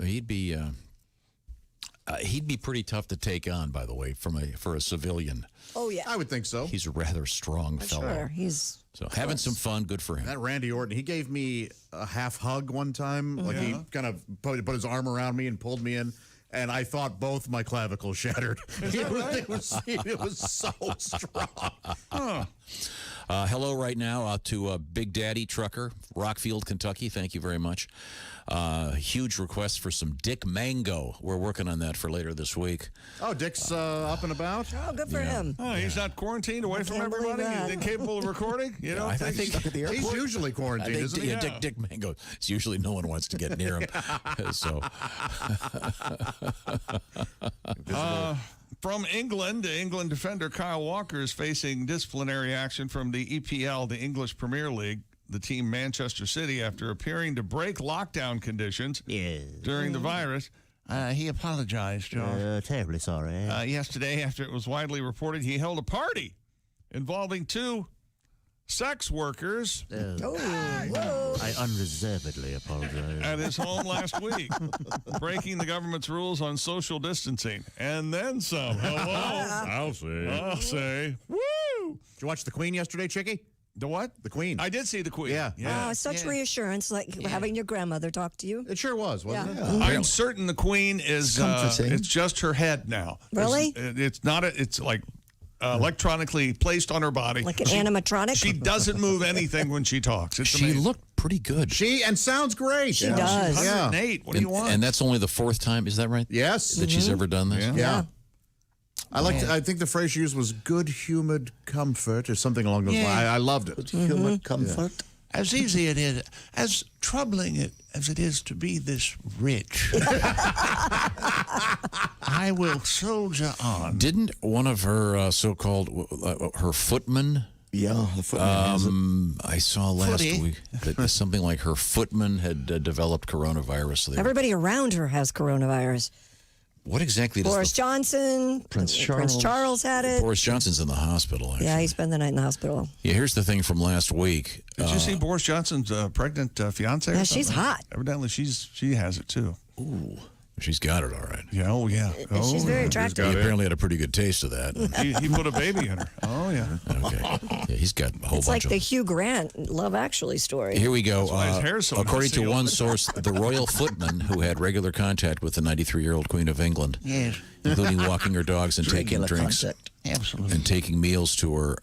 He'd be pretty tough to take on, by the way, for a civilian. Oh, yeah. I would think so. He's a rather strong fellow. Sure, he's... So having some fun, good for him. That Randy Orton, he gave me a half hug one time. Like he kind of put his arm around me and pulled me in. And I thought both my clavicles shattered. It was so strong. Hello right now out to Big Daddy Trucker, Rockfield, Kentucky. Thank you very much. Huge request for some Dick Mango. We're working on that for later this week. Oh, Dick's up and about? Oh, good for him. Oh, he's not quarantined away from everybody? He's incapable of recording? You know, I think He's usually quarantined, isn't he? Yeah, Dick Mango. It's usually no one wants to get near him. So, from England, England defender Kyle Walker is facing disciplinary action from the EPL, the English Premier League, the team Manchester City, after appearing to break lockdown conditions during the virus. He apologized, George. Terribly sorry. Yesterday, after it was widely reported, he held a party involving 2 sex workers I unreservedly apologize. at his home last week, breaking the government's rules on social distancing. And then some. Hello? I'll say. Woo! Did you watch The Queen yesterday, Chicky? The what? The Queen. I did see the Queen. Yeah. Such reassurance, like having your grandmother talk to you. It sure was, wasn't it? I'm certain the Queen is it's just her head now. Really? It's not it's like electronically placed on her body. Like an animatronic? She doesn't move anything when she talks. It's she amazing. looked pretty good. And sounds great. She does. She's 108. What do you want? And that's only the 4th time, is that right? Yes. That she's ever done this? Yeah. I think the phrase she used was good-humored comfort or something along those lines. I loved it. Human comfort. As easy it is, as troubling as it is to be this rich, I will soldier on. Didn't one of her so-called, her footmen? Yeah, the footman I saw last week that something like her footman had developed coronavirus. Everybody around her has coronavirus. What exactly does Boris Johnson, Prince Charles had it. Boris Johnson's in the hospital, actually. Yeah, he spent the night in the hospital. Yeah, here's the thing from last week. Did you see Boris Johnson's pregnant fiance? Yeah, she's hot. Evidently, she has it too. Ooh, she's got it all right. Yeah, oh yeah. And she's very attractive. He apparently had a pretty good taste of that. He put a baby in her. Oh yeah. Okay. Yeah, he's got a whole It's bunch like of... the Hugh Grant Love Actually story. Here we go. why his hair's so According messy to all one the source, the royal footman who had regular contact with the 93-year-old Queen of England, including walking her dogs and taking drinks and taking meals to her,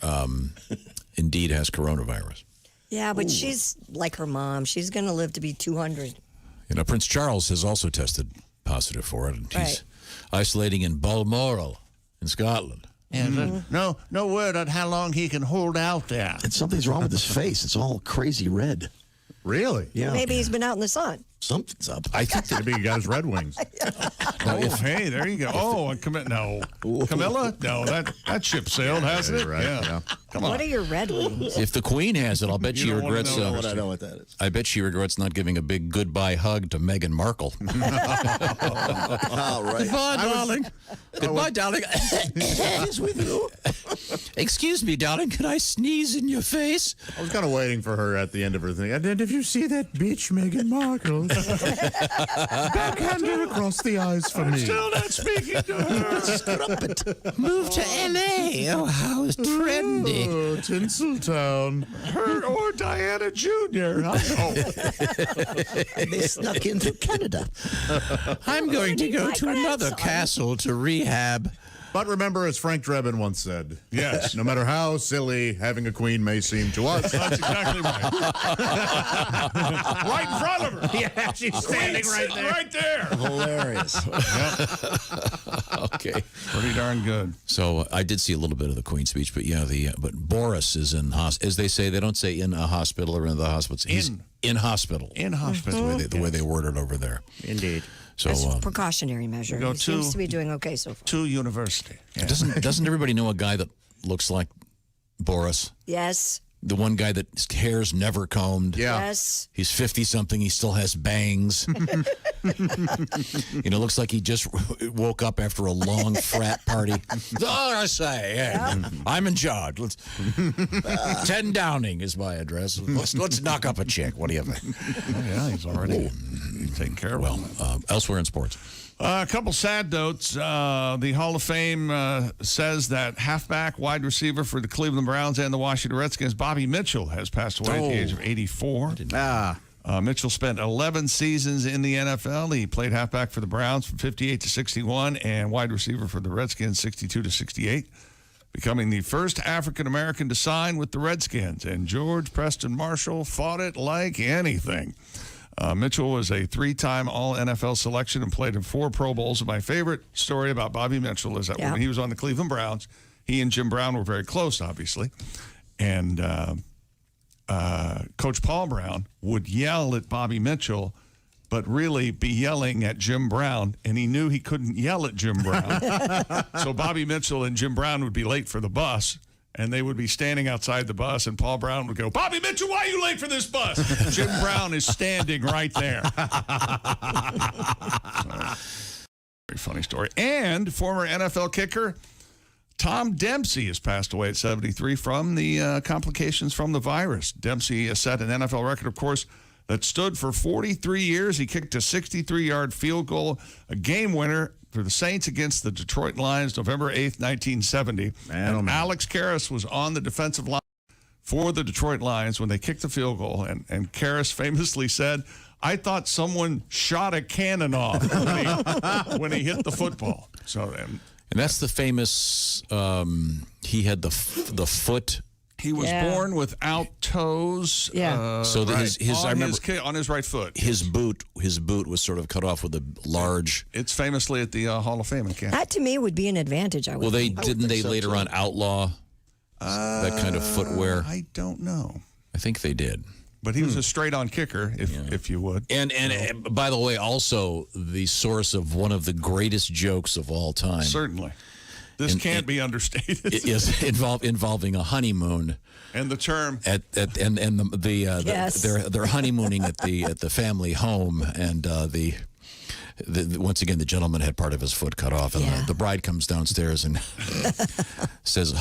indeed has coronavirus. Yeah, but she's like her mom. She's going to live to be 200. You know, Prince Charles has also tested positive for it, and he's isolating in Balmoral in Scotland. And no word on how long he can hold out there. And something's wrong with his face. It's all crazy red. Really? Yeah. Maybe he's been out in the sun. Something's up. I think that Maybe he got his Red Wings. Hey, there you go. Oh, and Camilla? No, that ship sailed, hasn't it? Right, yeah. Come on. What are your Red Wings? if the Queen has it, I'll bet You she don't wanna regrets. know I know what that is. I bet she regrets not giving a big goodbye hug to Meghan Markle. All right. Goodbye, darling. Goodbye, darling. Is with you. Excuse me, darling. Can I sneeze in your face? I was kind of waiting for her at the end of her thing. And if you see that bitch, Meghan Markle, backhand her across the eyes for me. Still not speaking to her. Scrub it. Move to L.A. Oh, how trendy. Oh, Tinseltown. Her or Diana Jr. They snuck into Canada. I'm going to go My to another grandson. castle to rehab. But remember, as Frank Drebin once said, Yes. no matter how silly having a queen may seem to us. That's exactly right. Right in front of her. Yeah, she's standing right there. Right there. Hilarious. Okay. Pretty darn good. So I did see a little bit of the Queen's speech, but yeah, but Boris is in as they say. They don't say in a hospital or in the hospital. He's in hospital. In hospital. The way they word it over there. Indeed. So That's a precautionary measure. go He seems to- to be doing okay so far. To university. Yeah. doesn't everybody know a guy that looks like Boris? Yes. The one guy that his hair's never combed. Yeah. Yes. He's 50-something. He still has bangs. Looks like he just woke up after a long frat party. That's all I say. Yeah. I'm in charge. 10 Downing is my address. Let's knock up a chick. What do you think? Oh, yeah, he's already taking care of him. Elsewhere in sports. A couple sad notes. The Hall of Fame says that halfback, wide receiver for the Cleveland Browns and the Washington Redskins, Bobby Mitchell, has passed away at the age of 84. Mitchell spent 11 seasons in the NFL. He played halfback for the Browns from 58 to 61 and wide receiver for the Redskins 62 to 68, becoming the first African-American to sign with the Redskins. And George Preston Marshall fought it like anything. Mitchell was a 3-time All-NFL selection and played in 4 Pro Bowls. And my favorite story about Bobby Mitchell is that when he was on the Cleveland Browns, he and Jim Brown were very close, obviously. And Coach Paul Brown would yell at Bobby Mitchell, but really be yelling at Jim Brown, and he knew he couldn't yell at Jim Brown. So Bobby Mitchell and Jim Brown would be late for the bus, and they would be standing outside the bus, and Paul Brown would go, "Bobby Mitchell, why are you late for this bus?" Jim Brown is standing right there. Very funny story. And former NFL kicker Tom Dempsey has passed away at 73 from the complications from the virus. Dempsey set an NFL record, of course, that stood for 43 years. He kicked a 63-yard field goal, a game winner for the Saints against the Detroit Lions, November 8th, 1970. And Alex Karras was on the defensive line for the Detroit Lions when they kicked the field goal. And Karras famously said, "I thought someone shot a cannon off when he hit the football." So, and that's the famous, he had the foot. He was born without toes. Yeah. So I remember on his right foot. His boot was sort of cut off with a large. It's famously at the Hall of Fame in Canada. That to me would be an advantage. I would. Well, they think. didn't they later on outlaw that kind of footwear? I don't know. I think they did. But he was a straight-on kicker, if you would. And by the way, also the source of one of the greatest jokes of all time. Certainly. This can't be understated. It is involving a honeymoon. And the term they're honeymooning at the family home, and once again the gentleman had part of his foot cut off, and the bride comes downstairs and says,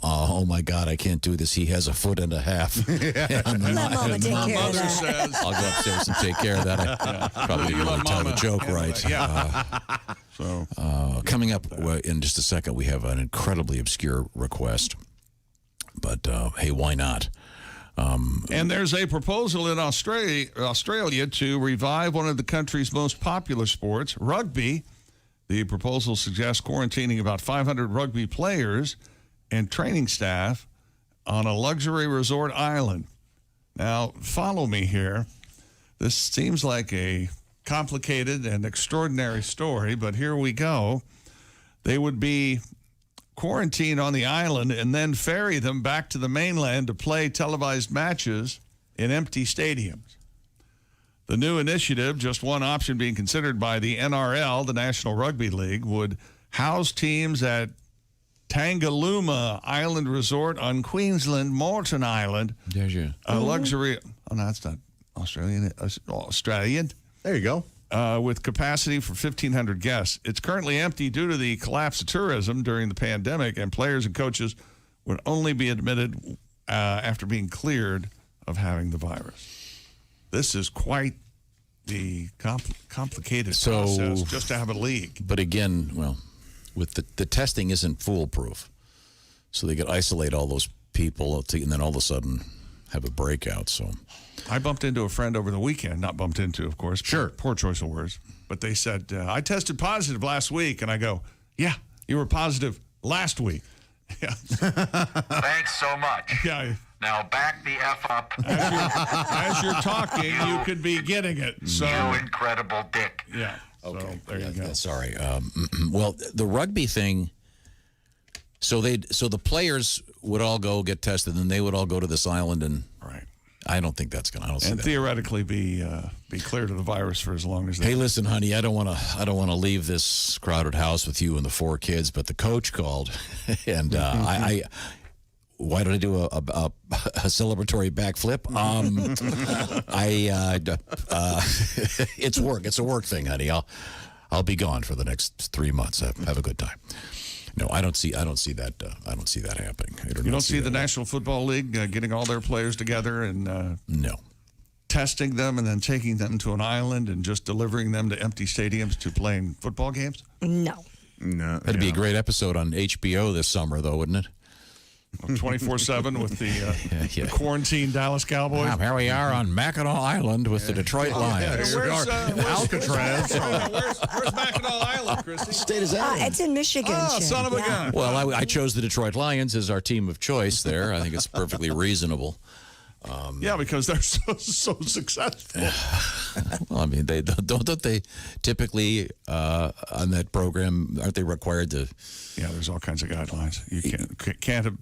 "Oh my God, I can't do this. He has a foot and a half." And Let Mama take care of mother that. says, "I'll go upstairs and take care of that." I probably didn't really tell the joke right. So Coming up in just a second, we have an incredibly obscure request, but hey, why not? And there's a proposal in Australia to revive one of the country's most popular sports, rugby. The proposal suggests quarantining about 500 rugby players and training staff on a luxury resort island. Now, follow me here. This seems like a complicated and extraordinary story, but here we go. They would be quarantined on the island and then ferry them back to the mainland to play televised matches in empty stadiums. The new initiative, just one option being considered by the NRL, the National Rugby League, would house teams at Tangalooma Island Resort on Queensland, Moreton Island. A luxury. Oh, no, it's not Australian. Australian. There you go. With capacity for 1,500 guests. It's currently empty due to the collapse of tourism during the pandemic, and players and coaches would only be admitted after being cleared of having the virus. This is quite the complicated process just to have a league. But again, well, with the testing isn't foolproof, so they could isolate all those people and then all of a sudden have a breakout. So I bumped into a friend over the weekend. Not bumped into, of course. Sure. Poor choice of words. But they said, I tested positive last week. And I go, yeah, you were positive last week. Yeah. Thanks so much. Yeah. Now back the F up. As you're talking, you could be getting it. So, You incredible dick. yeah. okay, So, there you go. Sorry. Well, the rugby thing. So the players would all go get tested, and they would all go to this island, and Right. I don't think that's gonna. I don't see And that. theoretically be cleared of the virus for as long as they Hey, listen, honey, I don't want to leave this crowded house with you and the 4 kids, but the coach called, and why did I do a celebratory backflip? It's work. It's a work thing, honey. I'll be gone for the next 3 months. Have a good time. No, I don't see that. I don't see that happening. You don't see the National Football League getting all their players together and no. testing them and then taking them to an island and just delivering them to empty stadiums to playing football games? No. That'd be a great episode on HBO this summer, though, wouldn't it? 24/7 with the quarantine Dallas Cowboys. Here we are on Mackinac Island with the Detroit Lions. Where's Alcatraz. where's Mackinac Island, Christy? State is that? It's in Michigan. Oh, Jim. son of a gun. Well, I chose the Detroit Lions as our team of choice there. I think it's perfectly reasonable. Yeah, because they're so successful. Well, I mean, don't they typically on that program, aren't they required to? Yeah, there's all kinds of guidelines. You can't have.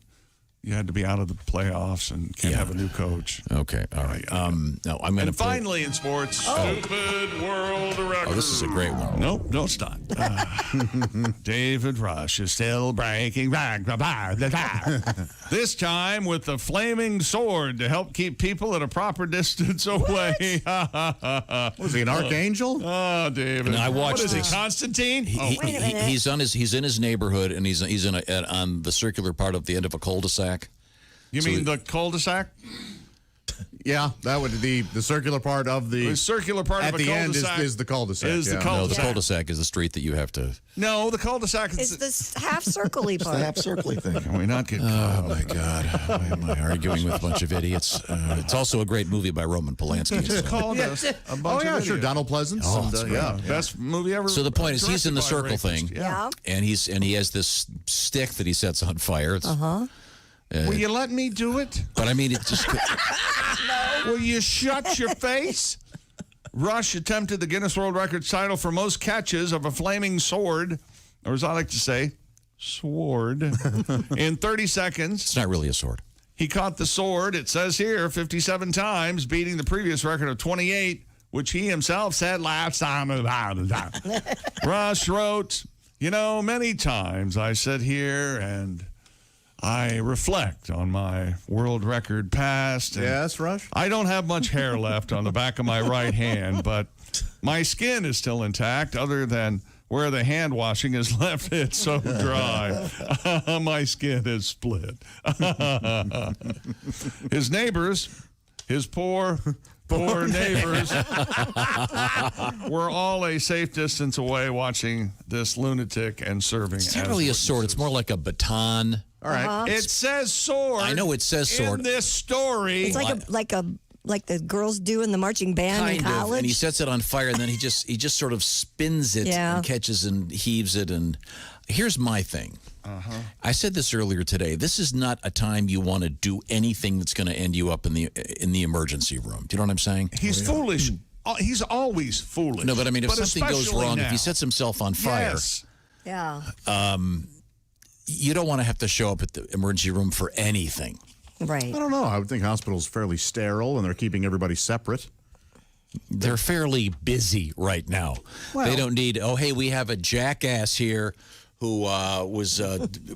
You had to be out of the playoffs and can't have a new coach. Okay, all right. No, I'm going to. And finally, in sports, stupid world record. Oh, this is a great one. Nope, no, it's not. David Rush is still breaking back. This time with the flaming sword to help keep people at a proper distance away. Was he an archangel? Oh, David. No, I watched what is this. he, Constantine? Wait a minute. He's in his neighborhood, and he's on the circular part of the end of a cul-de-sac. You mean the cul-de-sac? Yeah, that would be the circular part of The circular part at of a the end cul-de-sac is the cul-de-sac. is the yeah. No, the cul-de-sac. cul-de-sac is the street that you have to. No, the cul-de-sac It's is this half circle-y The part. half circly thing. Can we not get Oh my God! Why am I arguing with a bunch of idiots? It's also a great movie by Roman Polanski. It's called us a Oh bunch yeah, of sure. idiots. Donald Pleasance. Oh, and, it's great. yeah. Best movie ever. So the point is, he's in the directed by a circle rapist. thing. Yeah. And he has this stick that he sets on fire. Will you let me do it? But I mean, it just. Will you shut your face? Rush attempted the Guinness World Records title for most catches of a flaming sword, or as I like to say, sword, in 30 seconds. It's not really a sword. He caught the sword, it says here, 57 times, beating the previous record of 28, which he himself said last time. Rush wrote, many times I sit here and I reflect on my world record past. And Yes, Rush. I don't have much hair left on the back of my right hand, but my skin is still intact, other than where the hand washing has left it so dry. My skin is split. His neighbors, his poor neighbors, were all a safe distance away watching this lunatic and serving. It's not really a sword. It's more like a baton. All right. It says sword. I know it says sword. in this story. It's like the girls do in the marching band in Kind of, college. and he sets it on fire, and then he just sort of spins it and catches and heaves it. And here's my thing. I said this earlier today. This is not a time you want to do anything that's going to end you up in the emergency room. Do you know what I'm saying? He's foolish. He's always foolish. No, but I mean, if something goes especially wrong, now. if he sets himself on fire, Yes. Yeah. you don't want to have to show up at the emergency room for anything. Right. I don't know. I would think hospitals fairly sterile and they're keeping everybody separate. They're fairly busy right now. They don't need, hey, we have a jackass here who was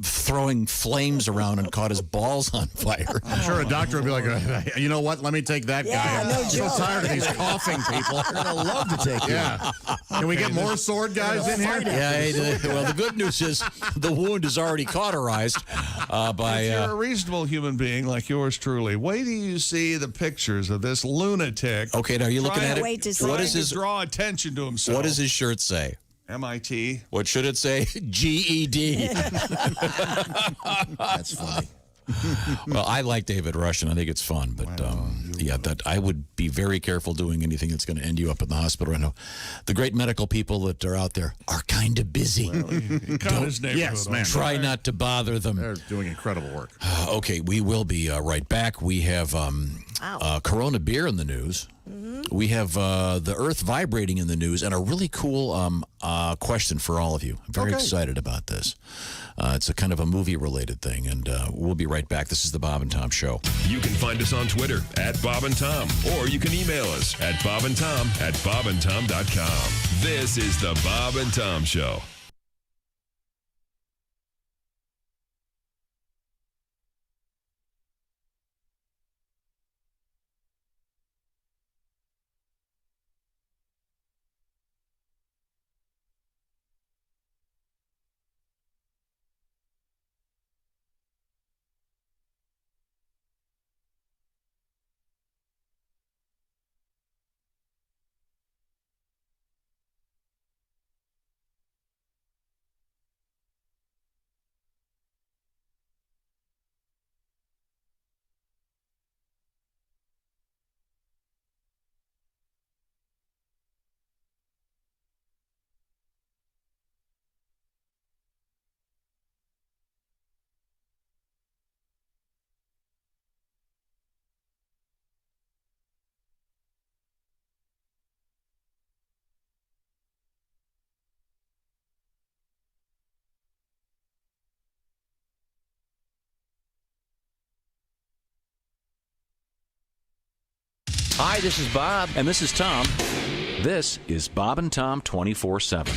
throwing flames around and caught his balls on fire. I'm sure a doctor would be like, you know what? Let me take that Yeah, guy. no I'm so joke. tired of these coughing people. I'd love to take you. Yeah. Can we get more sword guys in here? Yeah, well, the good news is the wound is already cauterized by... If you're a reasonable human being like yours truly, wait till you see the pictures of this lunatic. Okay, now you're looking at Wait to it. see. What Trying is to his draw attention to himself. What does his shirt say? MIT. What should it say? GED. That's funny. Well, I like David Rush, and I think it's fun. But, that I would be very careful doing anything that's going to end you up in the hospital. I know the great medical people that are out there are kind of busy. He cut his neighborhood Yes, off. man. Try not to bother them. They're doing incredible work. Okay, we will be right back. We have Corona beer in the news. We have the Earth vibrating in the news, and a really cool question for all of you. I'm very excited about this. It's a kind of a movie-related thing, and we'll be right back. This is the Bob and Tom Show. You can find us on Twitter at Bob and Tom, or you can email us at bobandtom@bobandtom.com. This is the Bob and Tom Show. Hi, this is Bob. And this is Tom. This is Bob and Tom 24/7.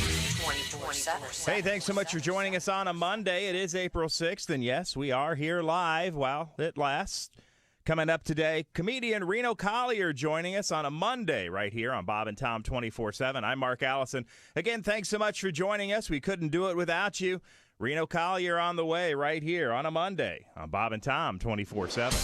Hey, thanks so much for joining us on a Monday. It is April 6th, and yes, we are here live while it lasts. Coming up today, comedian Reno Collier joining us on a Monday right here on Bob and Tom 24/7. I'm Mark Allison. Again, thanks so much for joining us. We couldn't do it without you. Reno Collier on the way right here on a Monday on Bob and Tom 24/7.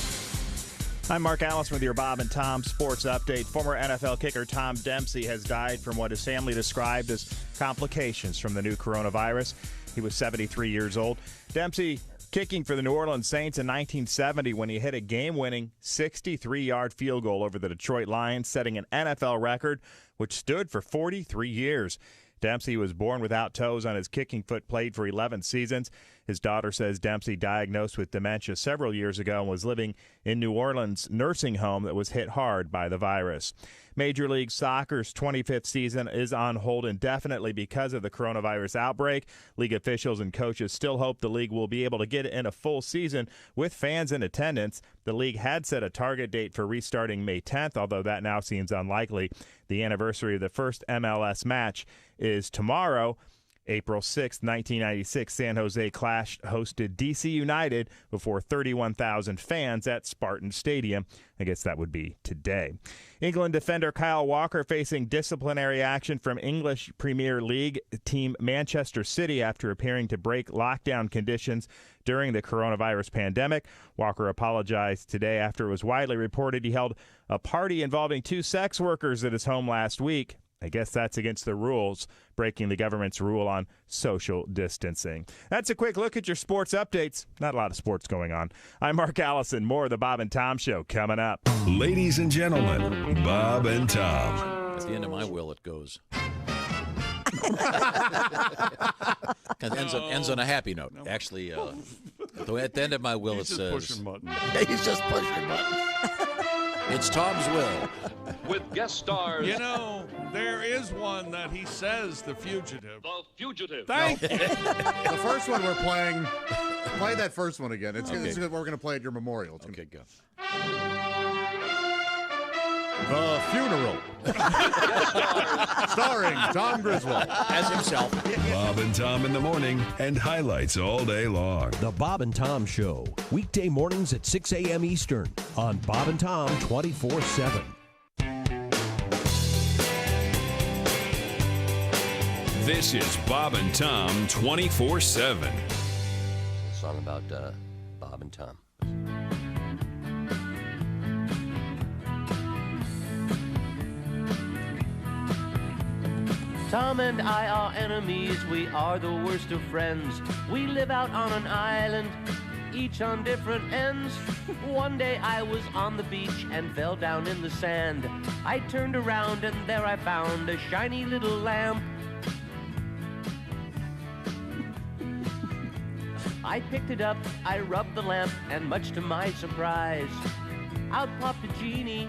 I'm Mark Allison with your Bob and Tom Sports Update. Former NFL kicker Tom Dempsey has died from what his family described as complications from the new coronavirus. He was 73 years old. Dempsey kicking for the New Orleans Saints in 1970 when he hit a game-winning 63-yard field goal over the Detroit Lions, setting an NFL record, which stood for 43 years. Dempsey was born without toes on his kicking foot, played for 11 seasons. His daughter says Dempsey diagnosed with dementia several years ago and was living in New Orleans' nursing home that was hit hard by the virus. Major League Soccer's 25th season is on hold indefinitely because of the coronavirus outbreak. League officials and coaches still hope the league will be able to get in a full season with fans in attendance. The league had set a target date for restarting May 10th, although that now seems unlikely. The anniversary of the first MLS match is tomorrow. April 6, 1996, San Jose Clash hosted D.C. United before 31,000 fans at Spartan Stadium. I guess that would be today. England defender Kyle Walker facing disciplinary action from English Premier League team Manchester City after appearing to break lockdown conditions during the coronavirus pandemic. Walker apologized today after it was widely reported he held a party involving 2 sex workers at his home last week. I guess that's against the rules, breaking the government's rule on social distancing. That's a quick look at your sports updates. Not a lot of sports going on. I'm Mark Allison. More of the Bob and Tom Show coming up. Ladies and gentlemen, Bob and Tom. At the end of my will, it goes. It ends on a happy note. Actually, at the end of my will, it says... Pushing button. He's just pushing buttons. It's Tom's will. With guest stars. You know, there is one that he says, The Fugitive. The Fugitive. Thank you. The first one we're playing, play that first one again. It's Okay. we're going to play at your memorial. It's Okay, go. The Funeral. Starring Tom Griswold. As himself. Bob and Tom in the morning and highlights all day long. The Bob and Tom Show, weekday mornings at 6 a.m. Eastern on Bob and Tom 24/7. This is Bob and Tom 24/7. A song about Bob and Tom. Tom and I are enemies, we are the worst of friends. We live out on an island, each on different ends. One day I was on the beach and fell down in the sand. I turned around and there I found a shiny little lamp. I picked it up, I rubbed the lamp, and much to my surprise, out popped a genie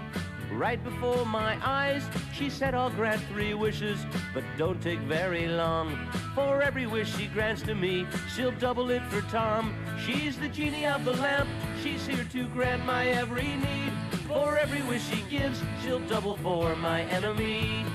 right before my eyes. She said, I'll grant 3 wishes, but don't take very long. For every wish she grants to me, she'll double it for Tom. She's the genie of the lamp, she's here to grant my every need. For every wish she gives, she'll double for my enemy.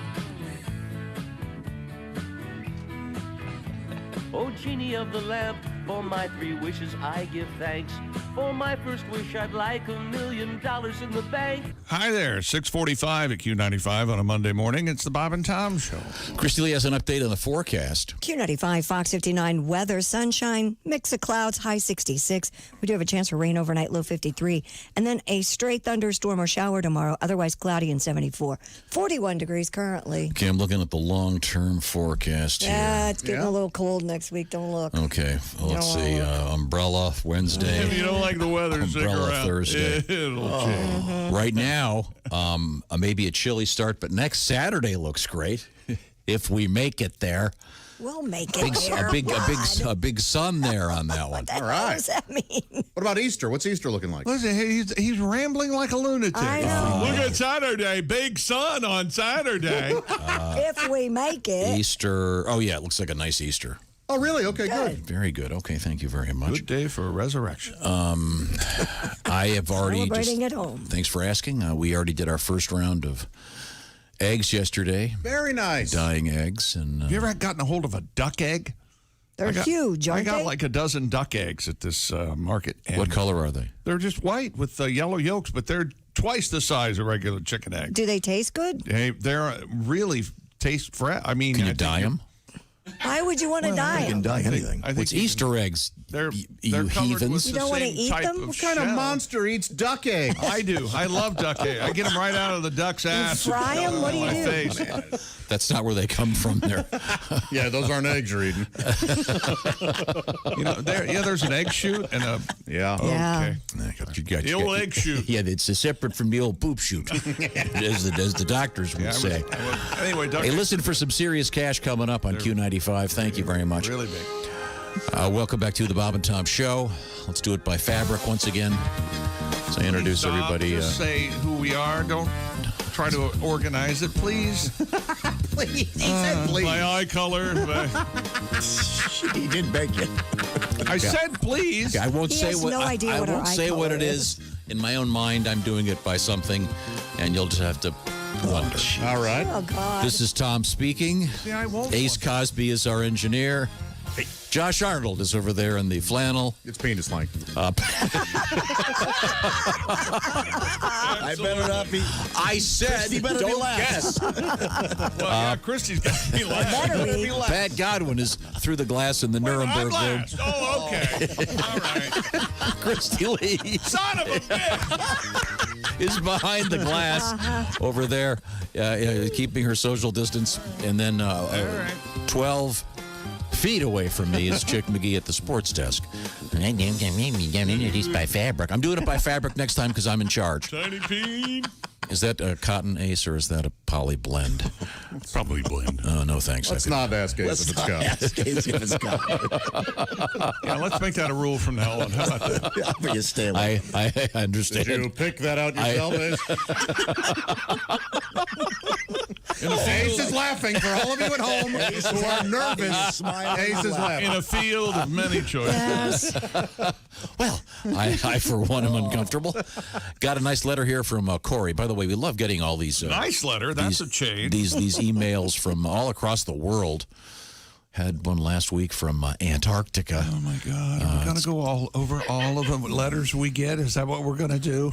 Oh, genie of the lamp, for my 3 wishes I give thanks. For my first wish, I'd like $1 million in the bank. Hi there, 6:45 at Q95 on a Monday morning. It's the Bob and Tom Show. Christy Lee has an update on the forecast. Q95, Fox 59 weather, sunshine, mix of clouds, high 66. We do have a chance for rain overnight, low 53. And then a straight thunderstorm or shower tomorrow, otherwise cloudy and 74. 41 degrees currently. Okay, I'm looking at the long-term forecast here. Yeah, it's getting a little cold next week. Don't look. Okay, well, let's see. Umbrella Wednesday. If you don't like the weather, stick Umbrella around. Thursday. It'll change. Right now, maybe a chilly start, but next Saturday looks great if we make it there. We'll make it there. A big sun there on that one. What the hell does that mean? What about Easter? What's Easter looking like? Listen, he's rambling like a lunatic. I know. Look at Saturday. Big sun on Saturday. If we make it. Easter. Oh, yeah, it looks like a nice Easter. Oh, really? Okay, good. Very good. Okay, thank you very much. Good day for resurrection. I have already Celebrating at home. Thanks for asking. We already did our first round of eggs yesterday. Very nice. Dying eggs. And Have you ever gotten a hold of a duck egg? They're huge, I aren't got they? like a dozen duck eggs at this market. And what color are they? They're just white with yellow yolks, but they're twice the size of regular chicken eggs. Do they taste good? They're really taste fresh. I mean, Can you dye them? Why would you want to dye You can them? dye anything. I think What's Easter eggs? They're you colored with heathens. You the don't wanna same eat type them? of What kind of shell. monster eats duck eggs? I do. I love duck eggs. I get them right out of the duck's ass. fry 'em? What do you on my do? face. That's not where they come from there. Yeah, those aren't eggs you're eating. There's an egg shoot and a Yeah. okay. The old egg shoot. Yeah, it's separate from the old poop shoot, as the doctors would say. Anyway, duck Hey, eggs listen for some serious cash coming up on Q95. Thank you very much. really big. Welcome back to the Bob and Tom Show. Let's do it by fabric once again. So I introduce Stop, everybody. Just say who we are. Don't try to organize it, please. Please. He said please. My eye color. He did beg you. I said please. I won't He say has what no idea I what our won't eye say what color it is. is. In my own mind, I'm doing it by something, and you'll just have to wonder. All right. Oh, God. This is Tom speaking. Yeah, I won't. Ace Cosby is our engineer. Josh Arnold is over there in the flannel. It's penis length. I better not be. I said, better be don't last. guess. Well, Christy's got to be last. Better be. Pat Godwin is through the glass in the I'm Nuremberg room. last. Oh, okay. All right. Christy Lee Son of a bitch. is behind the glass over there, keeping her social distance. And then 12 feet away from me is Chick McGee at the sports desk. Introduced by fabric. I'm doing it by fabric next time because I'm in charge. Tiny Peen. Is that a cotton Ace or is that a poly blend? Probably blend. Oh, no, thanks. Let's not ask Ace if it's got. Yeah, let's make that a rule from now on. How about that? But you stay away. I understand. Did you pick that out yourself, Ace? Ace is laughing for all of you at home who are nervous. Ace is laughing. In a field of many choices. Well, I for one, am uncomfortable. Got a nice letter here from Corey. By the way, we love getting all these. Nice letter. That's a change. These emails from all across the world. Had one last week from Antarctica. Oh, my God. Are we going to go all over all of the letters we get? Is that what we're going to do?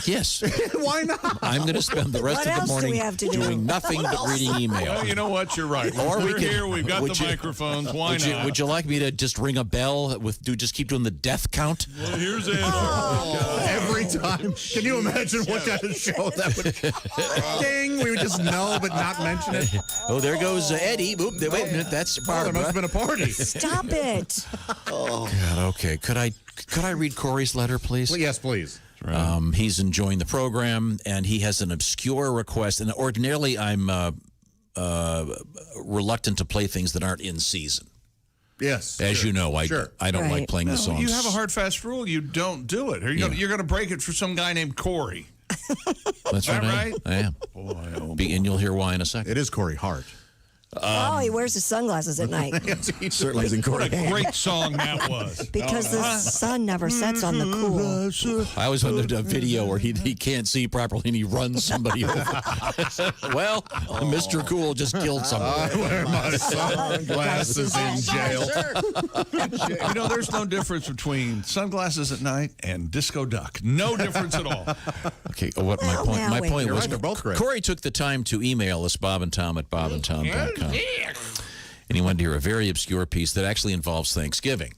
Yes. Why not? I'm going to spend the rest What of the else do morning we have to do? doing nothing but reading email. Well, you know what? You're right. Or we We're can- here. We've got would the you- microphones. Why not? Would you like me to just ring a bell just keep doing the death count? Well, here's it. Every time. Can you imagine what kind of show that would ding? We would just know but not mention it. Oh, there goes Eddie. Oop, wait a minute, that's Oh, there must have Barbara. been a party. Stop it. God, okay. Could I read Corey's letter, please? Well, yes, please. He's enjoying the program, and he has an obscure request. And ordinarily, I'm reluctant to play things that aren't in season. Yes. As sure, you know, I sure. don't like playing the songs. You have a hard, fast rule. You don't do it. You're going to break it for some guy named Corey. That's that right. right? I am. And you'll hear why in a second. It is Corey Hart. Oh, he wears his sunglasses at night Certainly isn't Corey. What a great song that was. because the sun never sets on the cool. I always wanted a video where he can't see properly and he runs somebody over. Well, Mr. Cool just killed somebody. I wear my sunglasses in jail. You know, there's no difference between sunglasses at night and disco duck. No difference at all. Okay, what my Well, point? now My wait. point You're was right, they're both great. Corey took the time to email us Bob and Tom at bobandtom.com, and he wanted to hear a very obscure piece that actually involves Thanksgiving.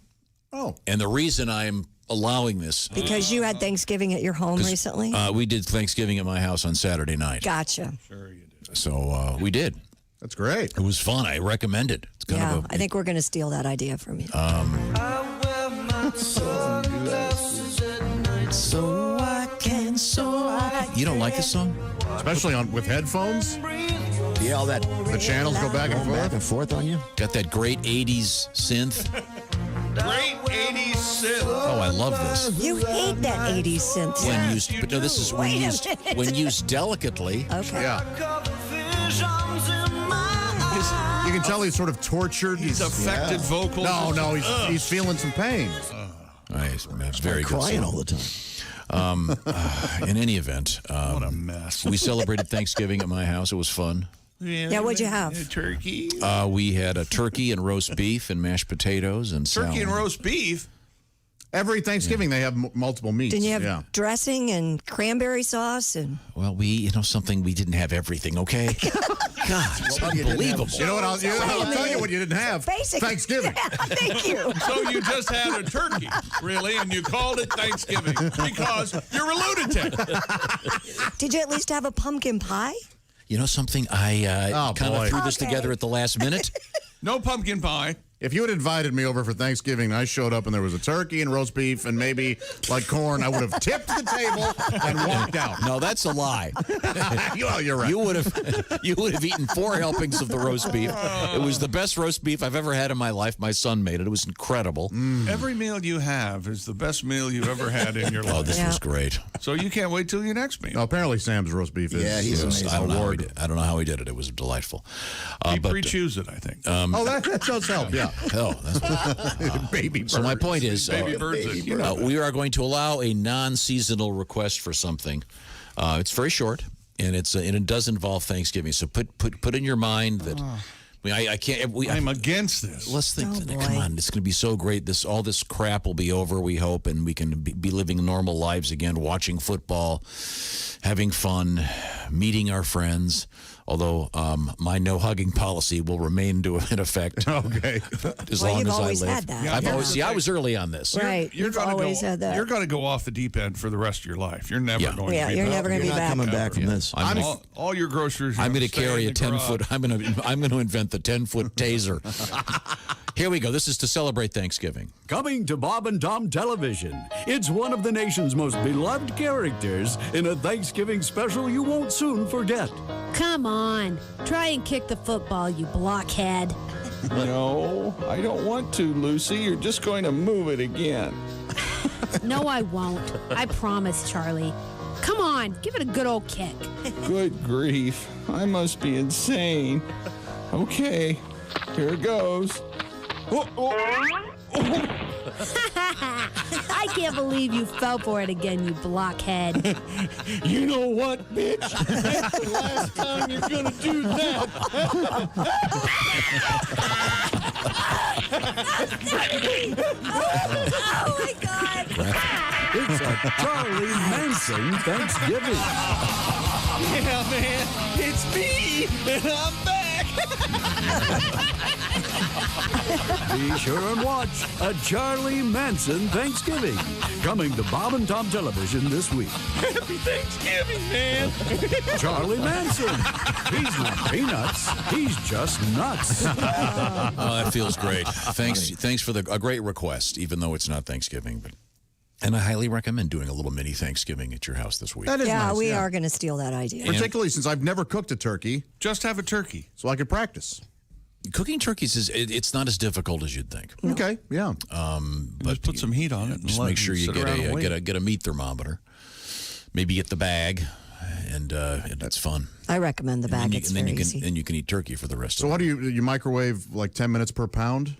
Oh. And the reason I'm allowing this, Because you had Thanksgiving at your home recently? we did Thanksgiving at my house on Saturday night. Gotcha. So we did. That's great. It was fun. I recommend it. It's kind Yeah, of I think we're going to steal that idea from you. So I can, You don't like this song? Especially with headphones. Yeah, all that The channels go back and back forth. and forth on you. Got that great 80s synth. Great 80s synth. Oh, I love this. You hate that 80s synth. When used, but no, this is Wait a minute. when used delicately. Okay. Yeah. His You can tell he's sort of tortured. He's affected vocals. No, he's feeling some pain. Nice, very good. Crying song. all the time. In any event, What a mess. we celebrated Thanksgiving at my house. It was fun. Yeah, what'd you have? Turkey. We had a turkey and roast beef and mashed potatoes and Turkey and salad. roast beef. Every Thanksgiving they have multiple meats. Didn't you have dressing and cranberry sauce? And Well, we didn't have everything, okay? God, it's unbelievable. You know what? I'll tell you what you didn't have. Basic. Thanksgiving. Yeah, thank you. So you just had a turkey, really, and you called it Thanksgiving because you're a lunatic. Did you at least have a pumpkin pie? You know something? I kind boy. of threw this together at the last minute. No pumpkin pie. If you had invited me over for Thanksgiving and I showed up and there was a turkey and roast beef and maybe like corn, I would have tipped the table and walked out. No, that's a lie. Well, you're right. You would have eaten 4 helpings of the roast beef. It was the best roast beef I've ever had in my life. My son made it. It was incredible. Every meal you have is the best meal you've ever had in your life. Oh, this was great. So you can't wait till your next meal. No, apparently Sam's roast beef is. Yeah, he's amazing. I don't know how he did it. It was delightful. He But pre-chews it, I think. That does help, yeah. oh, that's Baby birds. so my point is, Baby birds. we are going to allow a non-seasonal request for something. It's very short, and it does involve Thanksgiving. So put in your mind that. I can't. I'm against this. Let's think. Oh, Come boy. on, it's going to be so great. All this crap will be over. We hope, and we can be living normal lives again, watching football, having fun, meeting our friends. Although my no hugging policy will remain in effect. Okay. As Well, long you've as always I live. had that. I've Yeah. always I was early on this. Right. You've always had that. You're going to go off the deep end for the rest of your life. You're never going to be you're back. never going to be You're not back. coming back from this. All your groceries. I'm going to stay in carry the a 10-foot. garage. I'm going to invent the 10-foot taser. Here we go. This is to celebrate Thanksgiving. Coming to Bob and Tom Television, it's one of the nation's most beloved characters in a Thanksgiving special you won't soon forget. Come on. Try and kick the football, you blockhead. No, I don't want to, Lucy. You're just going to move it again. No, I won't. I promise, Charlie. Come on, give it a good old kick. Good grief. I must be insane. Okay, here it goes. I can't believe you fell for it again, you blockhead. You know what, bitch? That's the last time you're going to do that. Oh, my God. It's a Charlie Manson Thanksgiving. Yeah, man, it's me, and I'm back. Be sure and watch a Charlie Manson Thanksgiving. Coming to Bob and Tom Television this week. Happy Thanksgiving, man. Charlie Manson. He's not peanuts. He's just nuts. Oh, that feels great. Thanks for a great request, even though it's not Thanksgiving. And I highly recommend doing a little mini Thanksgiving at your house this week. That is nice, we are going to steal that idea. Particularly since I've never cooked a turkey. Just have a turkey. So I could practice. Cooking turkeys it's not as difficult as you'd think. Okay, yeah. But just put some heat on it. And Just let make it sure you sit around and wait. get a meat thermometer. Maybe get the bag, and that's fun. I recommend the bag. It's very easy. And you can eat turkey for the rest So of what the do you microwave like 10 minutes per pound?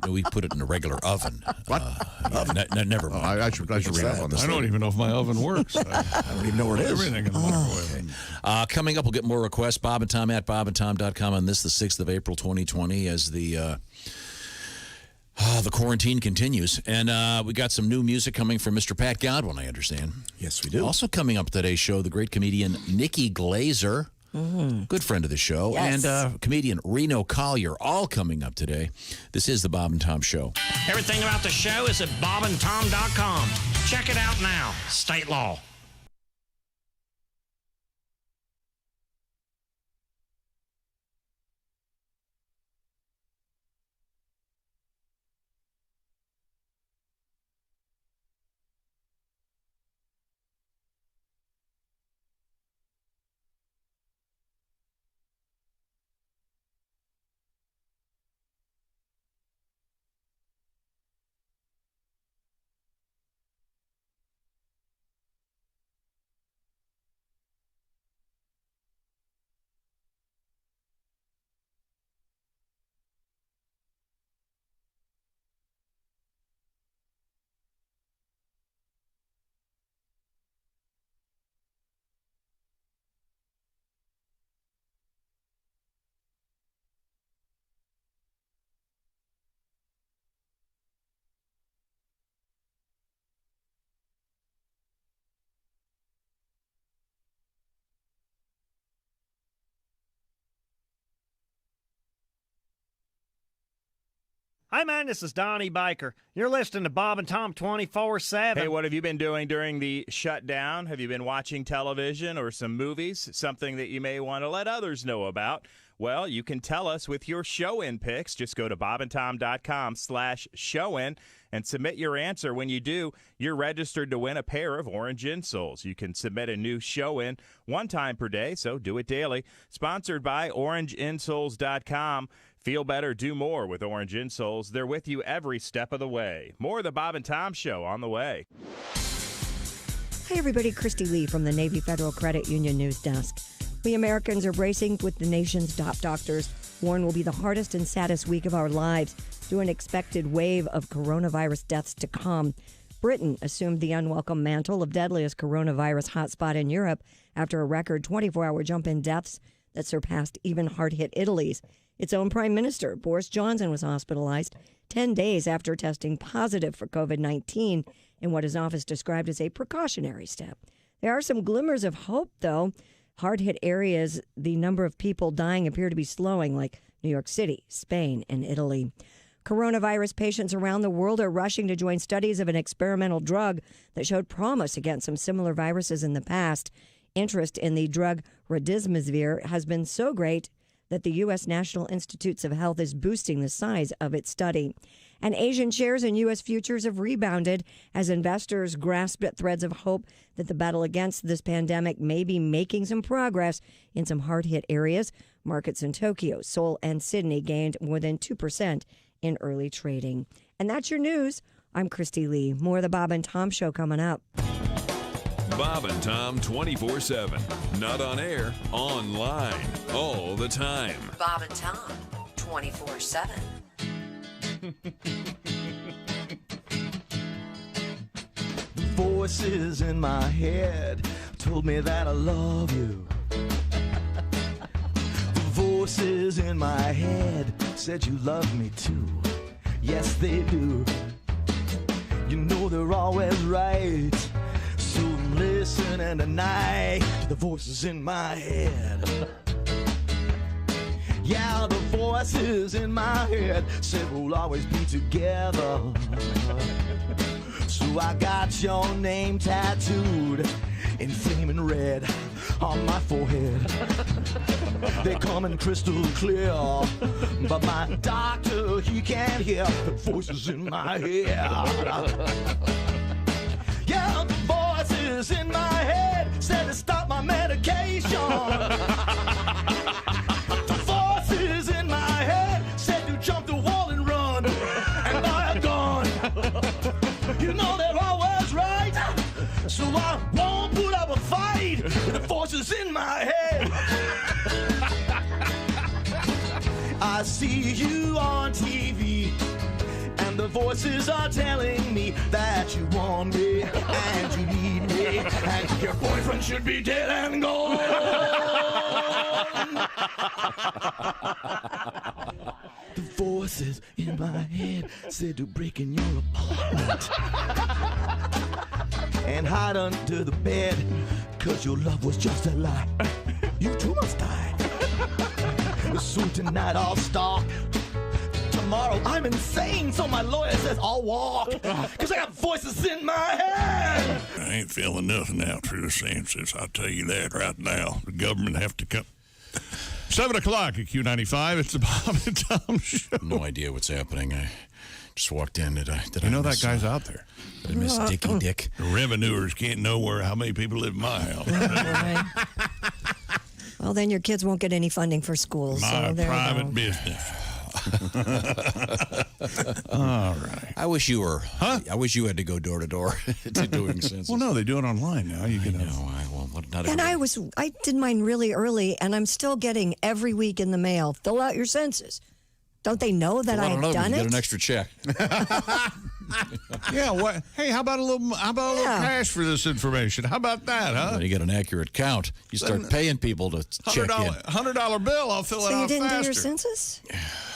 we put it in a regular oven. What? Never mind. I should read up on this. I don't even know if my oven works. I don't even know where it is. Everything in the microwave. Coming up, we'll get more requests. Bob and Tom at bobandtom.com on this, the 6th of April, 2020, as the quarantine continues. And we got some new music coming from Mr. Pat Godwin, I understand. Yes, we do. Also coming up today's show, the great comedian Nikki Glazer. Good friend of the show. Yes. And comedian Reno Collier, all coming up today. This is the Bob and Tom Show. Everything about the show is at bobandtom.com. Check it out now. State law. Hey, man, this is Donnie Baker. You're listening to Bob and Tom 24/7. Hey, what have you been doing during the shutdown? Have you been watching television or some movies? Something that you may want to let others know about? Well, you can tell us with your show-in picks. Just go to bobandtom.com/show-in and submit your answer. When you do, you're registered to win a pair of orange insoles. You can submit a new show-in one time per day, so do it daily. Sponsored by orangeinsoles.com. Feel better, do more with Orange Insoles. They're with you every step of the way. More of the Bob and Tom Show on the way. Hi, everybody. Christy Lee from the Navy Federal Credit Union News Desk. We Americans are bracing with the nation's top doctors warn will be the hardest and saddest week of our lives due to an expected wave of coronavirus deaths to come. Britain assumed the unwelcome mantle of deadliest coronavirus hotspot in Europe after a record 24-hour jump in deaths that surpassed even hard-hit Italy's. Its own Prime Minister, Boris Johnson, was hospitalized 10 days after testing positive for COVID-19 in what his office described as a precautionary step. There are some glimmers of hope, though. Hard-hit areas, the number of people dying appear to be slowing, like New York City, Spain, and Italy. Coronavirus patients around the world are rushing to join studies of an experimental drug that showed promise against some similar viruses in the past. Interest in the drug remdesivir has been so great that the U.S. National Institutes of Health is boosting the size of its study. And Asian shares and U.S. futures have rebounded as investors grasp at threads of hope that the battle against this pandemic may be making some progress in some hard-hit areas. Markets in Tokyo, Seoul, and Sydney gained more than 2% in early trading. And that's your news. I'm Christy Lee. More of the Bob and Tom Show coming up. Bob and Tom 24/7. Not on air, online, all the time. Bob and Tom 24/7. Voices in my head told me that I love you. The voices in my head said you love me too. Yes, they do. You know they're always right. So I'm listening tonight to the voices in my head. Yeah, the voices in my head said we'll always be together. So I got your name tattooed in flaming red on my forehead. They're coming crystal clear, but my doctor, he can't hear the voices in my head. Yeah, the voices in my head said to stop my medication. The voices in my head said to jump the wall and run and buy a gun. You know they're always right, so I won't put up a fight with the voices in my head. I see you on TV, and the voices are telling me that you want me and you need me, and your boyfriend should be dead and gone. The voices in my head said to break in your apartment and hide under the bed, 'cause your love was just a lie. You too must die. So tonight I'll stalk. Tomorrow I'm insane, so my lawyer says I'll walk, 'cause I got voices in my head. I ain't feeling nothing out through the senses, I'll tell you that right now. The government have to come. 7 o'clock at Q95, it's the Bob and Tom Show. No idea what's happening. I just walked in. Did I know miss, that guy's out there. Did I miss Dickie Dick? The revenuers can't know how many people live in my house. Right. Well, then your kids won't get any funding for schools. My so there private you go. business. All right. I wish you were. Huh? I wish you had to go door to door to doing census. Well, no, they do it online now. You can know. And I did mine really early, and I'm still getting every week in the mail. Fill out your census. Don't they know that I've done you it? Get an extra check. Yeah. What? Hey, how about a little cash for this information? How about that, huh? You get an accurate count. You start paying people to check in. $100 bill. I'll fill it So out you didn't faster. do your census?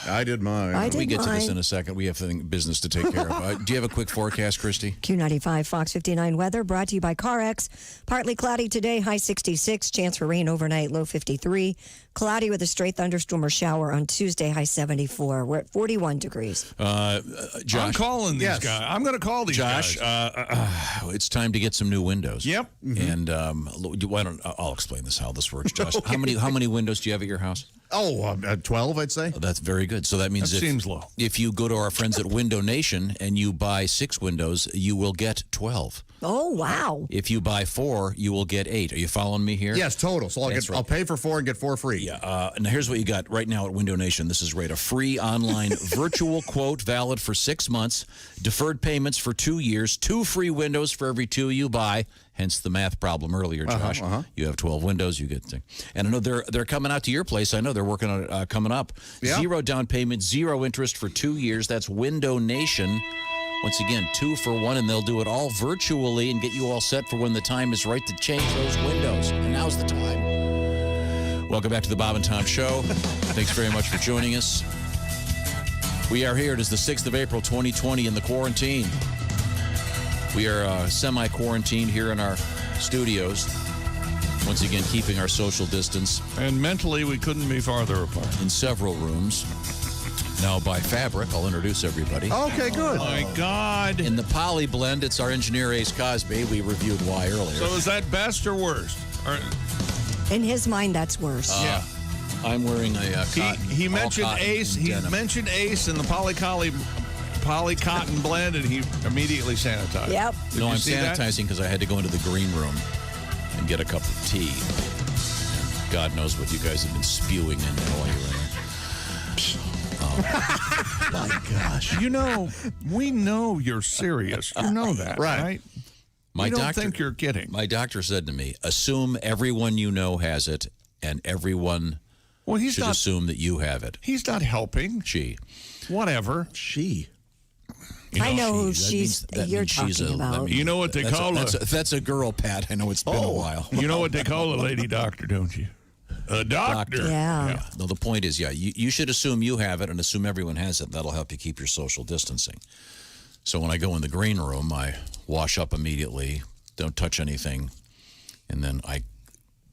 I did mine. We get to this in a second. We have business to take care of. Do you have a quick forecast, Christy? Q95 Fox 59 weather brought to you by CarX. Partly cloudy today, high 66. Chance for rain overnight, low 53. Cloudy with a stray thunderstorm or shower on Tuesday, high 74. We're at 41 degrees. Josh, I'm calling these guys. I'm going to call these guys. Josh, it's time to get some new windows. Yep. And why don't I'll explain how this works, Josh. Okay. How many windows do you have at your house? 12, I'd say. Oh, that's very good. So that means seems low. If you go to our friends at Window Nation and you buy 6 windows, you will get 12. Oh, wow. If you buy 4, you will get 8. Are you following me here? Yes, total. So I'll pay for 4 and get 4 free. Yeah. Now here's what you got right now at Window Nation. This is great. A free online virtual quote valid for 6 months, deferred payments for 2 years, 2 free windows for every 2 you buy. Hence the math problem earlier, Josh. You have 12 windows, you get things. And I know they're coming out to your place. I know they're working on it coming up. Yeah. 0 down payment, 0 interest for 2 years. That's Window Nation. Once again, 2 for 1, and they'll do it all virtually and get you all set for when the time is right to change those windows. And now's the time. Welcome back to the Bob and Tom Show. Thanks very much for joining us. We are here. It is the 6th of April, 2020, in the quarantine. We are semi-quarantined here in our studios. Once again, keeping our social distance. And mentally, we couldn't be farther apart. In several rooms. Now, by fabric, I'll introduce everybody. Okay, good. Oh, my God. In the poly blend, it's our engineer, Ace Cosby. We reviewed why earlier. So is that best or worst? In his mind, that's worse. Yeah. I'm wearing a he mentioned Ace. He mentioned Ace in the poly cotton blend, and he immediately sanitized. Yep. No, I'm sanitizing because I had to go into the green room and get a cup of tea. And God knows what you guys have been spewing in there while you were in there. My gosh. We know you're serious. You know that, right? We don't think you're kidding. My doctor said to me, assume everyone you know has it, and everyone should assume that you have it. He's not helping. She. Whatever. She. I know who you're talking about. You know what they call her? That's a girl, Pat. I know it's been a while. You know what they call a lady doctor, don't you? A doctor. Yeah. No, the point is, you should assume you have it and assume everyone has it. That'll help you keep your social distancing. So when I go in the green room, I wash up immediately, don't touch anything, and then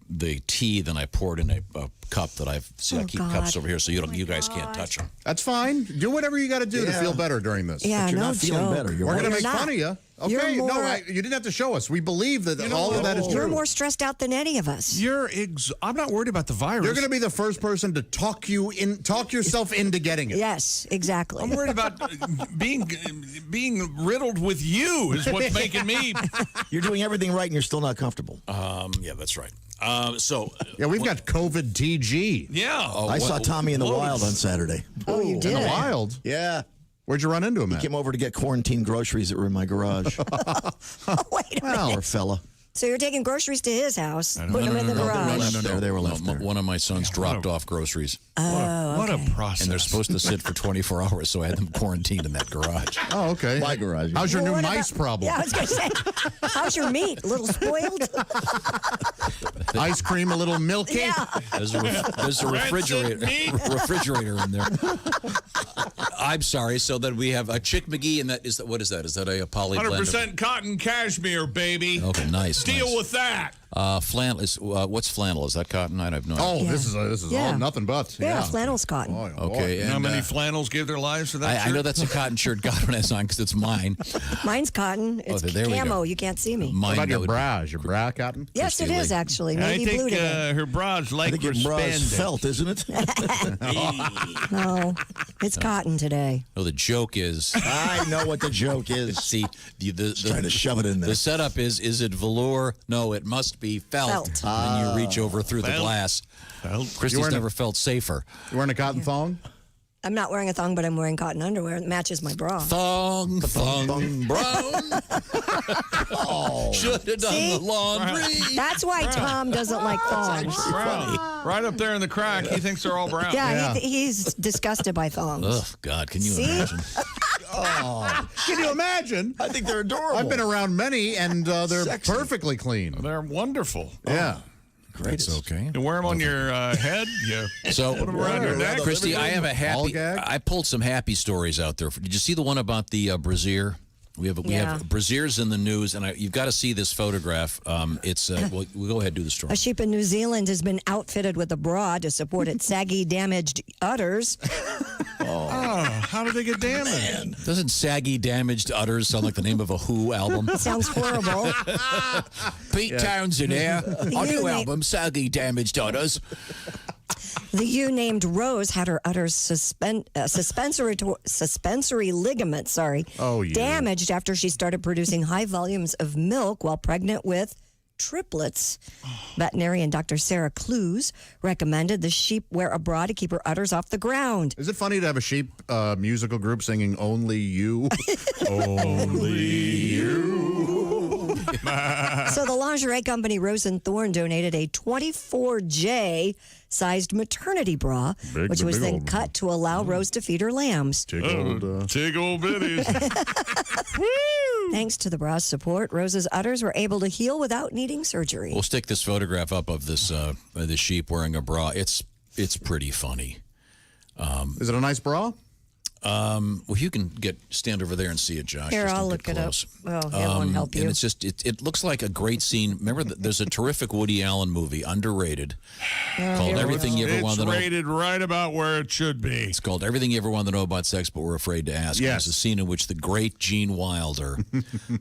the tea, then I pour it in a cup that I keep cups over here so you guys can't touch them. That's fine. Do whatever you got to do to feel better during this. Yeah, but you're not feeling better. We're going to make fun of you. Okay, you didn't have to show us. We believe that all of that is true. You're more stressed out than any of us. I'm not worried about the virus. You're going to be the first person to talk yourself into getting it. Yes, exactly. I'm worried about being riddled with you is what's making me. You're doing everything right and you're still not comfortable. Yeah, that's right. We've got COVID TG. Yeah. I saw Tommy in the wild on Saturday. Oh, you did? In the wild? Yeah. Where'd you run into him He at? came over to get quarantine groceries that were in my garage. Wait a minute. Poor fella. So you're taking groceries to his house, putting them in the garage. They were left there. One of my sons dropped off groceries. What a process. And they're supposed to sit for 24 hours, so I had them quarantined in that garage. Oh, okay. My garage. How's your new mice problem? Yeah, I was going to say, how's your meat? A little spoiled? Ice cream a little milky? Yeah. There's a refrigerator in there. I'm sorry. So then we have a Chick McGee, and what is that? Is that a poly blend? 100% cotton cashmere, baby. Okay, nice. Deal with that. Flannel is what's flannel? Is that cotton? I have no idea. Oh, this is all nothing but. Yeah, flannel's cotton. Boy, okay. boy. And how many flannels gave their lives for that? I know that's a cotton shirt Godwin has on because it's mine. Mine's cotton. It's camo. You can't see me. What about your bra? Is your bra cotton? Yes, it is actually. I Navy blue think today. her bra's like I think your bra is felt, isn't it? No, it's cotton today. No, the joke is. I know what the joke is. See, trying to shove it in there. The setup is it velour? No, it must be felt. And you reach over through the glass. Christy's never felt safer. You wearing a cotton thong? I'm not wearing a thong, but I'm wearing cotton underwear. It matches my bra. Thong brown. Should have done the laundry. That's why Tom doesn't like thongs. Right up there in the crack, he thinks they're all brown. Yeah. He's disgusted by thongs. Oh, God, can you imagine? Can you imagine? I think they're adorable. I've been around many, and they're perfectly clean. They're wonderful. Yeah. That's okay. You wear them on your head. You So, put them around your neck. Christy, I have a happy. I pulled some happy stories out there. Did you see the one about the brassiere? We have brassieres in the news, and you've got to see this photograph. It's we'll go ahead and do the story. A sheep in New Zealand has been outfitted with a bra to support its saggy, damaged udders. How did they get damaged? Doesn't saggy, damaged udders sound like the name of a Who album? It sounds horrible. Pete Townsend here. Our new album, Saggy, Damaged Udders. The ewe named Rose had her udders suspensory ligaments, damaged after she started producing high volumes of milk while pregnant with triplets. Veterinarian Dr. Sarah Clues recommended the sheep wear a bra to keep her udders off the ground. Is it funny to have a sheep musical group singing Only You? Only You. So the lingerie company Rose and Thorn donated a 24J sized maternity bra, which was then cut to allow Rose to feed her lambs. Tickle biddies. Thanks to the bra's support, Rose's udders were able to heal without needing surgery. We'll stick this photograph up of this the sheep wearing a bra. It's pretty funny. Is it a nice bra? Well, you can stand over there and see it, Josh. Here, I'll look it up. Well, it won't help you. And it's just, it looks like a great scene. Remember, there's a terrific Woody Allen movie, underrated, called Everything You Ever Wanted to Know. It's rated right about where it should be. It's called Everything You Ever Wanted to Know About Sex, But Were Afraid to Ask. Yes. It's a scene in which the great Gene Wilder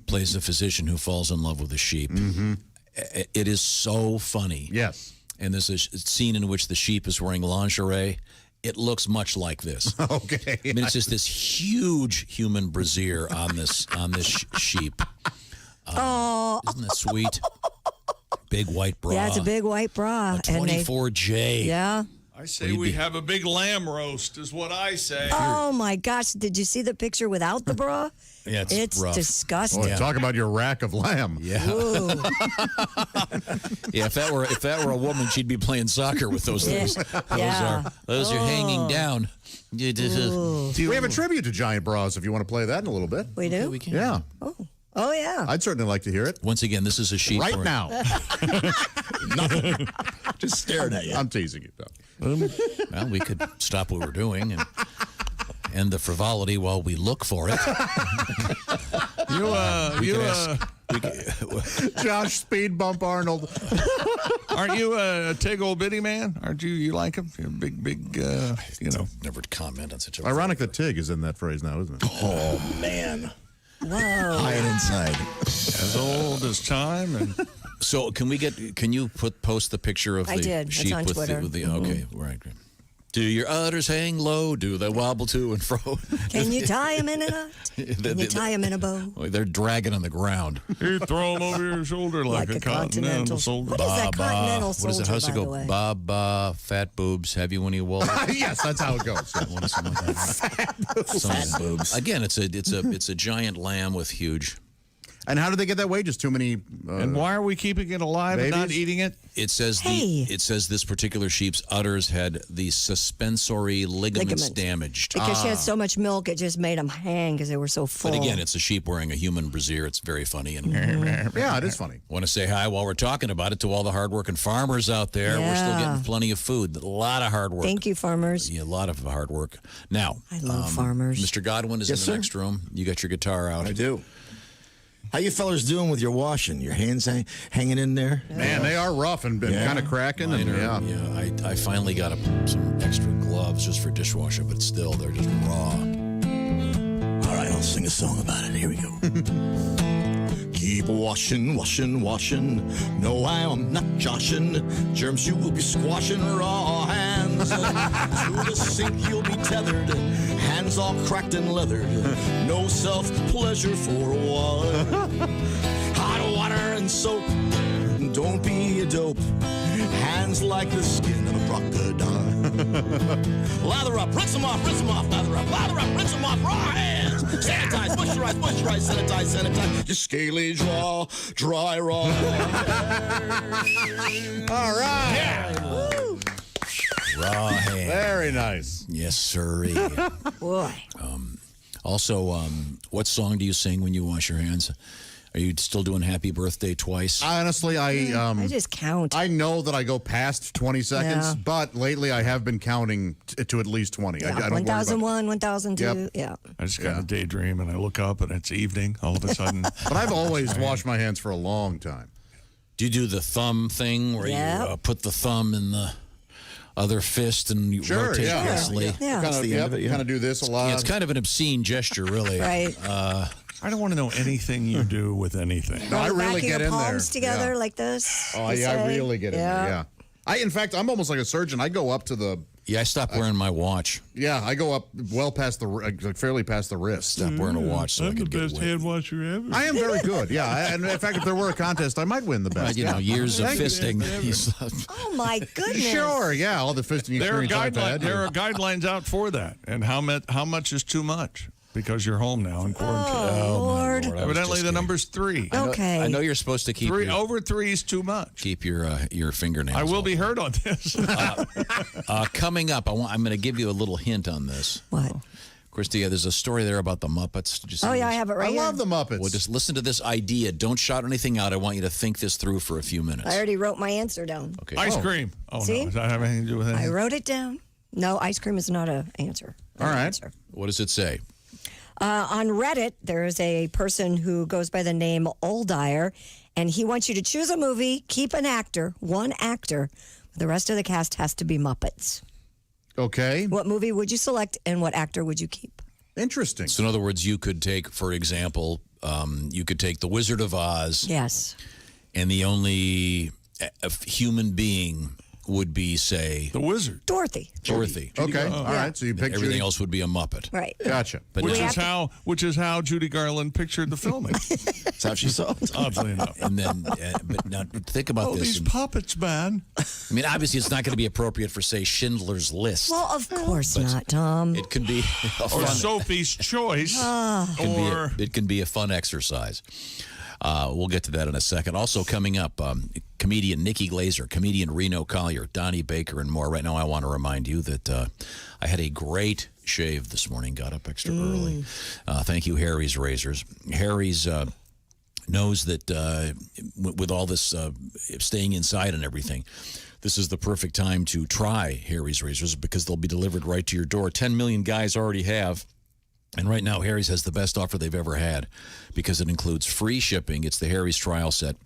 plays a physician who falls in love with a sheep. Mm-hmm. It is so funny. Yes. And there's a scene in which the sheep is wearing lingerie. It looks much like this. Okay. I mean, it's just this huge human brassiere on this sheep. Isn't that sweet? Big white bra. Yeah, it's a big white bra. A 24J. Yeah. I say we have a big lamb roast, is what I say. Oh, my gosh. Did you see the picture without the bra? Yeah, it's rough. Disgusting. Oh, talk about your rack of lamb. Yeah. Yeah, if that were a woman, she'd be playing soccer with those things. Those are hanging down. We have a tribute to giant bras if you want to play that in a little bit. We do? Yeah, we can. Yeah. Oh, yeah. I'd certainly like to hear it. Once again, this is a sheep. Right now. Nothing. Just staring at you. I'm teasing you, though. Well, we could stop what we're doing and end the frivolity while we look for it. Josh Speed Bump Arnold. Aren't you a Tig old bitty man? Aren't you? You like him? You're a big, Never comment on such a. Ironic that Tig is in that phrase now, isn't it? Oh, man. Whoa. Hide inside. As old as time. And so can you post the picture of the sheep it's on with Twitter. okay, right. Do your udders hang low? Do they wobble to and fro? Can you tie them in a knot? Can you tie them in a bow? They're dragging on the ground. You throw them over your shoulder like a continental soldier. What is that continental soldier, what is it? How's it by the go? way? Bob, fat boobs, have you any wool? Yes, that's how it goes. Fat boobs. Again, it's a giant lamb with huge. And how did they get that way? Just too many. And why are we keeping it alive and not eating it? It says this particular sheep's udders had the suspensory ligaments damaged. Because she had so much milk, it just made them hang because they were so full. But again, it's a sheep wearing a human brassiere. It's very funny. And yeah, it is funny. Want to say hi while we're talking about it to all the hardworking farmers out there. Yeah. We're still getting plenty of food. A lot of hard work. Thank you, farmers. Yeah, a lot of hard work. Now, I love farmers. Mr. Godwin is in the next room. You got your guitar out. I do. How you fellas doing with your washing? Your hands hanging in there? Man, they are rough and kind of cracking. I finally got some extra gloves just for dishwasher, but still, they're just raw. All right, I'll sing a song about it. Here we go. Keep washing, washing, washing. No, I am not joshing. Germs you will be squashing. Raw hands to the sink you'll be tethered. Hands all cracked and leathered. No self-pleasure for a while. Hot water and soap. Don't be a dope. Hands like the skin of a crocodile. Lather up, rinse them off, lather up, rinse them off, raw hands. Sanitize, moisturize, sanitize. Your scaly jaw, dry raw. All right. Yeah. Raw hands. Very nice. Yes, sirree. Boy. Also, what song do you sing when you wash your hands? Are you still doing happy birthday twice? Honestly, I just count. I know that I go past 20 seconds, Yeah. but lately I have been counting to at least 20. Yeah, I don't worry about 1001, 1002. Yep. Yeah. I just kind of daydream and I look up and it's evening all of a sudden. But I've always washed my hands for a long time. Do you do the thumb thing where Yeah. you put the thumb in the other fist and you rotate gracefully? Yeah. Kind of do this a lot. Yeah, it's kind of an obscene gesture, really. Right. I don't want to know anything you do with anything. No, I Back really of get your in there. palms together Yeah. like this. Oh, you yeah, I say? really get in there, yeah. In fact, I'm almost like a surgeon. I go up to the... Yeah, I stopped wearing my watch. Yeah, I go up well past fairly past the wrist. Stop wearing a watch so I I'm the could get best away. hand washer ever. I am very good, yeah. And in fact, if there were a contest, I might win the best. You know, years of Thank you. fisting. Oh, my goodness. Sure, yeah, all the fisting There are experience I've had. there are guidelines out for that, and how much is too much because you're home now in quarantine. Oh, Lord. Evidently, the number's 3. Okay. I know you're supposed to keep Over 3 is too much. keep your fingernails. I will off. be heard on this. Coming up, I'm going to give you a little hint on this. What? Christy, there's a story there about the Muppets. Did you see Oh, yeah, I this? have it right I here. love the Muppets. Well, just listen to this idea. Don't shout anything out. I want you to think this through for a few minutes. I already wrote my answer down. Okay. Ice cream. Oh, See? no. Does that have anything to do with I anything? wrote it down. No, ice cream is not an answer. All right. Answer. What does it say? On Reddit, there is a person who goes by the name Oldire, and he wants you to choose a movie, keep an actor, one actor. The rest of the cast has to be Muppets. Okay. What movie would you select, and what actor would you keep? Interesting. So, in other words, you could take, for example, you could take The Wizard of Oz, Yes. and the only human being would be, say, The wizard. Dorothy. Dorothy. Okay. All right. So you pick Everything Judy. else would be a Muppet. Right. Gotcha. But Which is how Judy Garland pictured the filming. That's how she saw it. Oddly enough. And then, but now think about Oh, this. these puppets, man. I mean, obviously, it's not going to be appropriate for, say, Schindler's List. Well, of course not, Tom. It can be a Or fun, Sophie's Choice. it can be a fun exercise. We'll get to that in a second. Also coming up, comedian Nikki Glazer, comedian Reno Collier, Donnie Baker, and more. Right now, I want to remind you that I had a great shave this morning. Got up extra early. Thank you, Harry's Razors. Harry's knows that with all this staying inside and everything, this is the perfect time to try Harry's Razors because they'll be delivered right to your door. 10 million guys already have. And right now, Harry's has the best offer they've ever had because it includes free shipping. It's the Harry's trial set.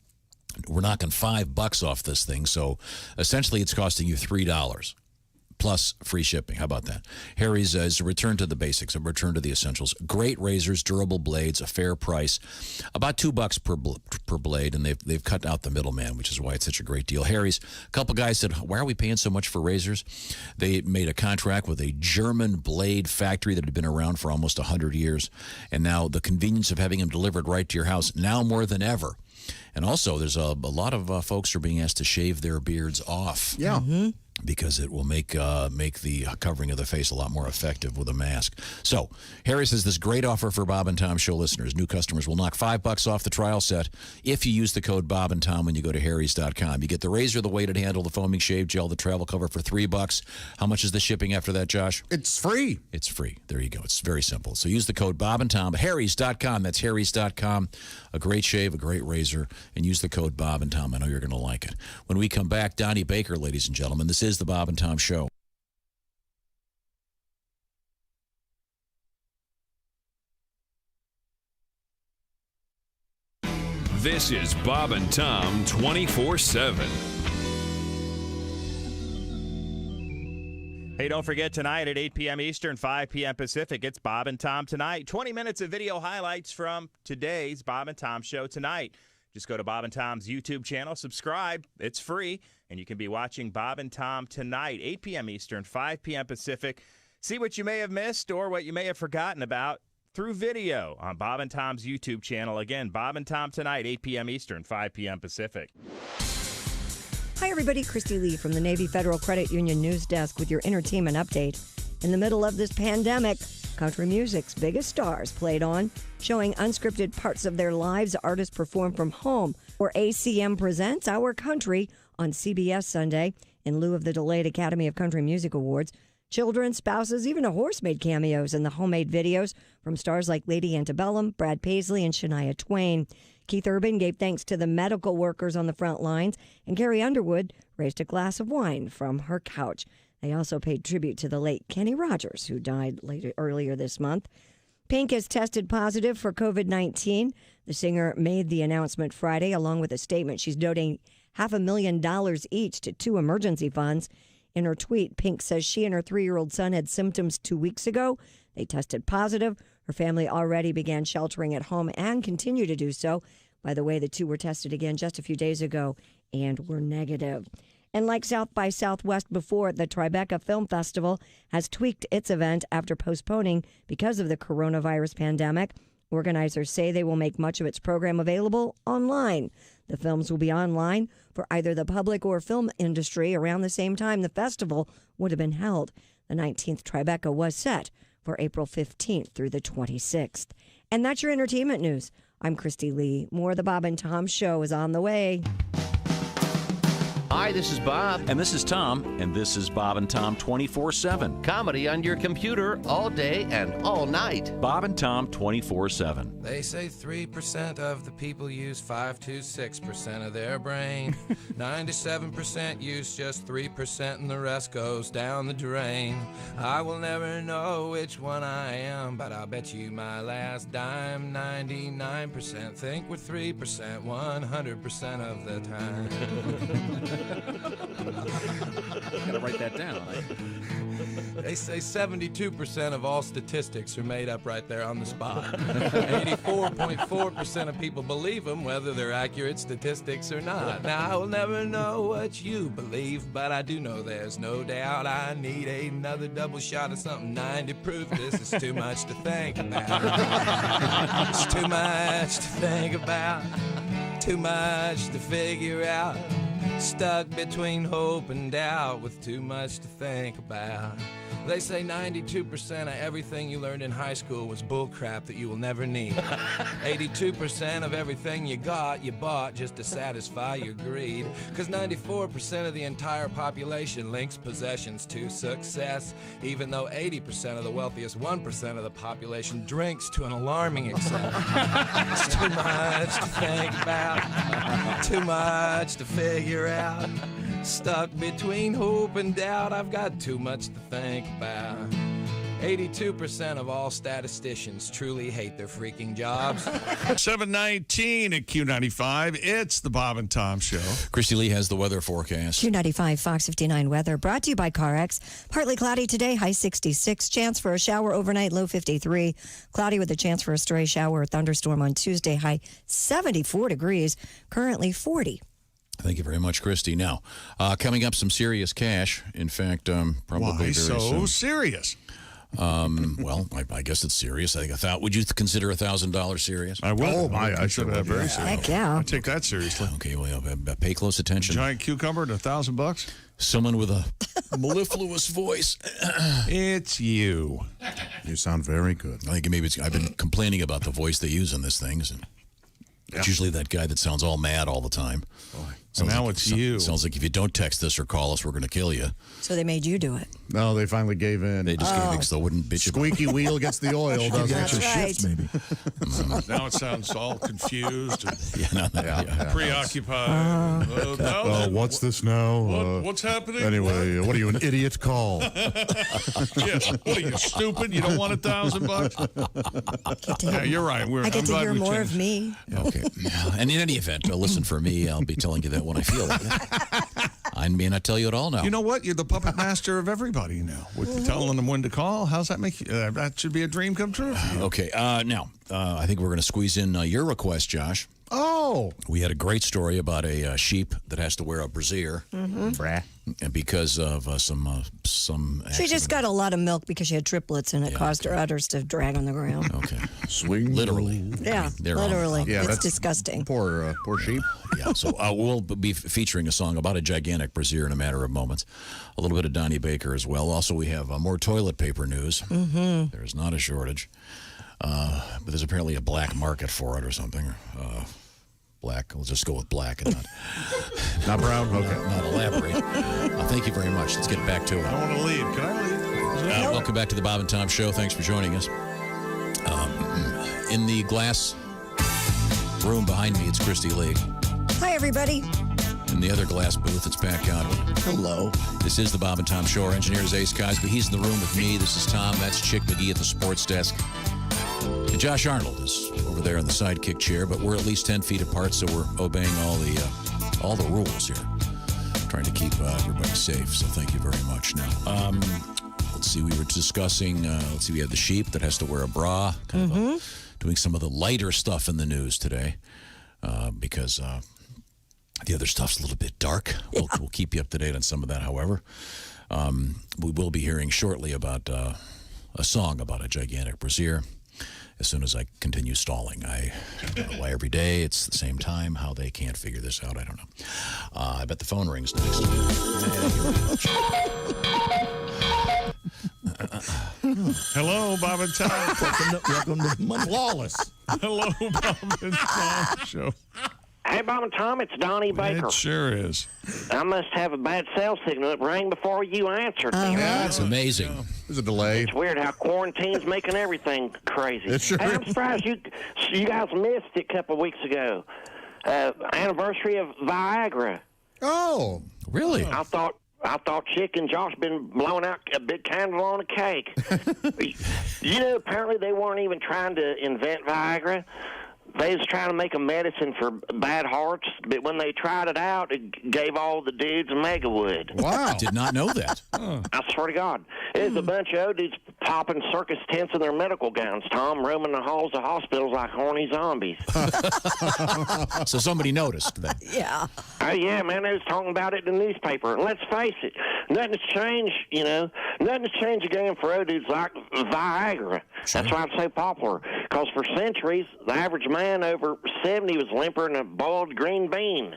We're knocking $5 off this thing. So essentially, it's costing you $3 plus free shipping. How about that? Harry's is a return to the basics, a return to the essentials. Great razors, durable blades, a fair price, about $2 per blade, and they've cut out the middleman, which is why it's such a great deal. Harry's, a couple guys said, why are we paying so much for razors? They made a contract with a German blade factory that had been around for almost 100 years, and now the convenience of having them delivered right to your house, now more than ever. And also, there's a lot of folks are being asked to shave their beards off. Yeah. Because it will make the covering of the face a lot more effective with a mask. So, Harry's has this great offer for Bob and Tom Show listeners. New customers will knock $5 off the trial set if you use the code Bob and Tom when you go to harrys.com. You get the razor, the weighted handle, the foaming shave gel, the travel cover for $3. How much is the shipping after that, Josh? It's free. It's free. There you go. It's very simple. So use the code Bob and Tom, harrys.com. That's harrys.com. A great shave, a great razor, and use the code Bob and Tom. I know you're going to like it. When we come back, Donnie Baker, ladies and gentlemen, this is the Bob and Tom Show. This is Bob and Tom 24/7. Hey, don't forget tonight at 8 p.m. Eastern, 5 p.m. Pacific, it's Bob and Tom Tonight. 20 minutes of video highlights from today's Bob and Tom Show tonight. Just go to Bob and Tom's YouTube channel, subscribe. It's free, and you can be watching Bob and Tom Tonight, 8 p.m. Eastern, 5 p.m. Pacific. See what you may have missed or what you may have forgotten about through video on Bob and Tom's YouTube channel. Again, Bob and Tom Tonight, 8 p.m. Eastern, 5 p.m. Pacific. Hi, everybody. Christy Lee from the Navy Federal Credit Union News Desk with your entertainment update. In the middle of this pandemic, country music's biggest stars played on, showing unscripted parts of their lives. Artists perform from home, or ACM presents Our Country on CBS Sunday in lieu of the delayed Academy of Country Music Awards. Children, spouses, even a horse made cameos in the homemade videos from stars like Lady Antebellum, Brad Paisley, and Shania Twain. Keith Urban gave thanks to the medical workers on the front lines, and Carrie Underwood raised a glass of wine from her couch. They also paid tribute to the late Kenny Rogers, who died earlier this month. Pink has tested positive for COVID-19. The singer made the announcement Friday, along with a statement. She's donating $500,000 each to 2 emergency funds. In her tweet, Pink says she and her 3-year-old son had symptoms 2 weeks ago. They tested positive. Her family already began sheltering at home and continue to do so. By the way, the 2 were tested again just a few days ago and were negative. And like South by Southwest before, the Tribeca Film Festival has tweaked its event after postponing because of the coronavirus pandemic. Organizers say they will make much of its program available online. The films will be online for either the public or film industry around the same time the festival would have been held. The 19th Tribeca was set for April 15th through the 26th. And that's your entertainment news. I'm Christy Lee. More of the Bob and Tom Show is on the way. Hi, this is Bob. And this is Tom. And this is Bob and Tom 24/7. Comedy on your computer all day and all night. Bob and Tom 24/7. They say 3% of the people use 5 to 6% of their brain. 97% use just 3% and the rest goes down the drain. I will never know which one I am, but I'll bet you my last dime. 99% think we're 3% 100% of the time. Gotta write that down. They say 72% of all statistics are made up right there on the spot. 84.4% of people believe them, whether they're accurate statistics or not. Now, I will never know what you believe, but I do know there's no doubt I need another double shot of something 90 proof. This is too much to think about. It's too much to think about. Too much to figure out. Stuck between hope and doubt with too much to think about. They say 92% of everything you learned in high school was bullcrap that you will never need. 82% of everything you got, you bought just to satisfy your greed. Because 94% of the entire population links possessions to success, even though 80% of the wealthiest 1% of the population drinks to an alarming extent. It's too much to think about, too much to figure out. Stuck between hope and doubt, I've got too much to think about. 82% of all statisticians truly hate their freaking jobs. 7:19 at Q95. It's the Bob and Tom Show. Christy Lee has the weather forecast. Q95 Fox 59 weather brought to you by CarX. Partly cloudy today, high 66. Chance for a shower overnight, low 53. Cloudy with a chance for a stray shower or thunderstorm on Tuesday, high 74 degrees. Currently 40. Thank you very much, Christy. Now, coming up, some serious cash. In fact, probably Why very so soon. serious? Well, I guess it's serious. I think would you consider $1,000 serious? I will. Oh, my, I consider that very serious. Heck yeah. I take that seriously. Okay, well, pay close attention. Giant cucumber at $1,000. Someone with a mellifluous voice. It's you. You sound very good. I think maybe I've been complaining about the voice they use in this thing. It's usually that guy that sounds all mad all the time. So now it's you. Sounds like if you don't text us or call us, we're going to kill you. So they made you do it. No, they finally gave in. They just gave in because they wouldn't bitch about it. Squeaky wheel gets the oil, doesn't That's it? right. Maybe. Now it sounds all confused and Yeah. preoccupied. What's this now? What's happening? Anyway, what are you, an idiot? Call. Yes. What are you, stupid? You don't want $1,000? Yeah, you're right. I get I'm to glad hear we more changed. of me. Okay. And in any event, listen, for me, I'll be telling you that when I feel like it. I may not tell you at all now. You know what? You're the puppet master of everybody now. With telling them when to call, how's that make you? That should be a dream come true for you. Okay. Now, I think we're going to squeeze in your request, Josh. Oh. We had a great story about a sheep that has to wear a brassiere and because of some She just got a lot of milk because she had triplets and it caused her udders to drag on the ground. Okay. Swing. Literally. Yeah, They're literally. Yeah, It's that's disgusting. Poor sheep. Yeah, so we'll be featuring a song about a gigantic brassiere in a matter of moments. A little bit of Donnie Baker as well. Also, we have more toilet paper news. There's not a shortage. But there's apparently a black market for it or something. Black. We'll just go with black and Not brown? Okay. not elaborate. Thank you very much. Let's get back to it. I want to leave. Can I leave? Welcome back to the Bob and Tom Show. Thanks for joining us. In the glass room behind me, it's Christy Lee. Hi, everybody. In the other glass booth, it's Pat Godwin. Hello. This is the Bob and Tom Show. Our engineer is Ace Cosby. He's in the room with me. This is Tom. That's Chick McGee at the sports desk. And Josh Arnold is over there in the sidekick chair, but we're at least 10 feet apart, so we're obeying all the rules here. Trying to keep everybody safe, so thank you very much. Now, let's see, we were discussing, we had the sheep that has to wear a bra, doing some of the lighter stuff in the news today, because the other stuff's a little bit dark. Yeah. We'll keep you up to date on some of that, however. We will be hearing shortly about a song about a gigantic brassiere as soon as I continue stalling. I don't know why every day it's the same time. How they can't figure this out, I don't know. I bet the phone rings next. Hello, Bob and Tom. Welcome to Flawless. Hello, Bob and Tom Show. Hey, Bob and Tom, it's Donnie Baker. It sure is. I must have a bad cell signal. It rang before you answered me. Yeah, that's amazing. There's a delay. It's weird how quarantine's making everything crazy. It sure hey, I'm is. surprised you guys missed it a couple of weeks ago. Anniversary of Viagra. Oh, really? I thought Chick and Josh been blowing out a big candle on a cake. Apparently they weren't even trying to invent Viagra. They was trying to make a medicine for bad hearts, but when they tried it out, it gave all the dudes mega wood. Wow. I did not know that. I swear to God. It was a bunch of old dudes popping circus tents in their medical gowns, Tom, roaming the halls of hospitals like horny zombies. So somebody noticed that. Yeah. Oh, yeah, man, they was talking about it in the newspaper. And let's face it, nothing's changed, nothing's changed the game for old dudes like Viagra. Sure. That's why it's so popular. Because for centuries, the average man over 70 was limper than a boiled green bean.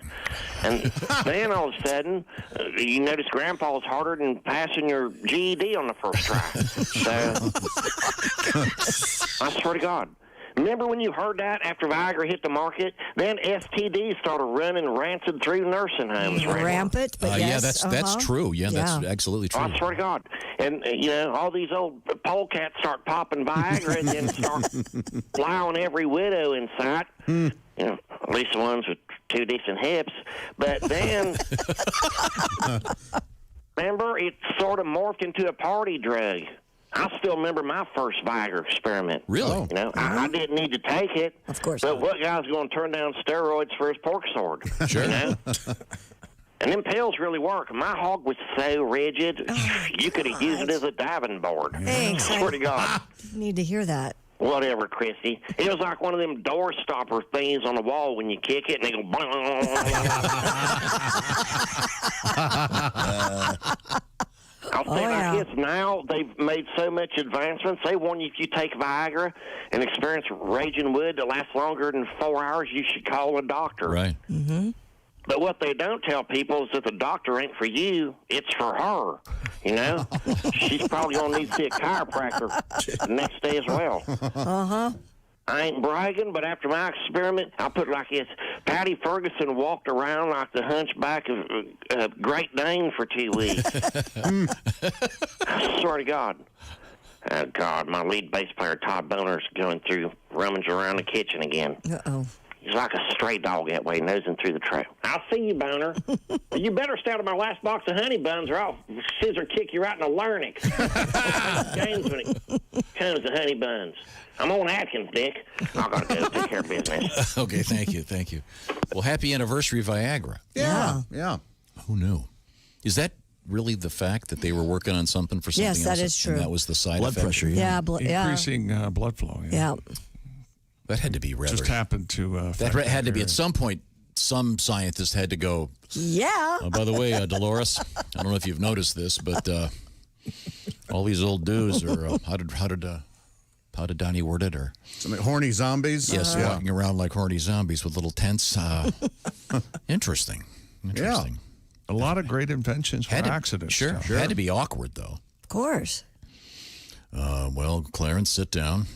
And then all of a sudden, you notice Grandpa was harder than passing your GED on the first try. So, I swear to God. Remember when you heard that after Viagra hit the market? Then STDs started running rancid through nursing homes. Rampant, but yes. Yeah, that's true. Yeah, that's absolutely true. I swear to God. And, all these old polecats start popping Viagra and then start plowing every widow in sight. At least the ones with two decent hips. But then, remember, it sort of morphed into a party drug. I still remember my first Viagra experiment. Really? I didn't need to take it. Of course. But what guy's going to turn down steroids for his pork sword? Sure. And them pills really work. My hog was so rigid, you could have used it as a diving board. Thanks. I swear to God. Need to hear that. Whatever, Christy. It was like one of them door stopper things on the wall when you kick it and they go I'll say like this, now they've made so much advancements. They warn you if you take Viagra and experience raging wood that lasts longer than 4 hours, you should call a doctor. Right. Mm-hmm. But what they don't tell people is that the doctor ain't for you, it's for her. She's probably going to need to see a chiropractor the next day as well. Uh-huh. I ain't bragging, but after my experiment, I'll put it like this. Patty Ferguson walked around like the hunchback of Great Dane for 2 weeks. I swear to God. Oh, God, my lead bass player, Todd Boner's going through, rummaging around the kitchen again. Uh-oh. He's like a stray dog that way, nosing through the trail. I'll see you, Boner. You better stay out of my last box of honey buns or I'll scissor kick you right in the larynx. James, when it comes to honey buns. I'm on Atkins, Dick. I got to go take care of business. Okay, thank you. Well, happy anniversary, Viagra. Yeah. Who knew? Is that really the fact that they were working on something for something else? Yes, that is true. And that was the side Blood effect? pressure, Increasing blood flow. Yeah. That had to be rather... Just happened to... that had to be, at some point, some scientist had to go... Yeah. By the way, Dolores, I don't know if you've noticed this, but all these old dudes are... How did Donnie word it? Or some horny zombies? Yes, walking around like horny zombies with little tents. Interesting. Yeah. A lot of great inventions for accidents. Sure. Had to be awkward, though. Of course. Well, Clarence, sit down.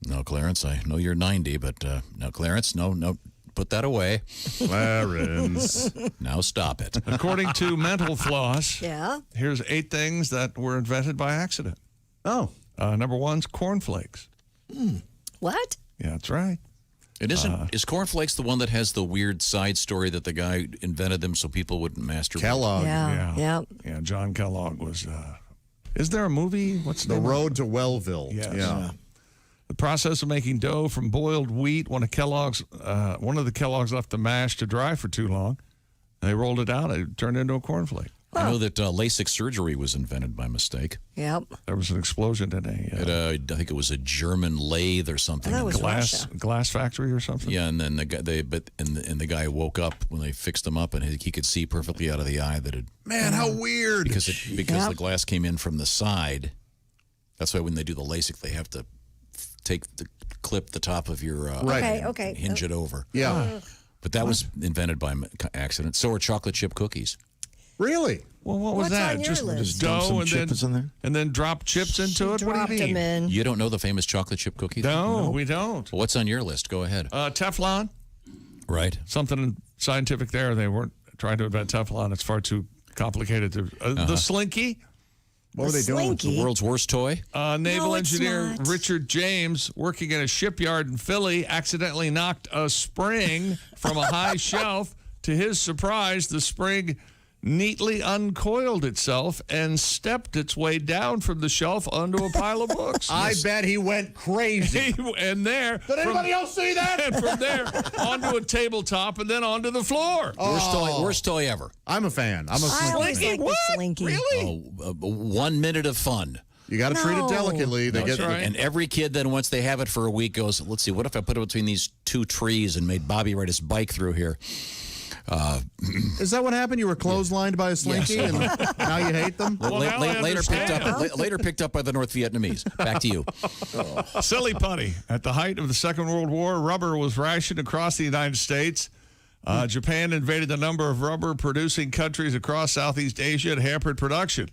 No, Clarence, I know you're 90, but no, Clarence, no, put that away. Clarence. Now stop it. According to Mental Floss, here's 8 things that were invented by accident. Oh. Number 1's cornflakes. What? Yeah, that's right. It isn't. Is cornflakes the one that has the weird side story that the guy invented them so people wouldn't masturbate? Kellogg. Yeah. John Kellogg was. Is there a movie? What's The Road to Wellville. Yes. Yeah. The process of making dough from boiled wheat. One of the Kellogg's left the mash to dry for too long. They rolled it out. It turned into a cornflake. I know that LASIK surgery was invented by mistake. Yep. There was an explosion at I think it was a German lathe or something. That was glass factory or something. Yeah, and then the guy woke up when they fixed him up, and he could see perfectly out of the eye that it. Man, how weird! Because the glass came in from the side. That's why when they do the LASIK, they have to clip the top of your Okay. hinge it over. Yeah. But that was invented by accident. So are chocolate chip cookies. Really? Well, what was What's that? on your list? Just dough and then drop chips into it? What do you mean? Them in. You don't know the famous chocolate chip cookies? No, we don't. What's on your list? Go ahead. Teflon. Right. Something scientific there. They weren't trying to invent Teflon. It's far too complicated. The Slinky. What were they doing? The world's worst toy? Naval it's engineer not. Richard James, working at a shipyard in Philly, accidentally knocked a spring from a high shelf. To his surprise, the spring neatly uncoiled itself and stepped its way down from the shelf onto a pile of books. I bet he went crazy. And there. Did anybody else see that? And from there onto a tabletop and then onto the floor. Worst toy ever. I'm a fan. I'm a I always like the Slinky. Really? 1 minute of fun. You got to treat it delicately. They That's right. And every kid then, once they have it for a week, goes, let's see, what if I put it between these two trees and made Bobby ride his bike through here? Is that what happened? You were clotheslined by a Slinky, Yes. and now you hate them? Later picked up by the North Vietnamese. Back to you. Silly putty. At the height of the Second World War, rubber was rationed across the United States. Japan invaded a number of rubber-producing countries across Southeast Asia and hampered production.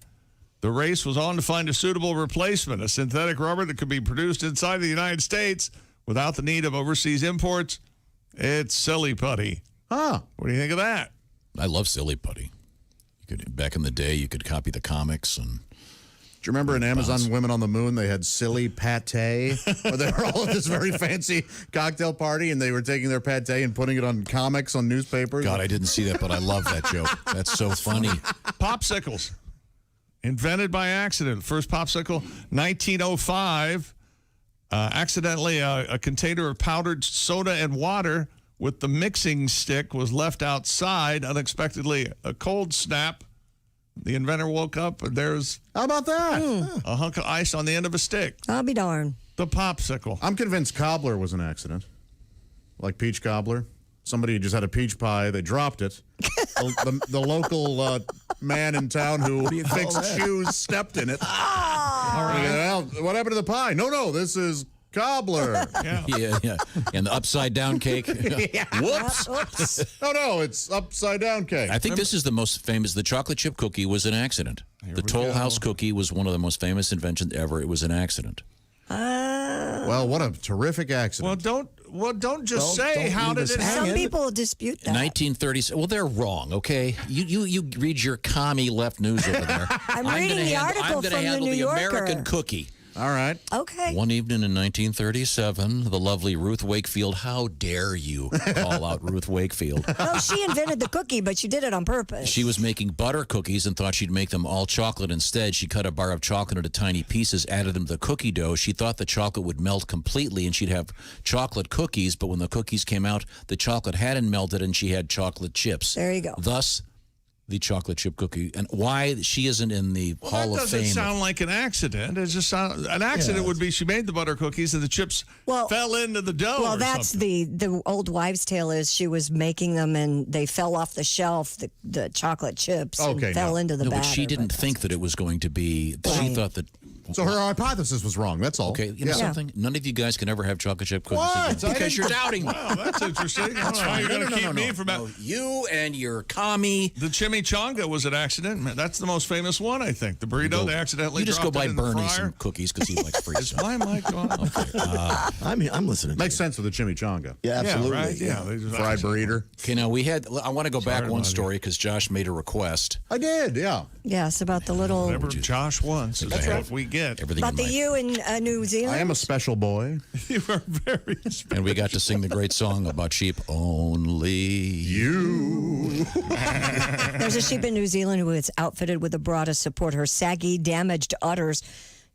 The race was on to find a suitable replacement, a synthetic rubber that could be produced inside the United States without the need of overseas imports. It's silly putty. Huh. What do you think of that? I love silly putty. Back in the day, you could copy the comics. And do you remember in Amazon Women on the Moon, they had silly pate, where they were all at this very fancy cocktail party, and they were taking their pate and putting it on comics on newspapers? God, I didn't see that, but I love that joke. That's so funny. Popsicles. Invented by accident. First popsicle, 1905. Accidentally, a container of powdered soda and water with the mixing stick was left outside. Unexpectedly, a cold snap. The inventor woke up, and there's... How about that? A hunk of ice on the end of a stick. I'll be darned. The popsicle. I'm convinced cobbler was an accident. Like peach cobbler. Somebody just had a peach pie. They dropped it. The local man in town who fixed shoes stepped in it. All right. Well, what happened to the pie? No, this is cobbler. Yeah. And the upside down cake. Whoops. No, it's upside down cake. I think this is the most famous. The chocolate chip cookie was an accident. The Toll House cookie was one of the most famous inventions ever. It was an accident. Well, what a terrific accident. Don't just say how did it happen. Some people dispute that. 1930s. Well, they're wrong. Okay, you read your commie left news over there. I'm reading the article from the New Yorker. American cookie. All right. Okay. One evening in 1937, the lovely Ruth Wakefield. How dare you call out Ruth Wakefield? Well, she invented the cookie, but she did it on purpose. She was making butter cookies and thought she'd make them all chocolate instead. She cut a bar of chocolate into tiny pieces, added them to the cookie dough. She thought the chocolate would melt completely and she'd have chocolate cookies, but when the cookies came out, the chocolate hadn't melted and she had chocolate chips. There you go. Thus, the chocolate chip cookie. And why she isn't in the Hall of Fame. That doesn't sound like an accident. It just an accident would be she made the butter cookies and the chips fell into the dough. Well, that's the old wives' tale is she was making them and they fell off the shelf, the chocolate chips, and fell into the batter. But she didn't think that it was going to be. She thought that. So her hypothesis was wrong. That's all. Okay, you know something? None of you guys can ever have chocolate chip cookies again because you're doubting me. Wow, that's interesting. That's why you're going to keep me from that. You and your commie. The chimichanga was an accident. That's the most famous one, I think. The burrito, they accidentally You just go dropped buy it in the Bernie fryer. some cookies because he likes free Is stuff. my mic on? Okay. I'm listening. Makes sense with the chimichanga. Yeah, absolutely. Yeah, right? Yeah, they just Fried burrito. Okay, now I want to go back one about story because Josh made a request. I did, yeah. Yes, about the little. Whatever Josh wants is what we get. Everything About the you in New Zealand? I am a special boy. You are very special. And we got to sing the great song about sheep. Only you. There's a sheep in New Zealand who is outfitted with a bra to support her saggy, damaged udders.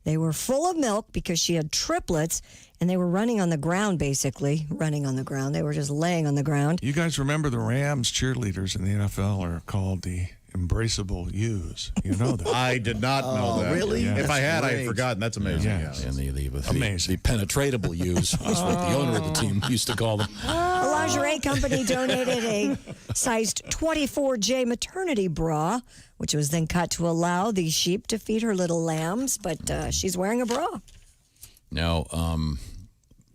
They were full of milk because she had triplets, and they were running on the ground, basically. Running on the ground. They were just laying on the ground. You guys remember the Rams cheerleaders in the NFL are called the Embraceable U's. You know that. I did not know that. Really? Yeah. If That's I had, I had great. forgotten. That's amazing. Yes. Yeah. And the Amazing. penetratable use was what the owner of the team used to call them. A lingerie company donated a sized 24J maternity bra, which was then cut to allow the sheep to feed her little lambs, but she's wearing a bra. Now,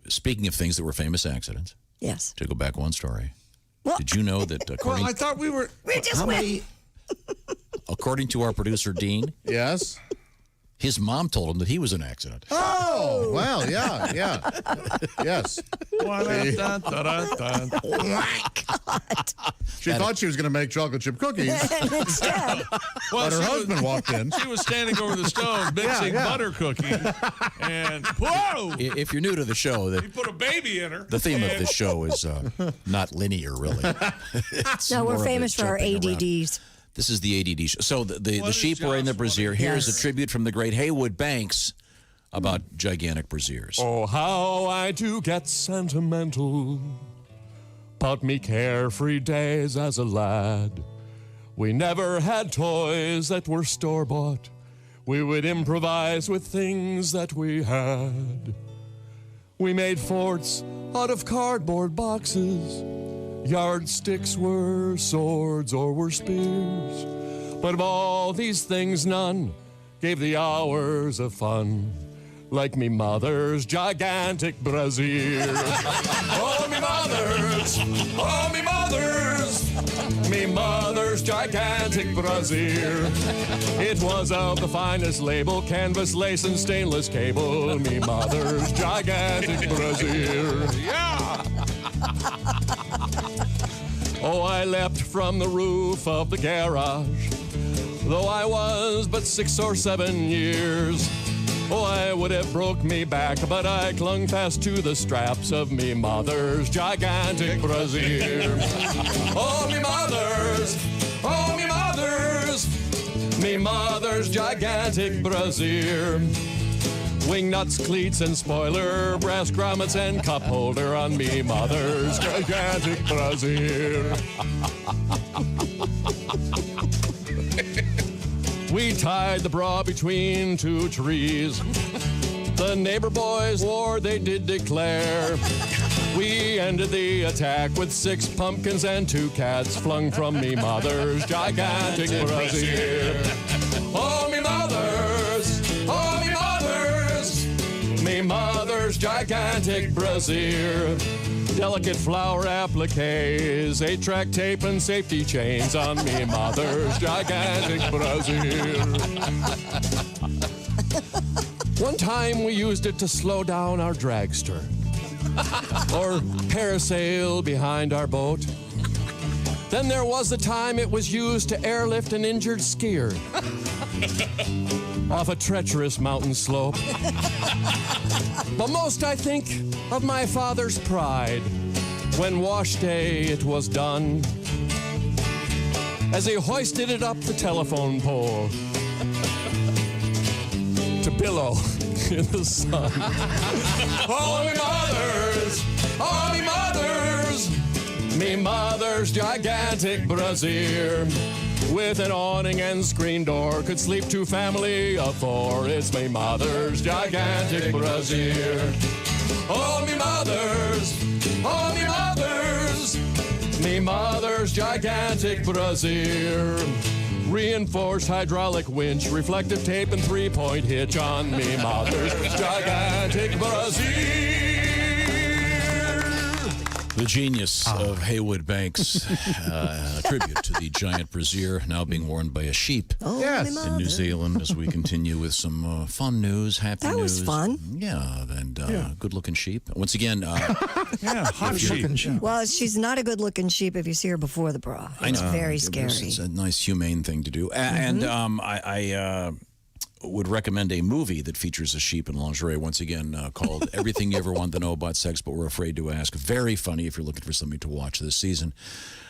speaking of things that were famous accidents, Yes. to go back one story, Well, did you know that Well, I thought we were. we just went. according to our producer, Dean, Yes. his mom told him that he was in an accident. Oh, well, yeah. Yes. She thought she was going to make chocolate chip cookies, And instead, but her husband walked in. She was standing over the stove mixing yeah. butter cookies, and whoa! If you're new to the show, He put a baby in her. the theme of this show is not linear, really. It's no, more we're of famous it for our jumping around. ADDs. This is the ADD show. So the What is sheep were in the Josh brassiere. wanting? Here's Yes. a tribute from the great Haywood Banks about gigantic brassieres. Oh, how I do get sentimental about me carefree days as a lad. We never had toys that were store-bought. We would improvise with things that we had. We made forts out of cardboard boxes. Yardsticks were swords or were spears. But of all these things, none gave the hours of fun like me mother's gigantic brassiere. Oh, me mother's, me mother's gigantic brassiere. It was of the finest label, canvas, lace, and stainless cable. Me mother's gigantic brassiere. Yeah! Oh, I leapt from the roof of the garage, though I was but 6 or 7 years. Oh, I would have broke me back, but I clung fast to the straps of me mother's gigantic brassiere. Oh, me mother's, me mother's gigantic brassiere. Wing nuts, cleats, and spoiler, brass grommets, and cup holder on me mother's gigantic brassiere. We tied the bra between 2 trees. The neighbor boys war they did declare. We ended the attack with 6 pumpkins and 2 cats flung from me mother's gigantic brassiere. Oh, me mother's, me mother's gigantic brassiere. Delicate flower appliques, 8-track tape and safety chains on me mother's gigantic brassiere. One time we used it to slow down our dragster or parasail behind our boat. Then there was the time it was used to airlift an injured skier off a treacherous mountain slope. But most I think of my father's pride when wash day it was done, as he hoisted it up the telephone pole to billow in the sun. Oh, me mother's gigantic brassiere. With an awning and screen door, could sleep 2 family of 4. It's me mother's gigantic brassiere. Oh, me mother's gigantic brassiere. Reinforced hydraulic winch, reflective tape, and 3-point hitch on me mother's gigantic brassiere. The genius of Haywood Banks, a tribute to the giant brassiere now being worn by a sheep in New Zealand as we continue with some fun news, happy news. That was fun. Yeah, and good-looking sheep. Once again, hot sheep. Well, she's not a good-looking sheep if you see her before the bra. It's very scary. It's a nice, humane thing to do. And I would recommend a movie that features a sheep in lingerie, once again, called Everything You Ever Wanted to Know About Sex But Were Afraid to Ask. Very funny if you're looking for something to watch this season.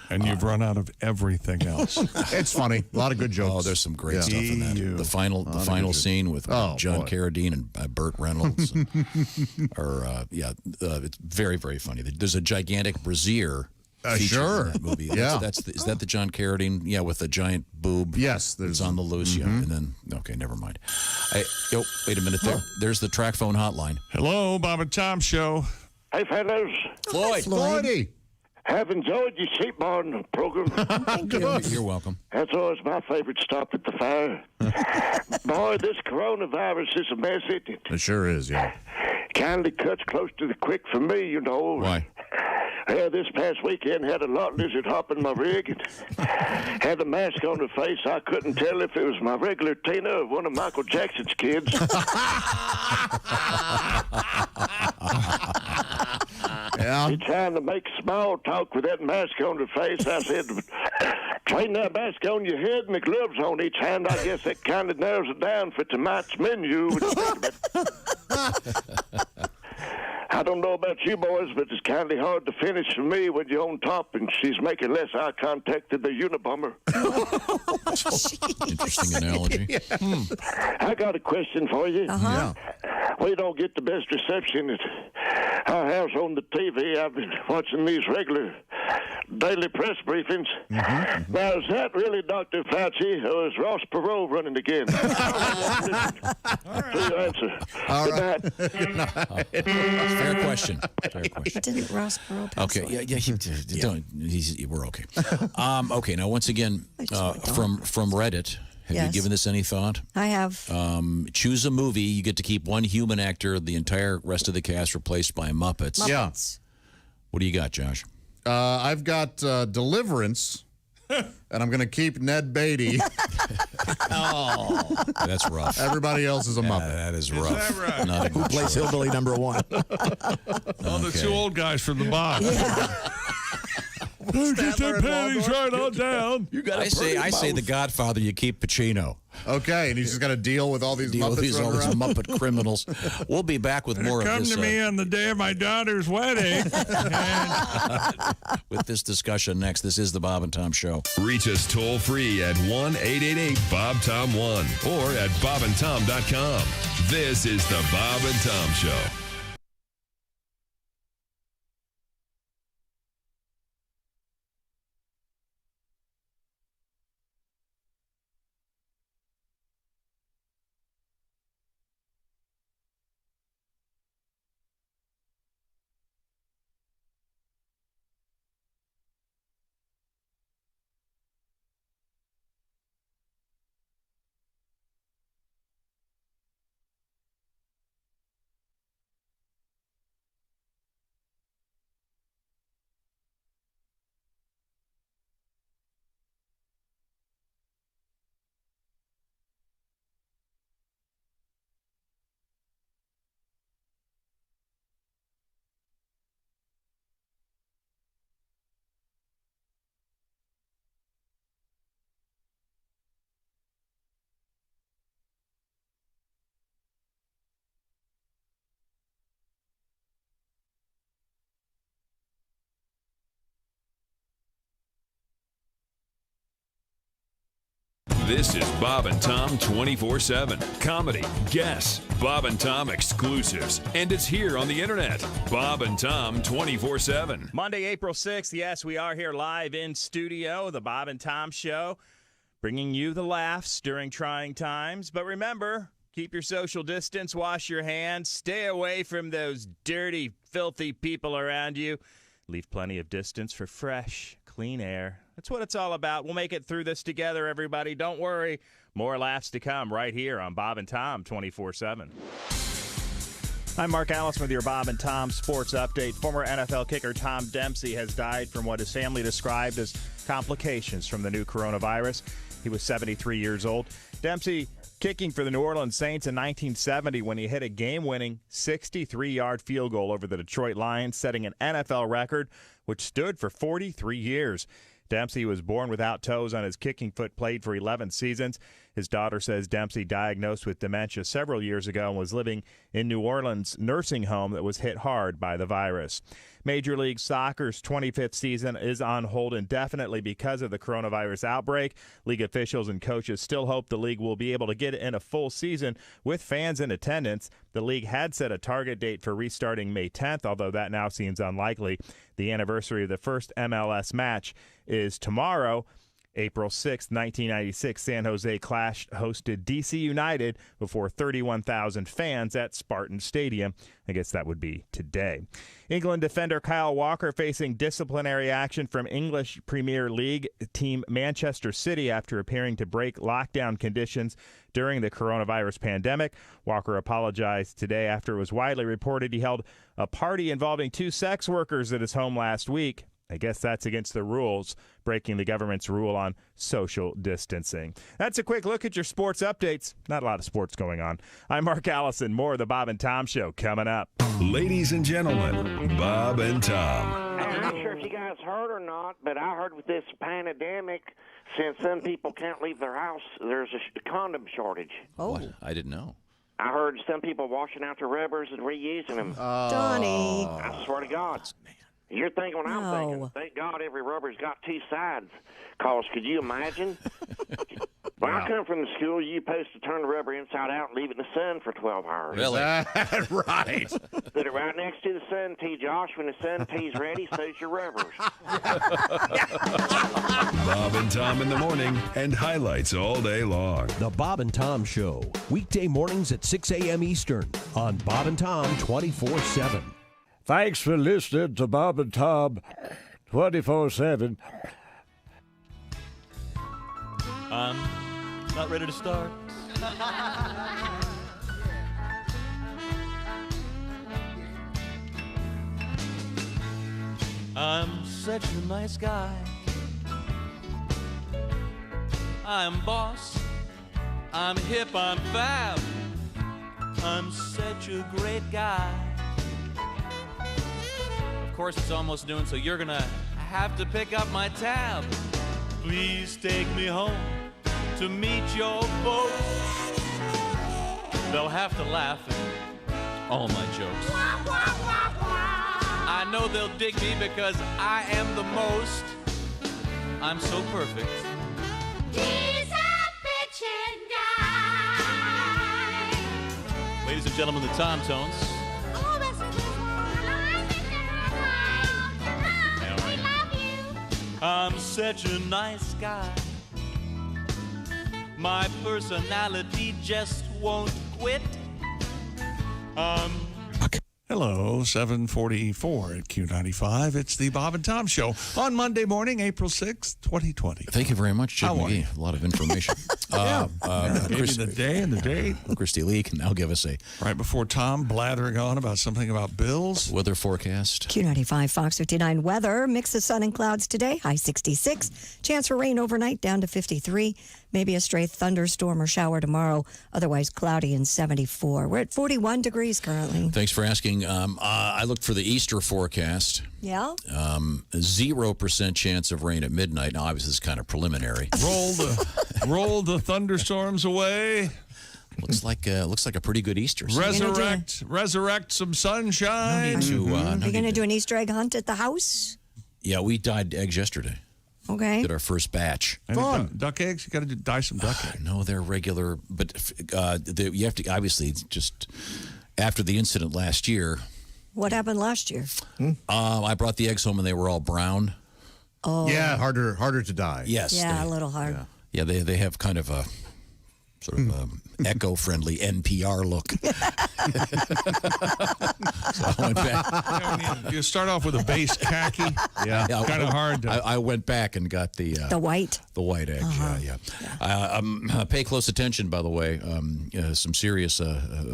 And you've run out of everything else. It's funny. A lot of good jokes. Oh, there's some great stuff in that. The final scene with John Carradine and Burt Reynolds. It's very, very funny. There's a gigantic brassiere featured in that movie. Is that the John Carradine? Yeah, with the giant boob. Yes. That's on the loose. Yeah, and then, okay, never mind. Wait a minute. There's the track phone hotline. Hello, Bob and Tom Show. Hey, fellas. Floydie. Have enjoyed your sheep barn program. You're welcome. That's always my favorite stop at the fire. Boy, this coronavirus is a mess, isn't it? It sure is, yeah. Kindly cuts close to the quick for me, you know. Why? Yeah, this past weekend had a lot lizard hop in my rig and had the mask on the face. I couldn't tell if it was my regular Tina or one of Michael Jackson's kids. Yeah. You're trying to make small talk with that mask on the face. I said, train that mask on your head and the gloves on each hand. I guess that kind of narrows it down for tonight's menu. I don't know about you boys, but it's kind of hard to finish for me when you're on top and she's making less eye contact than the Unabomber. Interesting analogy. I got a question for you. Uh-huh. We don't get the best reception at our house on the TV. I've been watching these regular daily press briefings. Now, is that really Dr. Fauci or is Ross Perot running again? Please answer. All right. Good night. Fair question. Didn't Ross Perot pass away? We're okay. Okay, now once again, from Reddit, have you given this any thought? I have. Choose a movie. You get to keep one human actor. The entire rest of the cast replaced by Muppets. Yeah. What do you got, Josh? I've got Deliverance, and I'm going to keep Ned Beatty. Oh, that's rough. Everybody else is a Muppet. That is rough. Is that right? Not a Who good plays choice. Hillbilly number 1? Oh, the two old guys from the Bosch. Get their panties right on down. I say The Godfather. You keep Pacino. Okay, and he's just got to deal with all these Muppets all running these around. Muppet criminals. We'll be back with more of Come this. to me on the day of my daughter's wedding. With this discussion next. This is the Bob and Tom Show. Reach us toll free at 1-888-BOB-TOM-1 or at bobandtom.com. This is the Bob and Tom Show. This is Bob and Tom 24/7. Comedy, guests, Bob and Tom exclusives. And it's here on the internet. Bob and Tom 24/7. Monday, April 6th. Yes, we are here live in studio, the Bob and Tom Show, bringing you the laughs during trying times. But remember, keep your social distance, wash your hands, stay away from those dirty, filthy people around you. Leave plenty of distance for fresh, clean air. That's what it's all about. We'll make it through this together, everybody. Don't worry. More laughs to come right here on Bob and Tom 24/7. I'm Mark Allison with your Bob and Tom Sports Update. Former NFL kicker Tom Dempsey has died from what his family described as complications from the new coronavirus. He was 73 years old. Dempsey kicking for the New Orleans Saints in 1970 when he hit a game-winning 63-yard field goal over the Detroit Lions, setting an NFL record, which stood for 43 years. Dempsey was born without toes on his kicking foot, played for 11 seasons. His daughter says Dempsey diagnosed with dementia several years ago and was living in New Orleans' nursing home that was hit hard by the virus. Major League Soccer's 25th season is on hold indefinitely because of the coronavirus outbreak. League officials and coaches still hope the league will be able to get in a full season with fans in attendance. The league had set a target date for restarting May 10th, although that now seems unlikely. The anniversary of the first MLS match is tomorrow. April 6, 1996, San Jose hosted D.C. United before 31,000 fans at Spartan Stadium. I guess that would be today. England defender Kyle Walker facing disciplinary action from English Premier League team Manchester City after appearing to break lockdown conditions during the coronavirus pandemic. Walker apologized today after it was widely reported he held a party involving 2 sex workers at his home last week. I guess that's against the rules, breaking the government's rule on social distancing. That's a quick look at your sports updates. Not a lot of sports going on. I'm Mark Allison. More of the Bob and Tom Show coming up. Ladies and gentlemen, Bob and Tom. I'm not sure if you guys heard or not, but I heard with this pandemic, since some people can't leave their house, there's a condom shortage. Oh. What? I didn't know. I heard some people washing out their rubbers and reusing them. Donnie. I swear to God. You're thinking what I'm thinking. Thank God every rubber's got 2 sides. Because could you imagine? When I come from the school, you supposed to turn the rubber inside out and leave it in the sun for 12 hours. Really? Right. Put it right next to the sun tea, Josh. When the sun tea's ready, so's your rubbers. Bob and Tom in the morning and highlights all day long. The Bob and Tom Show, weekday mornings at 6 a.m. Eastern on Bob and Tom 24/7. Thanks for listening to Bob and Tom 24/7. I'm not ready to start. I'm such a nice guy. I'm boss. I'm hip. I'm fab. I'm such a great guy. Of course, it's almost noon, so you're gonna have to pick up my tab. Please take me home to meet your folks. They'll have to laugh at all my jokes. I know they'll dig me because I am the most. I'm so perfect. He's a bitchin' guy. Ladies and gentlemen, the Tom Tones. I'm such a nice guy. My personality just won't quit. Hello, 744 at Q95. It's the Bob and Tom Show on Monday morning, April 6th, 2020. Thank you very much, Jim McGee. A lot of information. Gave you the day and the date. Christy Lee can now give us a... Right before Tom blathering on about something about bills. Weather forecast. Q95, Fox 59 weather. Mix of sun and clouds today, high 66. Chance for rain overnight, down to 53. Maybe a stray thunderstorm or shower tomorrow. Otherwise cloudy and 74. We're at 41 degrees currently. Thanks for asking. I looked for the Easter forecast. Yeah? 0% chance of rain at midnight. Now, obviously, it's kind of preliminary. Roll the thunderstorms away. Looks like a pretty good Easter. Resurrect some sunshine. Are you going to do an Easter egg hunt at the house? Yeah, we dyed eggs yesterday. Okay. Did our first batch. Fun. Duck eggs? You got to dye some duck eggs. No, they're regular, but you have to obviously just after the incident last year. What happened last year? I brought the eggs home and they were all brown. Oh. Yeah, harder to dye. Yes. Yeah, a little hard. Yeah, they have kind of a sort of eco-friendly NPR look. So I went back. You start off with a base khaki. Yeah, kind of hard. I went back and got the white. The white egg. Pay close attention, by the way. Some serious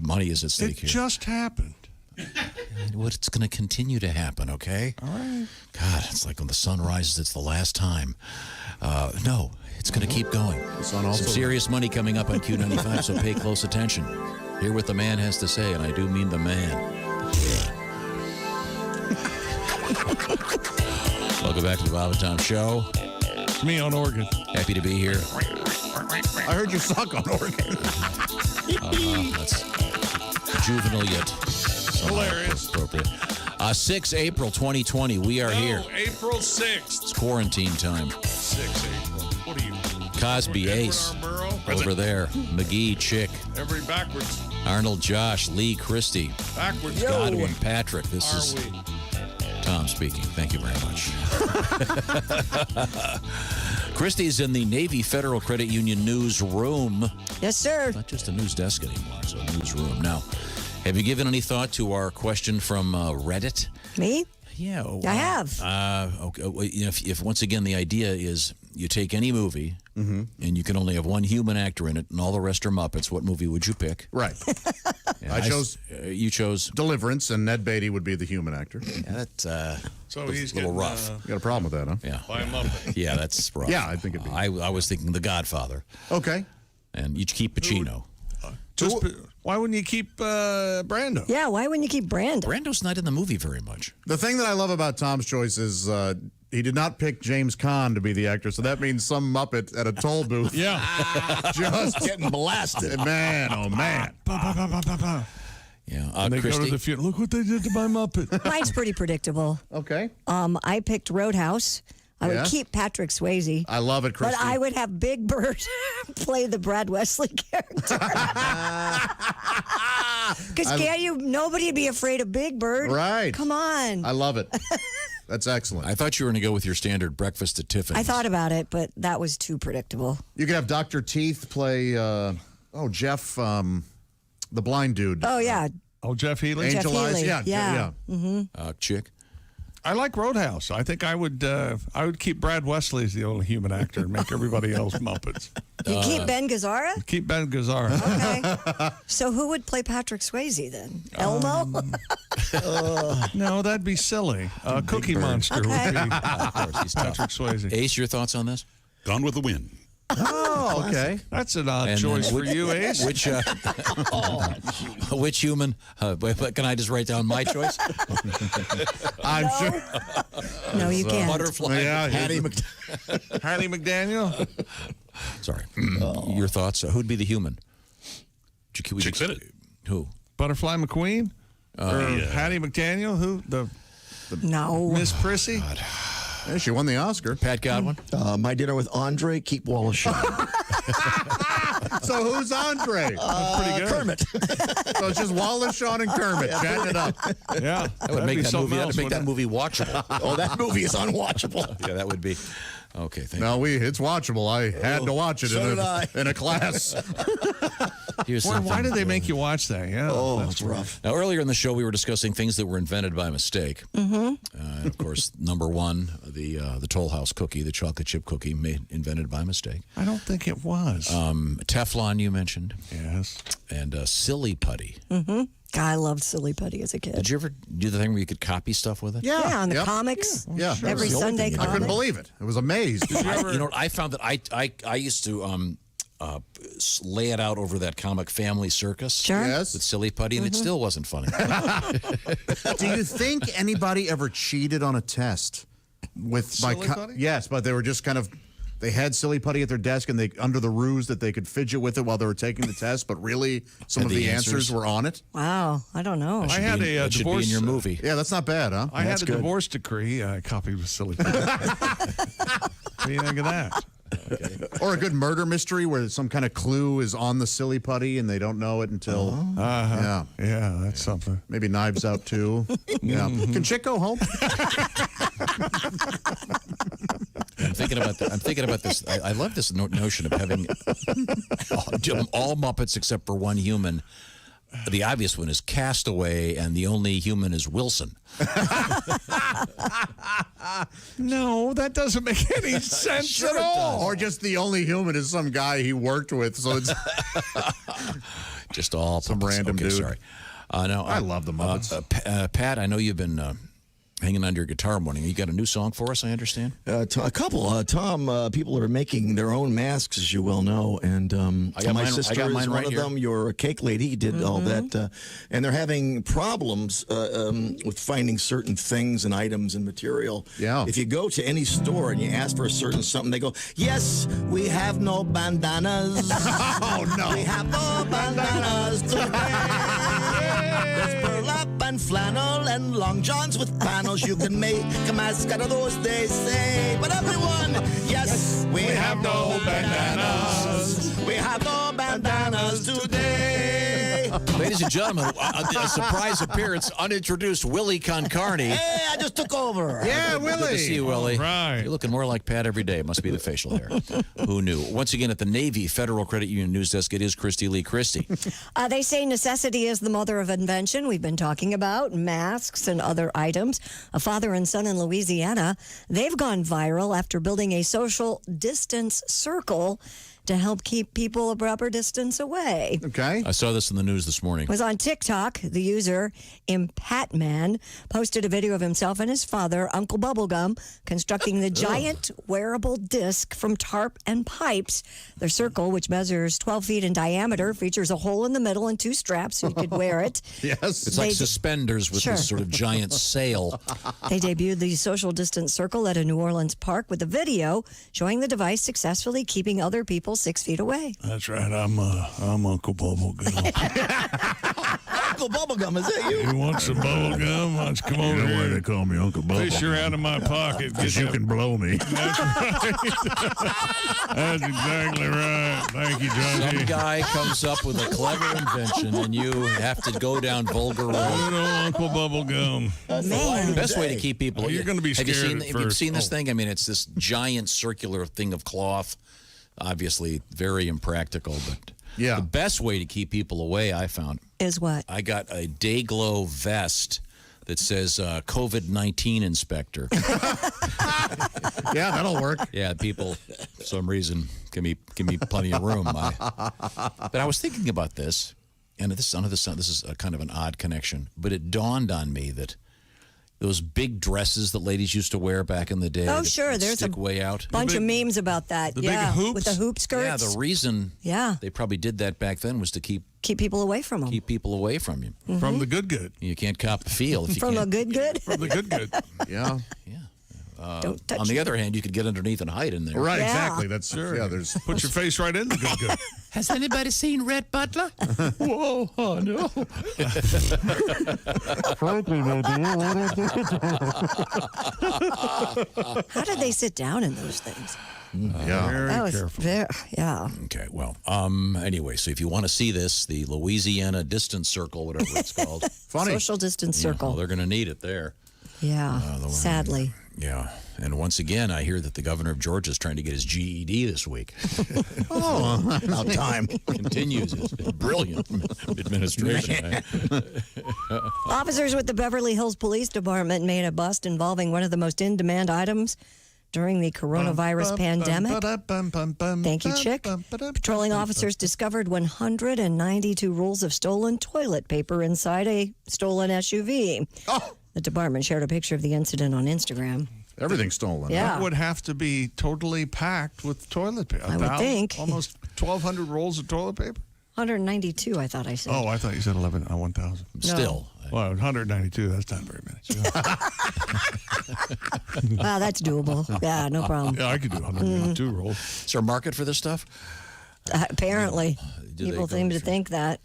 money is at stake here. It just happened. It's going to continue to happen, okay? All right. God, it's like when the sun rises, it's the last time. No, it's going to keep going. Some serious money coming up on Q95, so pay close attention. Hear what the man has to say, and I do mean the man. Welcome back to the Bob and Tom Show. It's me on organ. Happy to be here. I heard you suck on organ. That's juvenile yet Hilarious. appropriate. 6 April 2020. We are here. April 6th. It's quarantine time. 6 April. What are you? Cosby Ace over there. McGee Chick. Every backwards. Arnold Josh. Lee Christie. Backwards. Godwin Patrick. This is Are we? Tom speaking. Thank you very much. Christie's in the Navy Federal Credit Union newsroom. Yes, sir. Not just a news desk anymore, it's a newsroom. Now, have you given any thought to our question from Reddit? Me? Yeah. I have. Okay. Well, you know, if once again the idea is you take any movie and you can only have one human actor in it and all the rest are Muppets, what movie would you pick? Right. Yeah, I chose. You chose Deliverance, and Ned Beatty would be the human actor. Yeah, that's So a he's little getting, rough. You got a problem with that, huh? Yeah. By a Muppet. Yeah, that's rough. Yeah, I think it'd be. I was thinking The Godfather. Okay. And you keep Pacino. Why wouldn't you keep Brando? Yeah, why wouldn't you keep Brando? Brando's not in the movie very much. The thing that I love about Tom's choice is he did not pick James Caan to be the actor, so that means some Muppet at a toll booth. Yeah. Just getting blasted. Man, oh man. Yeah. And they go to the funeral. Look what they did to my Muppet. Mine's pretty predictable. Okay. I picked Roadhouse. I would Yeah? keep Patrick Swayze. I love it, Christy. But I would have Big Bird play the Brad Wesley character. Because nobody would be afraid of Big Bird. Right. Come on. I love it. That's excellent. I thought you were going to go with your standard breakfast at Tiffany's. I thought about it, but that was too predictable. You could have Dr. Teeth play, Jeff, the blind dude. Oh, yeah. Oh, Jeff Healy? Angel Jeff Eyes. Healy. Yeah. Mm-hmm. Chick. I like Roadhouse. I think I would keep Brad Wesley as the only human actor and make everybody else Muppets. You keep Ben Gazzara? Keep Ben Gazzara. Okay. So who would play Patrick Swayze then? Elmo? No, that'd be silly. Cookie Monster would Okay. be Of course, he's tough. Patrick Swayze. Ace, your thoughts on this? Gone with the Wind. Oh, okay. That's an odd And choice then for you, Ace. Which human? Can I just write down my choice? I'm sure. No, you can't. Butterfly. Yeah, Hattie Hattie McDaniel. Sorry. Your thoughts? Who'd be the human? Chick said it. Who? Butterfly McQueen? Or Hattie McDaniel? Who? No. Miss Prissy? Yeah, she won the Oscar. Pat Godwin? My Dinner with Andre, keep Wallace Shawn. So who's Andre? Pretty good. Kermit. So it's just Wallace, Shawn, and Kermit chatting it up. Yeah. That would make that movie. That'd make that movie. movie watchable. Oh, that movie is unwatchable. Yeah, that would be. Okay, thank No, it's watchable. I had to watch it So did I. in a class. Here's Why something. did they make you watch that? Yeah. Oh, that's it's rough. Now, earlier in the show, we were discussing things that were invented by mistake. Mm-hmm. And of course, number one, the Toll House cookie, the chocolate chip cookie, invented by mistake. I don't think it was. Teflon, you mentioned. Yes. And silly putty. Mm-hmm. I loved Silly Putty as a kid. Did you ever do the thing where you could copy stuff with it? Yeah, on the Yep. comics. Yeah. Every Sure. Sunday I I comic. couldn't believe it. I was amazed. You know what? I found that I used to lay it out over that comic Family Circus. Sure. Yes. With Silly Putty, and it still wasn't funny. Do you think anybody ever cheated on a test with Silly Putty? Yes, but they were just kind of. They had Silly Putty at their desk, and they under the ruse that they could fidget with it while they were taking the test, but really some And of the the answers answers? were on it. Wow, I don't know. I had a that should be in divorce. your movie. Yeah, that's not bad, huh? I had That's a good. divorce decree I copied with Silly Putty. What do you think of that? Or a good murder mystery where some kind of clue is on the Silly Putty and they don't know it until. Yeah. Yeah, that's something. Maybe Knives Out too. Yeah. Can Chick go home? I'm thinking about this. I love this notion of having all Muppets except for one human. The obvious one is Castaway, and the only human is Wilson. No, that doesn't make any sense Sure at it all. Or just the only human is some guy he worked with. So it's Just all Some puppets. random okay, dude. Sorry. No, I love the Muppets. Pat, I know you've been hanging on to your guitar morning. You got a new song for us, I understand? A couple. Tom, people are making their own masks, as you well know. And my sister is one of them. Your cake lady did all that. And they're having problems with finding certain things and items and material. Yeah. If you go to any store and you ask for a certain something, they go, yes, we have no bandanas. Oh, no. We have no bandanas today. There's burlap and flannel and long johns with panels. You can make a mask out of those, they say. But everyone, yes, we have no bandanas. We have no bandanas today. Ladies and gentlemen, a surprise appearance, unintroduced Willie Concarney. Hey, I just took over. Yeah, Willie. Good to see you, Willie. Right. You're looking more like Pat every day. It must be the facial hair. Who knew? Once again, at the Navy Federal Credit Union News Desk, it is Christy Lee. Christy. They say necessity is the mother of invention. We've been talking about masks and other items. A father and son in Louisiana, they've gone viral after building a social distance circle to help keep people a proper distance away. Okay. I saw this in the news this morning. It was on TikTok. The user, Impatman, posted a video of himself and his father, Uncle Bubblegum, constructing the giant wearable disc from tarp and pipes. Their circle, which measures 12 feet in diameter, features a hole in the middle and 2 straps so you could wear it. Yes. It's like suspenders with Sure. this sort of giant sail. They debuted the social distance circle at a New Orleans park with a video showing the device successfully keeping other people 6 feet away. That's right. I'm Uncle Bubblegum. Uncle Bubblegum, is that you? You want some bubble gum? Why don't you come over know here? why they call me Uncle Bubblegum. Fish her out of my pocket. Because you can blow me. That's right. That's exactly right. Thank you, Johnny. Some guy comes up with a clever invention, and you have to go down vulgar road. Good old Uncle Bubblegum. The best way to keep people. You're going to be Have you scared seen, at have you first. seen this thing? I mean, it's this giant circular thing of cloth. Obviously, very impractical, but Yeah. the best way to keep people away, I found, Is what? I got a Dayglow vest that says COVID-19 inspector. Yeah, that'll work. Yeah, people, for some reason, give me plenty of room. But I was thinking about this, and this is a kind of an odd connection, but it dawned on me that those big dresses that ladies used to wear back in the day. Oh, sure. There's stick a way out. bunch of memes about that. the big Yeah, hoops? with the hoop skirts. Yeah, the reason they probably did that back then was to keep people away from them. keep people away from you. From the good. You can't cop the feel if you From a can't. good. From the good. Yeah. Don't touch On the me. other hand, you could get underneath and hide in there. Right, Yeah. exactly. That's Sure. Yeah, there's Put your face right in the good. Has anybody seen Red Butler? Whoa, oh, no. Frankly, my dear, what How did they sit down in those things? yeah. That was yeah. Okay, well, anyway, so if you want to see this, the Louisiana Distance Circle, whatever it's called. Funny. Social distance Well, circle. they're going to need it there. Yeah. Sadly. Yeah. And once again, I hear that the governor of Georgia is trying to get his GED this week. Oh, about time. Continues his brilliant administration. Officers with the Beverly Hills Police Department made a bust involving one of the most in-demand items during the coronavirus pandemic. Thank you, Chick. Patrolling officers discovered 192 rolls of stolen toilet paper inside a stolen SUV. Oh. The department shared a picture of the incident on Instagram. Everything's stolen. Yeah. That would have to be totally packed with toilet paper. I would think. Almost 1,200 rolls of toilet paper? 192, I thought I said. Oh, I thought you said 1,000. Still. Well, 192, that's not very many. Wow, that's doable. Yeah, no problem. Yeah, I could do 192 rolls. Is there a market for this stuff? Apparently. Do they People go seem to think that.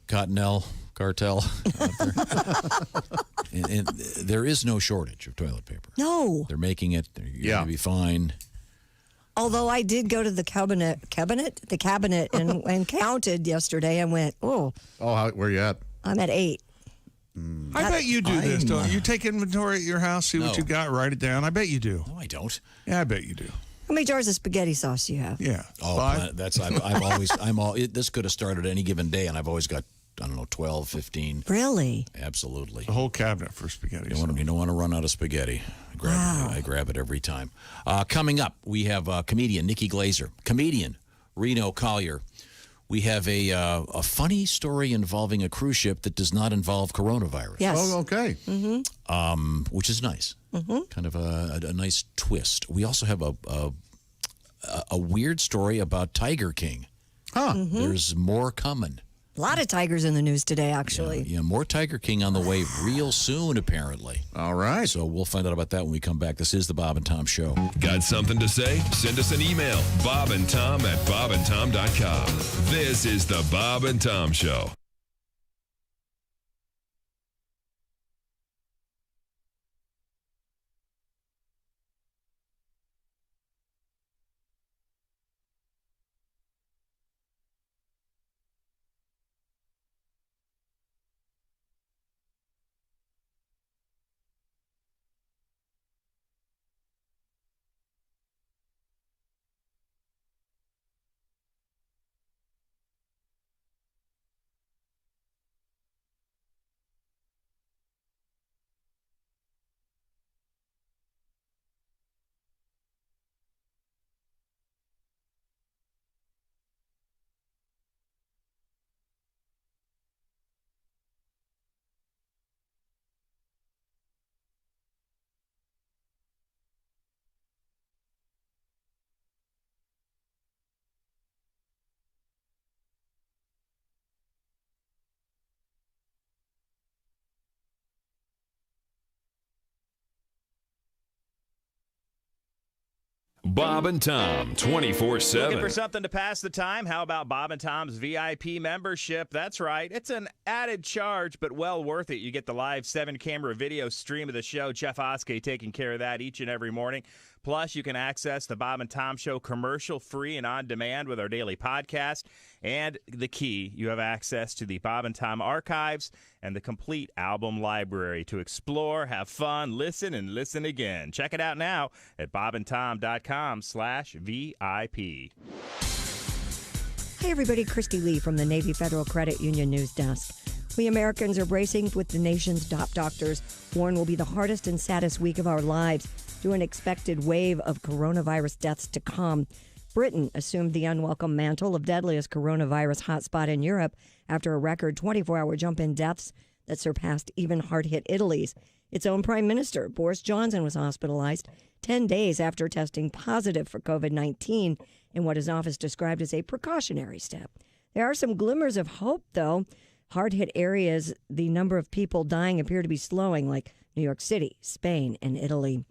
Cottonelle cartel. out there. and there is no shortage of toilet paper. No. They're making it. You're going to be fine. Although I did go to the cabinet and counted yesterday and went, oh, where you at? I'm at 8. I bet you do this, don't you? You take inventory at your house, see what you got, write it down. I bet you do. No, I don't. Yeah, I bet you do. How many jars of spaghetti sauce do you have? Yeah. Oh, that's this could have started any given day, and I've always got, I don't know, 12, 15. Really? Absolutely. The whole cabinet for spaghetti. You don't want to run out of spaghetti. I grab it every time. Coming up, we have comedian Nikki Glazer, comedian Reno Collier. We have a funny story involving a cruise ship that does not involve coronavirus. Yes. Oh, okay. which is nice. Mm-hmm. Kind of a nice twist. We also have a weird story about Tiger King. Huh. Mm-hmm. There's more coming. A lot of tigers in the news today, actually. Yeah, more Tiger King on the way real soon, apparently. All right. So we'll find out about that when we come back. This is the Bob and Tom Show. Got something to say? Send us an email, bobandtom@bobandtom.com. This is the Bob and Tom Show. Bob and Tom, 24/7. Looking for something to pass the time? How about Bob and Tom's VIP membership? That's right. It's an added charge, but well worth it. You get the live 7-camera video stream of the show. Jeff Oskey taking care of that each and every morning. Plus, you can access the Bob and Tom Show commercial-free and on demand with our daily podcast. And the key, you have access to the Bob and Tom archives and the complete album library to explore, have fun, listen, and listen again. Check it out now at bobandtom.com/VIP. Hey, everybody. Christy Lee from the Navy Federal Credit Union News Desk. We Americans are bracing with the nation's top doctors warn will be the hardest and saddest week of our lives due to an expected wave of coronavirus deaths to come. Britain assumed the unwelcome mantle of deadliest coronavirus hotspot in Europe after a record 24-hour jump in deaths that surpassed even hard-hit Italy's. Its own Prime Minister, Boris Johnson, was hospitalized 10 days after testing positive for COVID-19 in what his office described as a precautionary step. There are some glimmers of hope, though. Hard-hit areas, the number of people dying appear to be slowing, like New York City, Spain, and Italy.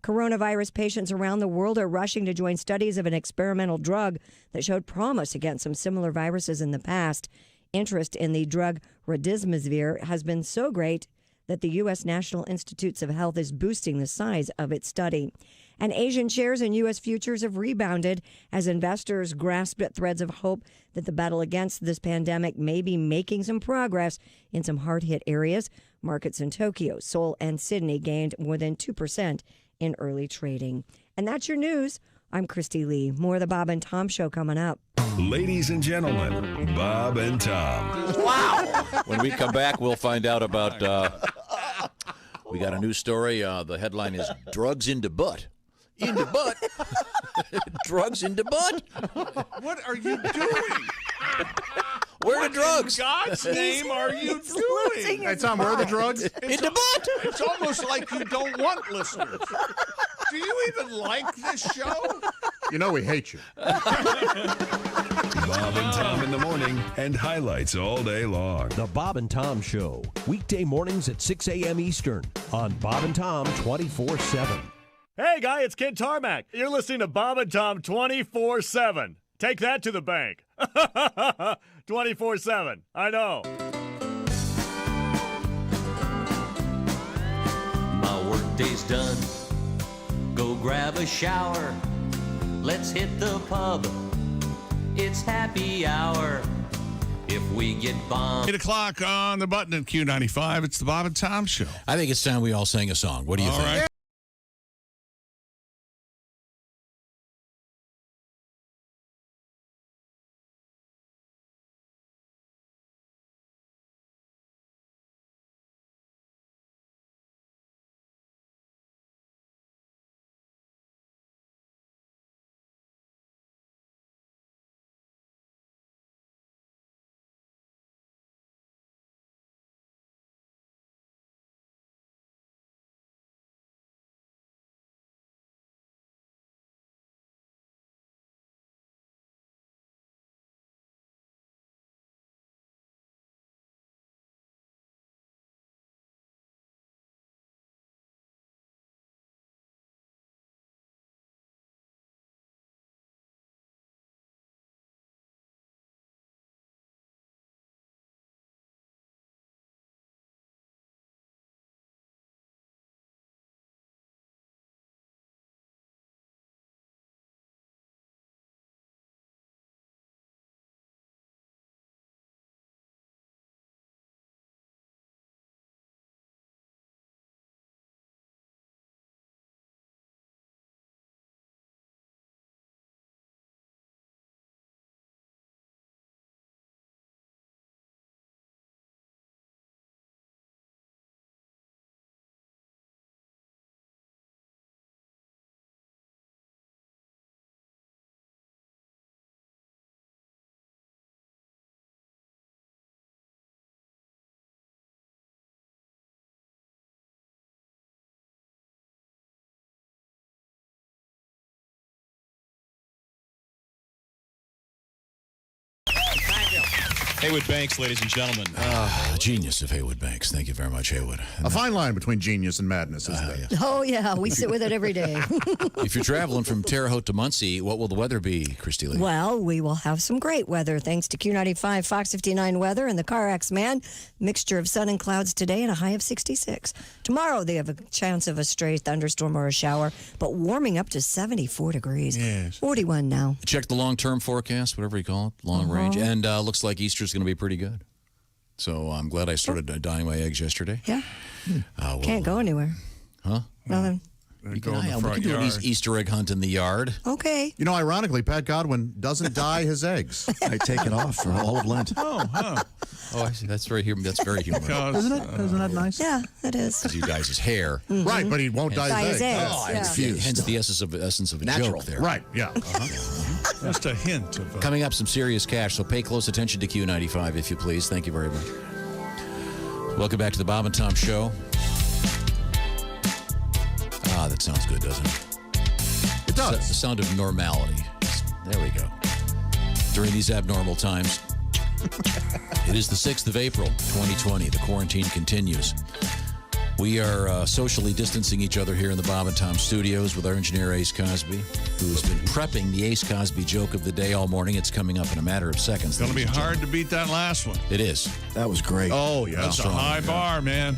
Coronavirus patients around the world are rushing to join studies of an experimental drug that showed promise against some similar viruses in the past. Interest in the drug remdesivir has been so great that the U.S. National Institutes of Health is boosting the size of its study. And Asian shares and U.S. futures have rebounded as investors grasp at threads of hope that the battle against this pandemic may be making some progress in some hard-hit areas. Markets in Tokyo, Seoul, and Sydney gained more than 2% in early trading. And that's your news. I'm Christy Lee. More of the Bob and Tom Show coming up. Ladies and gentlemen, Bob and Tom. Wow! When we come back, we'll find out about. We got a new story. The headline is "Drugs into Butt." Into butt. Drugs into butt. What are you doing? Where are the drugs? In God's name are you doing? Hey, Tom, where are the drugs? Into butt. It's almost like you don't want listeners. Do you even like this show? You know we hate you. Bob and Tom in the morning and highlights all day long. The Bob and Tom Show, weekday mornings at 6 a.m. Eastern on Bob and Tom 24/7. Hey, guy, it's Ken Tarmac. You're listening to Bob and Tom 24/7. Take that to the bank. 24/7. I know. My workday's done. Go grab a shower. Let's hit the pub. It's happy hour. If we get bombed. 8 o'clock on the button at Q95. It's the Bob and Tom Show. I think it's time we all sang a song. What do you All think? right. Haywood Banks, ladies and gentlemen. Genius of Haywood Banks. Thank you very much, Haywood. A fine line between genius and madness, isn't there? Oh, yeah. We sit with it every day. If you're traveling from Terre Haute to Muncie, what will the weather be, Christy Lee? Well, we will have some great weather thanks to Q95 Fox 59 weather and the CarX Man. Mixture of sun and clouds today and a high of 66. Tomorrow, they have a chance of a stray thunderstorm or a shower, but warming up to 74 degrees. Yes. 41 now. Check the long-term forecast, whatever you call it, long range, and looks like Easter's going to be pretty good. So I'm glad I started dyeing my eggs yesterday. Yeah. Can't go anywhere. Huh? Nothing. We can do an Easter egg hunt in the yard. Okay. You know, ironically, Pat Godwin doesn't dye his eggs. I take it off for all of Lent. Oh, I see. That's very human. That's very human. Isn't it? Isn't that nice? Yeah, it is. Because he dyes his hair. Right, but he won't dye his eggs. Oh, I'm confused. Hence the essence of a joke there. Right, yeah. Just a hint of Coming up, some serious cash, so pay close attention to Q95, if you please. Thank you very much. Welcome back to the Bob and Tom Show. That sounds good, doesn't it? It does. The sound of normality. There we go. During these abnormal times, it is the 6th of April, 2020. The quarantine continues. We are socially distancing each other here in the Bob and Tom studios with our engineer, Ace Cosby, who has been prepping the Ace Cosby joke of the day all morning. It's coming up in a matter of seconds. It's going to be hard to beat that last one. It is. That was great. Oh, yeah. That's a high bar, man.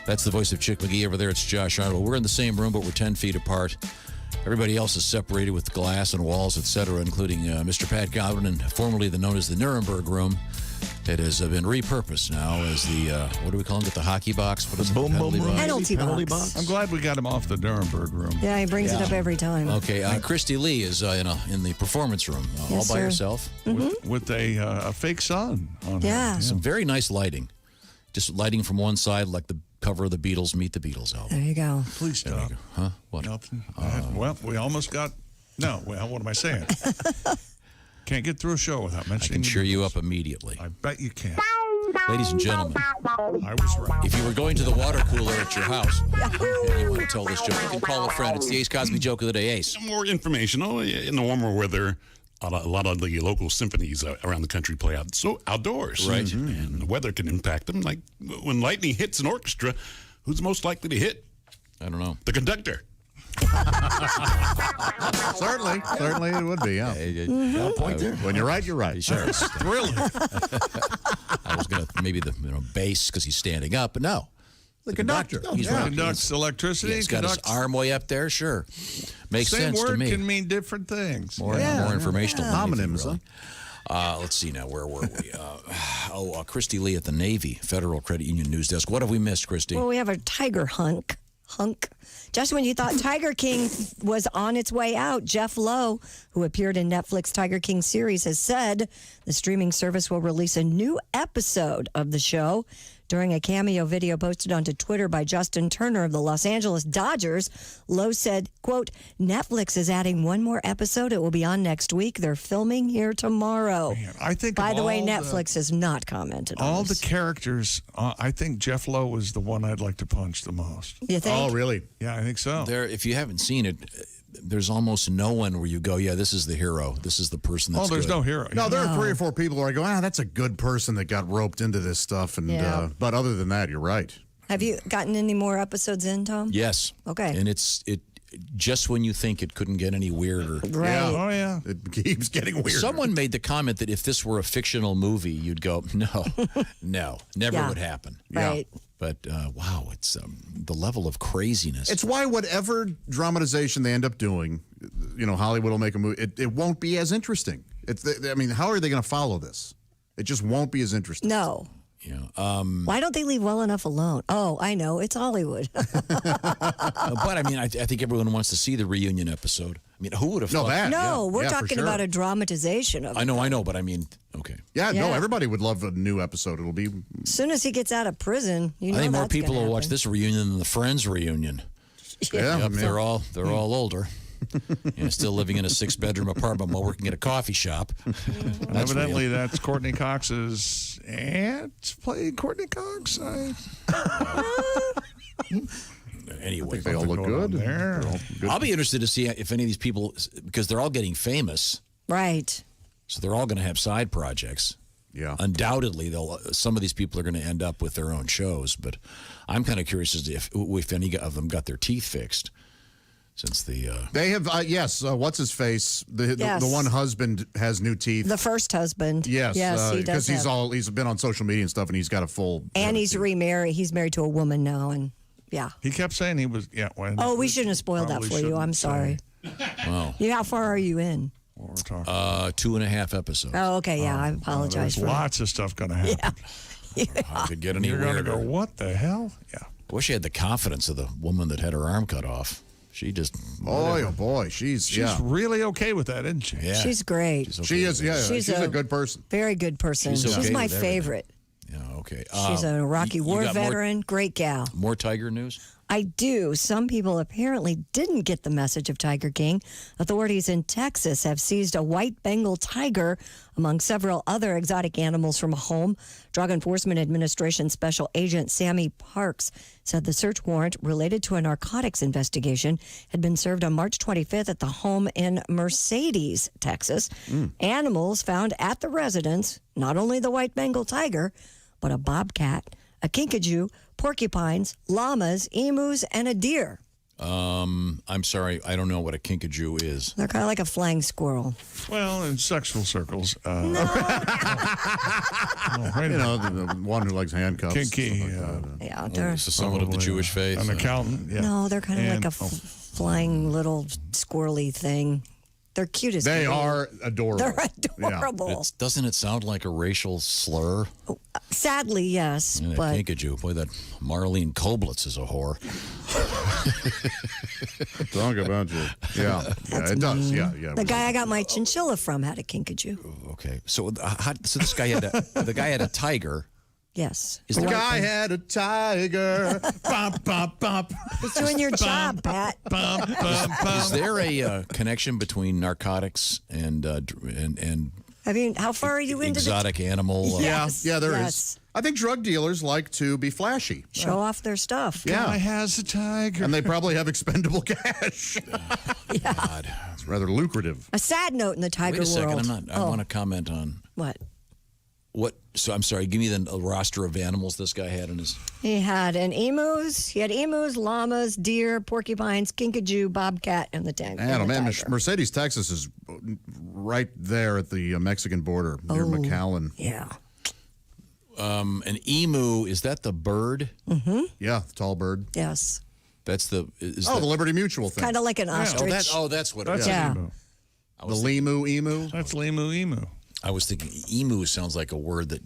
That's the voice of Chick McGee. Over there, it's Josh Arnold. We're in the same room, but we're 10 feet apart. Everybody else is separated with glass and walls, etc., including Mr. Pat Godwin, and formerly known as the Nuremberg Room. It has been repurposed now as the, what do we call it, the hockey box? What is it? Boom, Penalty boom, box? Penalty box. I'm glad we got him off the Nuremberg Room. Yeah, he brings it up every time. Okay, Christy Lee is in the performance room, Yes, all by sir. herself. With a fake sun on Yeah. her. Some very nice lighting. Just lighting from one side, like the cover of the Beatles, Meet the Beatles album. There you go. Please stop. Huh? What? Nothing. Well, we almost got... No, well, what am I saying? Can't get through a show without I mentioning... can cheer you up immediately. I bet you can. Ladies and gentlemen, I was right. if you were going to the water cooler at your house and you want to tell this joke, you can call a friend. It's the Ace Cosby joke of the day, Ace. More informational in the warmer weather. A lot of the local symphonies around the country play outdoors. Right. And the weather can impact them. Like when lightning hits an orchestra, who's most likely to hit? I don't know. The conductor. Certainly it would be, yeah. Point there. When you're right, you're right. Sure. Really? I was going to maybe the bass because he's standing up, but no. The conductor. He's Yeah. right. Conducts electricity. He's got his arm way up there, sure. Makes Same sense to word me. can mean different things. More informational. than anything, Homonyms, really. Let's see now. Where were we? Christy Lee at the Navy Federal Credit Union News Desk. What have we missed, Christy? Well, we have a tiger hunk. Just when you thought Tiger King was on its way out, Jeff Lowe, who appeared in Netflix Tiger King series, has said the streaming service will release a new episode of the show. During a cameo video posted onto Twitter by Justin Turner of the Los Angeles Dodgers, Lowe said, quote, Netflix is adding one more episode. It will be on next week. They're filming here tomorrow. Man, I think By of the way, all Netflix has not commented on all this. the characters, I think Jeff Lowe is the one I'd like to punch the most. You think? Oh, really? Yeah, I think so. If you haven't seen it, there's almost no one where you go, yeah, this is the hero. This is the person that's there's good. no hero. No, there are 3 or 4 people where I go, that's a good person that got roped into this stuff. And Yeah. but other than that, you're right. Have you gotten any more episodes in, Tom? Yes. Okay. And it just when you think it couldn't get any weirder. Right. Yeah. Oh, yeah. It keeps getting weirder. Someone made the comment that if this were a fictional movie, you'd go, no, never Yeah. would happen. Right. But wow, it's the level of craziness. It's why whatever dramatization they end up doing, Hollywood will make a movie. It won't be as interesting. How are they going to follow this? It just won't be as interesting. No. Why don't they leave well enough alone? Oh, I know. It's Hollywood. But I think everyone wants to see the reunion episode. Who would have thought? that. No, Yeah. we're Yeah, for talking sure. about a dramatization of it. I know, but okay. Yeah, Yeah. no, everybody would love a new episode. It'll be. As soon as he gets out of prison, I think more that's people gonna will watch happen. this reunion than the Friends reunion. Yeah, Yep, man. they're all older. Still living in a 6-bedroom apartment while working at a coffee shop. That's Evidently, real. that's Courtney Cox's aunt played Courtney Cox. Anyway, They all look good. There. They're all good. I'll be interested to see if any of these people, because they're all getting famous, Right. so they're all going to have side projects. undoubtedly, some of these people are going to end up with their own shows. But I'm kind of curious as to if any of them got their teeth fixed. Since they have, yes. What's his face? The one husband has new teeth. The first husband. Yes, he does. Because he's been on social media and stuff, and he's got a full. And he's remarried. He's married to a woman now, and he kept saying he was. Yeah. Oh, we shouldn't have spoiled that for you. I'm sorry. Wow. How far are you in? 2.5 episodes. Oh, okay. Yeah, I apologize. There's lots of stuff going to happen. I could get any You're going to weirder. go, what the hell? Yeah. I wish she had the confidence of the woman that had her arm cut off. She just. Oh boy, she's really okay with that, isn't she? Yeah. She's great. She is. Yeah, she's a good person. Very good person. She's okay She's my with everything. favorite. Yeah. Okay. She's a Rocky War got veteran. Great gal. More Tiger news? I do. Some people apparently didn't get the message of Tiger King. Authorities in Texas have seized a white Bengal tiger among several other exotic animals from a home. Drug Enforcement Administration Special Agent Sammy Parks said the search warrant related to a narcotics investigation had been served on March 25th at the home in Mercedes, Texas. Animals found at the residence, not only the white Bengal tiger, but a bobcat, a kinkajou, porcupines, llamas, emus, and a deer. I'm sorry, I don't know what a kinkajou is. They're kind of like a flying squirrel. Well, in sexual circles. You know, the one who likes handcuffs. Kinky. Yeah, they're This is someone of the Jewish faith. An accountant. Yeah. no, they're kind of like a flying little squirrely thing. They're cute as They can be. are adorable. They're adorable. Doesn't it sound like a racial slur? Sadly, yes, Yeah, but kinkajou. Boy, that Marlene Koblitz is a whore. Talk about you. Yeah, it does. Yeah. the guy I got my chinchilla from had a kinkajou. Okay, so this guy had the guy had a tiger. Yes. Is The there- guy had a tiger. Bump, bump, bump. He's doing your job, Pat. Is there a connection between narcotics and I mean, how far are you into exotic animal? Yes, Yeah, there is. yes. I think drug dealers like to be flashy. Show off their stuff. Yeah. Guy has a tiger. And they probably have expendable cash. God. It's rather lucrative. A sad note in the tiger Wait a second. world. I want to comment on What? what. So I'm sorry. Give me the roster of animals this guy had in his. He had emus, llamas, deer, porcupines, kinkajou, bobcat, and the tank. Man, Mercedes, Texas is right there at the Mexican border near McAllen. Yeah. An emu, is that the bird? Mm-hmm. Yeah, the tall bird. Yes. That's the. The Liberty Mutual thing. Kind of like an ostrich. That's what it That's is. Yeah. an emu. The limu emu. That's emu. I was thinking emu sounds like a word that,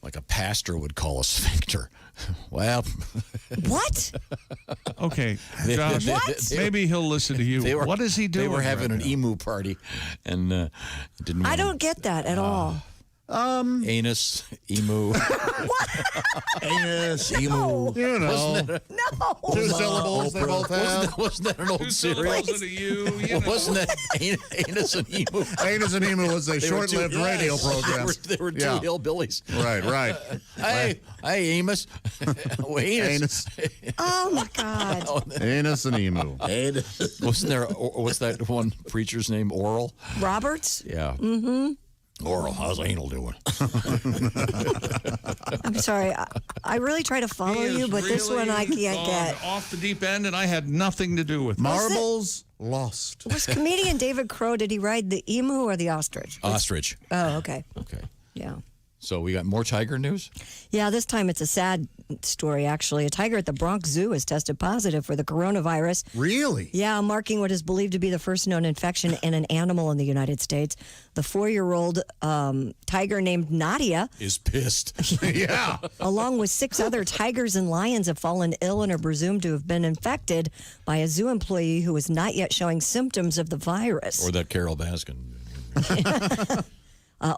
like a pastor would call a sphincter. Well, what? Okay, Josh, maybe he'll listen to you. What is he doing? They were having right an emu party, and it didn't. I don't get that at all. Anus, emu. Anus, emu. You know. Wasn't that No. Two syllables they both have. Wasn't that an old series? Wasn't that Anus and emu? Anus and Emu was a They were short-lived two- radio yes. program. They were two hillbillies. Right. Hey, Amos. Anus. Oh my God. Anus and Emu. Wasn't there? What's that one preacher's name? Oral. Roberts? Yeah. Mm-hmm. Oral. How's anal doing? I'm sorry. I really try to follow you, but this one I can't get. Off the deep end, and I had nothing to do with it. Marbles lost. Was comedian David Crow, did he ride the emu or the ostrich? Ostrich. Oh, okay. Okay. Yeah. So we got more tiger news? Yeah, this time it's a sad story, actually. A tiger at the Bronx Zoo has tested positive for the coronavirus. Really? Yeah, marking what is believed to be the first known infection in an animal in the United States. The 4-year-old tiger named Nadia is pissed. Yeah. Along with 6 other tigers and lions have fallen ill and are presumed to have been infected by a zoo employee who is not yet showing symptoms of the virus. Or that Carol Baskin.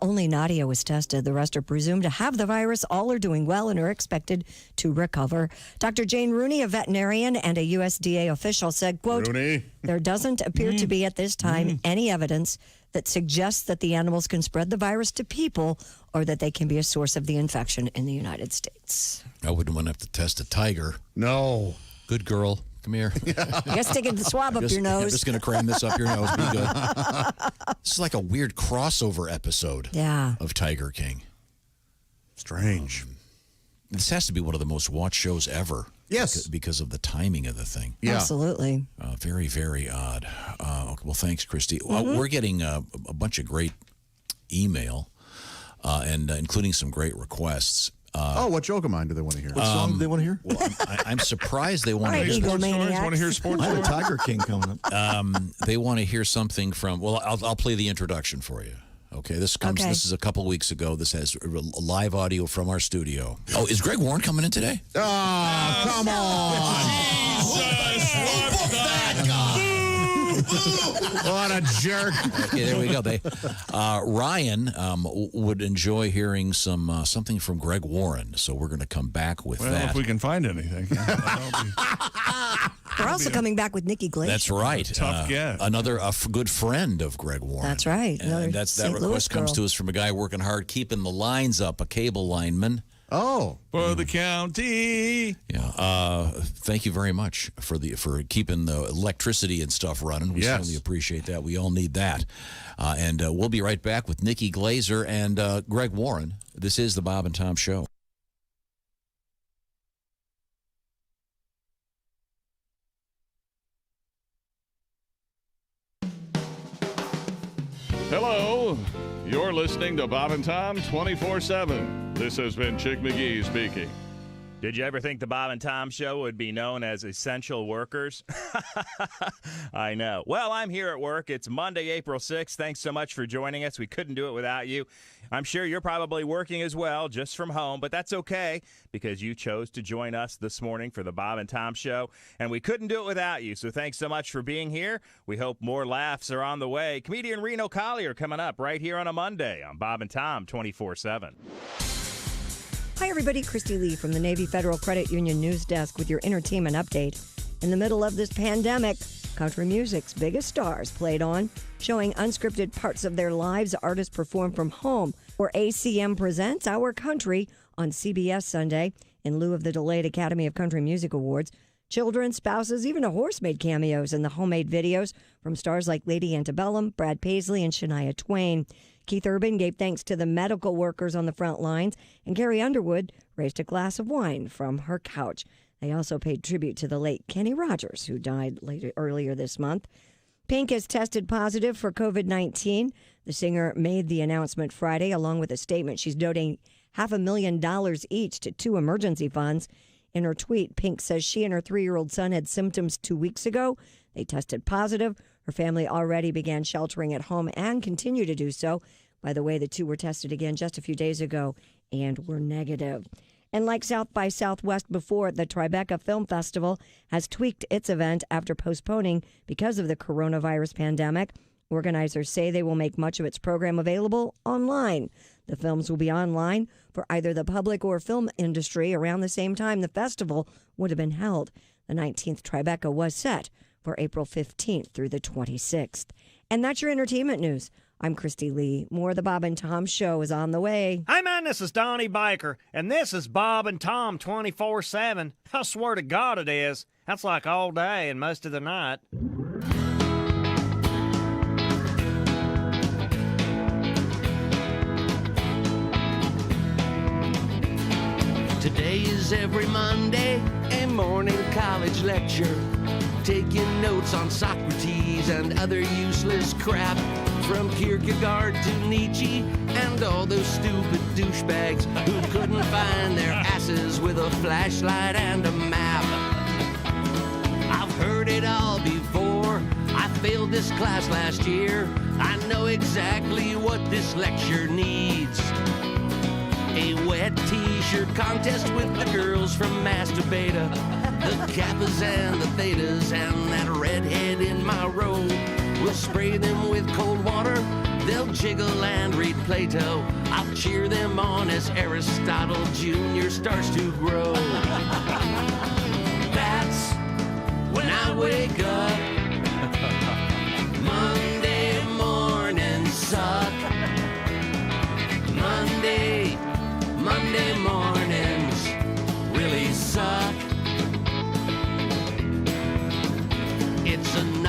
Only Nadia was tested. The rest are presumed to have the virus. All are doing well and are expected to recover. Dr. Jane Rooney, a veterinarian and a USDA official, said, quote, Rooney. there doesn't appear to be at this time any evidence that suggests that the animals can spread the virus to people or that they can be a source of the infection in the United States. I wouldn't want to have to test a tiger. No. Good girl. Come here. I guess sticking the swab up your nose. I'm just going to cram this up your nose. Be good. This is like a weird crossover episode of Tiger King. Strange. This has to be one of the most watched shows ever. Yes. Because of the timing of the thing. Yeah. Absolutely. Very, very odd. Well, thanks, Christy. We're getting a bunch of great email, and including some great requests. What joke of mine do they want to hear? What song do they want to hear? Well, I'm surprised they want to hear sports stories. Want to hear sports I have a stories? Tiger King coming up. They want to hear something from. Well, I'll play the introduction for you. Okay, this comes. Okay. This is a couple weeks ago. This has live audio from our studio. Oh, is Greg Warren coming in today? Oh, come on! What a jerk! Okay, there we go. Ryan would enjoy hearing something from Greg Warren, so we're going to come back with that. If we can find anything. We're also coming back with Nikki Glaser. That's right. Tough guess. Another good friend of Greg Warren. That's right. And that St. Louis request comes girl. to us from a guy working hard, keeping the lines up, a cable lineman. Oh, for the county. Yeah. Thank you very much for keeping the electricity and stuff running. We certainly appreciate that. We all need that. And we'll be right back with Nikki Glaser and Greg Warren. This is the Bob and Tom Show. Hello. You're listening to Bob and Tom 24/7. This has been Chick McGee speaking. Did you ever think the Bob and Tom Show would be known as essential workers? I know. Well, I'm here at work. It's Monday, April 6th. Thanks so much for joining us. We couldn't do it without you. I'm sure you're probably working as well, just from home, but that's okay because you chose to join us this morning for the Bob and Tom Show, and we couldn't do it without you. So thanks so much for being here. We hope more laughs are on the way. Comedian Reno Collier coming up right here on a Monday on Bob and Tom 24/7. Hi, everybody. Christy Lee from the Navy Federal Credit Union News Desk with your entertainment update. In the middle of this pandemic, country music's biggest stars played on, showing unscripted parts of their lives. Artists perform from home, or ACM presents Our Country on CBS Sunday in lieu of the delayed Academy of Country Music Awards. Children, spouses, even a horse made cameos in the homemade videos from stars like Lady Antebellum, Brad Paisley, and Shania Twain. Keith Urban gave thanks to the medical workers on the front lines, and Carrie Underwood raised a glass of wine from her couch. They also paid tribute to the late Kenny Rogers, who died earlier this month. Pink has tested positive for COVID-19. The singer made the announcement Friday, along with a statement. She's donating $500,000 each to 2 emergency funds. In her tweet, Pink says she and her 3-year-old son had symptoms 2 weeks ago. They tested positive. Her family already began sheltering at home and continue to do so. By the way, the 2 were tested again just a few days ago and were negative. And like South by Southwest before, the Tribeca Film Festival has tweaked its event after postponing because of the coronavirus pandemic. Organizers say they will make much of its program available online. The films will be online for either the public or film industry around the same time the festival would have been held. The 19th Tribeca was set for April 15th through the 26th. And that's your entertainment news. I'm Christy Lee. More of the Bob and Tom Show is on the way. Hey, man, this is Donnie Baker, and this is Bob and Tom 24/7. I swear to God it is. That's like all day and most of the night. Today is every Monday, a morning college lecture. Taking notes on Socrates and other useless crap. From Kierkegaard to Nietzsche and all those stupid douchebags who couldn't find their asses with a flashlight and a map. I've heard it all before. I failed this class last year. I know exactly what this lecture needs. A wet t-shirt contest with the girls from Master Beta, the Kappas and the Thetas, and that redhead in my row. We'll spray them with cold water, they'll jiggle and read Plato. I'll cheer them on as Aristotle Jr. starts to grow. That's when I wake up. Monday mornings suck. Monday mornings really suck.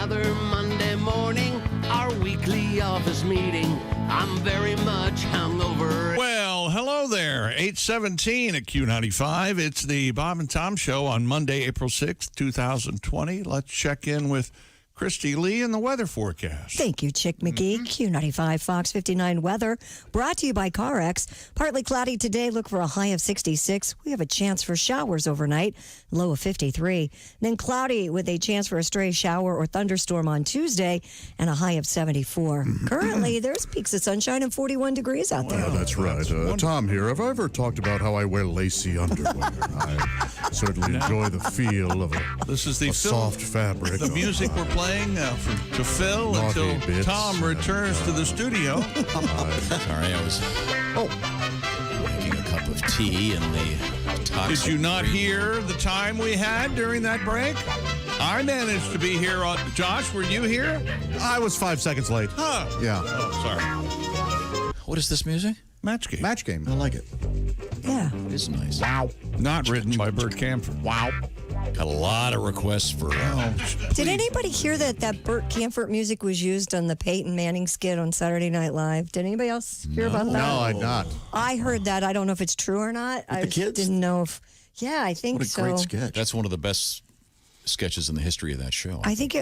another Monday morning, our weekly office meeting. I'm very much hungover. Well, hello there. 8:17 at Q95. It's the Bob and Tom Show on Monday, April 6th, 2020. Let's check in with Christy Lee in the weather forecast. Thank you, Chick McGee. Q95 Fox 59 weather brought to you by CarX. Partly cloudy today. Look for a high of 66. We have a chance for showers overnight, low of 53. Then cloudy with a chance for a stray shower or thunderstorm on Tuesday and a high of 74. Currently, there's peaks of sunshine and 41 degrees out there. Oh, that's right. Tom here. Have I ever talked about how I wear lacy underwear? I certainly enjoy the feel of a soft fabric. The music we're playing to Phil Naughty until bits. Tom returns to the studio. Sorry, I was making a cup of tea and the toxic. Did you not hear the time we had during that break? I managed to be here. Josh, were you here? I was 5 seconds late. Huh. Yeah. Oh, sorry. What is this music? Match game. Match game. I like it. Yeah. It is nice. Wow. Not written by Bert Camford. Wow. Got a lot of requests for. Did anybody hear that Burt Camford music was used on the Peyton Manning skit on Saturday Night Live? Did anybody else hear about that? No, I not. I heard that. I don't know if it's true or not. I the kids? didn't know if. Yeah, I think What a so. great sketch. That's one of the best sketches in the history of that show. I think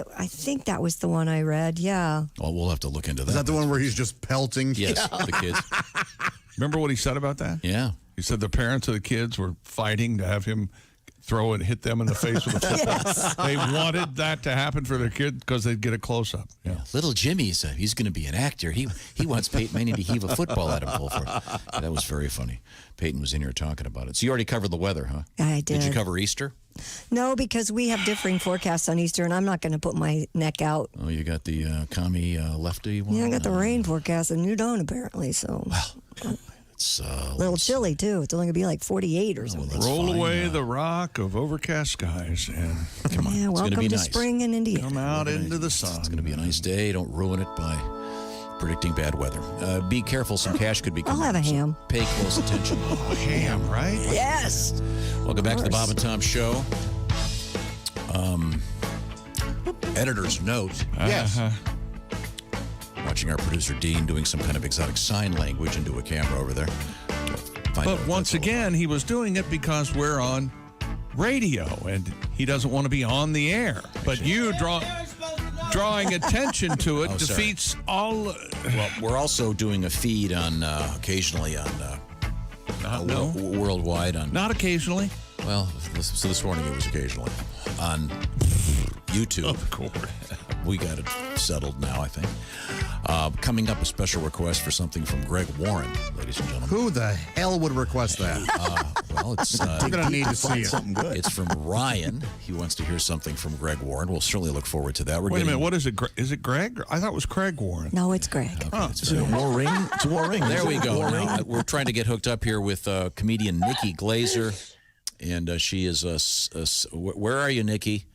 that was the one I read. Yeah. Well, we'll have to look into that. Is that the one where he's just pelting? Yes, the kids. Remember what he said about that? Yeah. He said the parents of the kids were fighting to have him throw and hit them in the face with a football. Yes. They wanted that to happen for their kid because they'd get a close-up. Yeah. Little Jimmy, he's going to be an actor. He wants Peyton Manning to heave a football at him full force. That was very funny. Peyton was in here talking about it. So you already covered the weather, huh? I did. Did you cover Easter? No, because we have differing forecasts on Easter, and I'm not going to put my neck out. Oh, you got the commie lefty one? Yeah, I got the rain forecast, and you don't, apparently, so. It's a little chilly, too. It's only going to be like 48 or something. Roll away the rock of overcast skies and come on. Yeah, It's welcome gonna be to nice. spring in Indiana. Come out into the sun. It's going to be a nice day. Don't ruin it by predicting bad weather. Be careful. Some cash could be coming. I'll have a so ham. Pay close attention. Ham, right? Yes. Welcome back to the Bob and Tom Show. Editor's note. Yes. Watching our producer Dean doing some kind of exotic sign language into a camera over there. But once again, he was doing it because we're on radio and he doesn't want to be on the air. But you drawing attention to it Oh, sorry. defeats all. Well, we're also doing a feed on occasionally on worldwide on. Not occasionally. Well, this morning it was occasionally on YouTube. Of course. We got it settled now, I think. Coming up, a special request for something from Greg Warren, ladies and gentlemen. Who the hell would request that? Well, it's I'm going to need to see it. Something good. It's from Ryan. He wants to hear something from Greg Warren. We'll certainly look forward to that. Wait a minute. What is it? Is it Greg? I thought it was Craig Warren. No, it's Greg. Okay, Is it a war ring? It's a war ring. There we go. War Now, ring? we're trying to get hooked up here with comedian Nikki Glazer, and she is where are you, Nikki?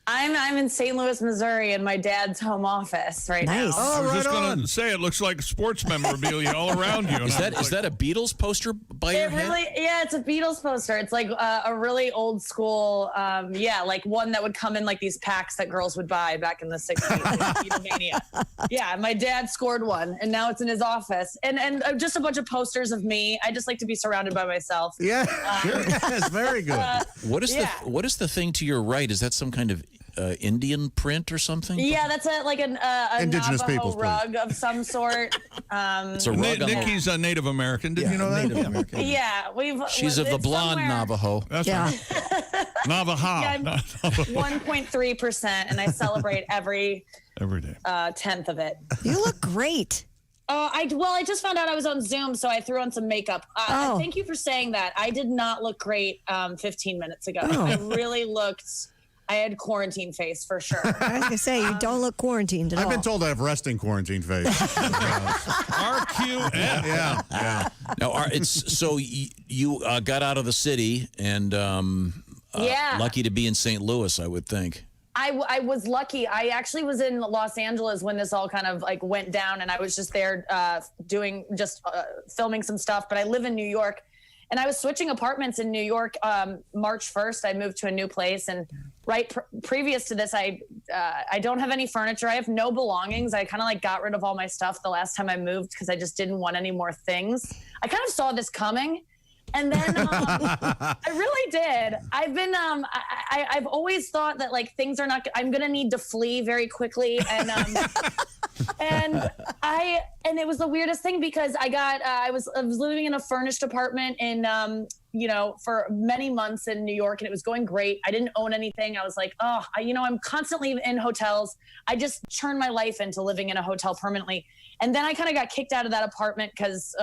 I'm in St. Louis, Missouri, in my dad's home office right Nice. now. I was just going to say it looks like sports memorabilia all around you. Is that a Beatles poster by your head? Yeah, it's a Beatles poster. It's like a really old school, like one that would come in like these packs that girls would buy back in the 60s. Beatlemania. Yeah, my dad scored one, and now it's in his office. And just a bunch of posters of me. I just like to be surrounded by myself. Yeah, sure. Yes, very good. What is the thing to your right? Is that some kind of Indian print or something? Yeah, that's a Indigenous Navajo peoples, rug of some sort. It's a rug. Nikki's a Native American. Did you know that? Native American. Yeah, She's of the it's blonde somewhere. Navajo. That's Yeah. right. Navajo. Yeah, I'm 1.3%, and I celebrate every Every day. 10th of it. You look great. I just found out I was on Zoom, so I threw on some makeup. Oh. Thank you for saying that. I did not look great 15 minutes ago. Oh. I really looked. I had quarantine face for sure. I was going to say, you don't look quarantined at all. I've been told I have resting quarantine face. RQF. Yeah. Now, so you got out of the city and Yeah. lucky to be in St. Louis, I would think. I was lucky. I actually was in Los Angeles when this all kind of like went down, and I was just there filming some stuff. But I live in New York, and I was switching apartments in New York. March 1st, I moved to a new place, and right previous to this, I don't have any furniture. I have no belongings. I kind of like got rid of all my stuff the last time I moved because I just didn't want any more things. I kind of saw this coming. And then I really did. I've been I've always thought that like things are not. I'm gonna need to flee very quickly, and and it was the weirdest thing because I was living in a furnished apartment in for many months in New York, and it was going great. I didn't own anything. I was like, I'm constantly in hotels. I just turned my life into living in a hotel permanently, and then I kind of got kicked out of that apartment because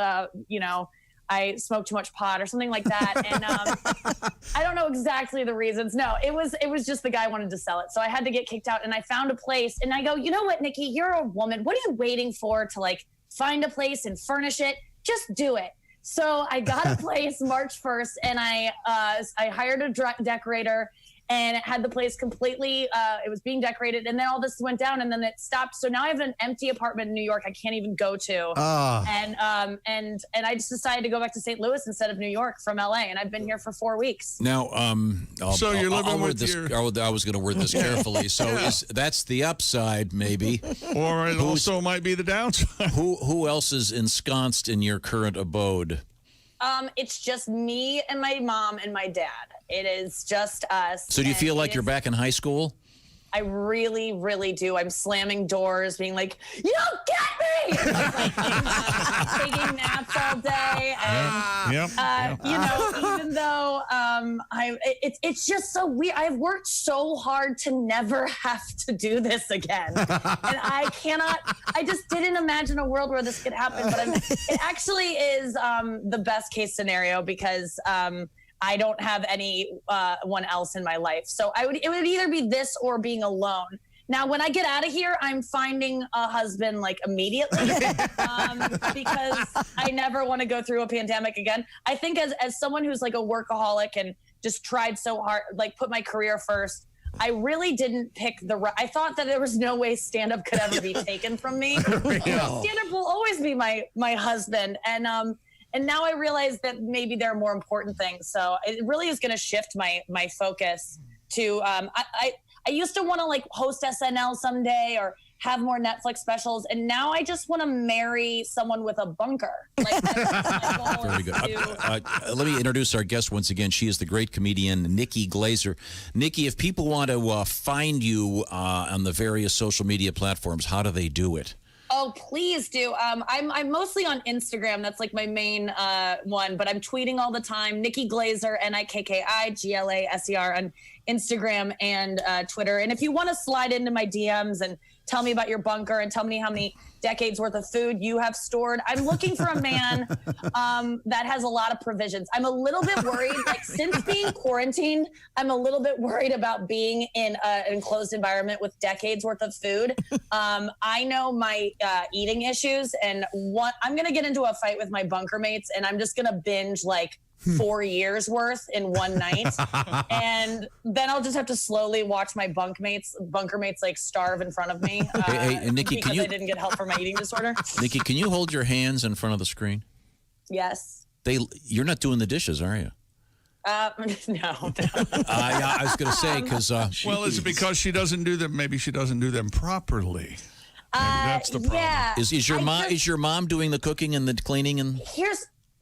I smoked too much pot or something like that. And I don't know exactly the reasons. No, it was just the guy wanted to sell it. So I had to get kicked out, and I found a place, and I go, you know what, Nikki, you're a woman. What are you waiting for to like find a place and furnish it? Just do it. So I got a place March 1st, and I hired a decorator, and it had the place completely, it was being decorated, and then all this went down, and then it stopped. So now I have an empty apartment in New York I can't even go to. And I just decided to go back to St. Louis instead of New York from LA, and I've been here for 4 weeks. Now, so you're living with I was going to word this carefully. So that's the upside, maybe. Or it also might be the downside. Who else is ensconced in your current abode? It's just me and my mom and my dad. It is just us. So do you feel like you're back in high school? I really, really do. I'm slamming doors, being like, "You don't get me!" Taking naps all day, and even though it's just so weird. I've worked so hard to never have to do this again, and I cannot. I just didn't imagine a world where this could happen, but it actually is the best case scenario because. I don't have anyone else in my life. So it would either be this or being alone. Now, when I get out of here, I'm finding a husband like immediately because I never want to go through a pandemic again. I think as someone who's like a workaholic and just tried so hard, like put my career first, I really didn't pick I thought that there was no way stand-up could ever be taken from me. Stand-up will always be my husband. And now I realize that maybe there are more important things. So it really is going to shift my focus to I used to want to like host SNL someday or have more Netflix specials, and now I just want to marry someone with a bunker. Like that's my goal. Very good. Let me introduce our guest once again. She is the great comedian Nikki Glazer. Nikki, if people want to find you on the various social media platforms, how do they do it? Oh, please do. I'm mostly on Instagram. That's like my main one, but I'm tweeting all the time. Nikki Glazer, NIKKIGLASER on Instagram and Twitter. And if you want to slide into my DMs and tell me about your bunker and tell me how many decades worth of food you have stored, I'm looking for a man that has a lot of provisions. I'm a little bit worried, like since being quarantined, I'm a little bit worried about being in an enclosed environment with decades worth of food. I know my eating issues, and I'm going to get into a fight with my bunker mates, and I'm just going to binge like 4 years worth in one night. And then I'll just have to slowly watch my bunker mates like starve in front of me hey, Nikki, because I didn't get help for my eating disorder. Nikki, can you hold your hands in front of the screen? Yes. You're not doing the dishes, are you? No. I was going to say because well, is it because she doesn't do them? Maybe she doesn't do them properly. Maybe that's the problem. Yeah. Is your mom doing the cooking and the cleaning and?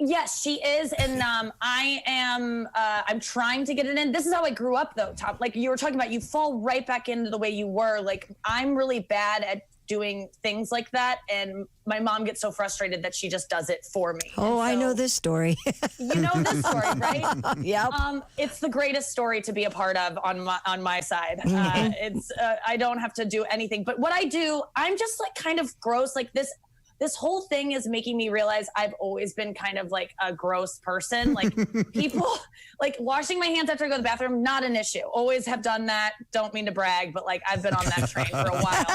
Yes, she is, and I'm trying to get it in. This is how I grew up, though, Tom. Like you were talking about, you fall right back into the way you were. Like I'm really bad at doing things like that, and my mom gets so frustrated that she just does it for me. Oh, I know this story. You know this story, right? Yep. It's the greatest story to be a part of on my side. It's I don't have to do anything, but what I do, I'm just like kind of gross, like this. This whole thing is making me realize I've always been kind of like a gross person. Like people, like washing my hands after I go to the bathroom, not an issue. Always have done that. Don't mean to brag, but like I've been on that train for a while.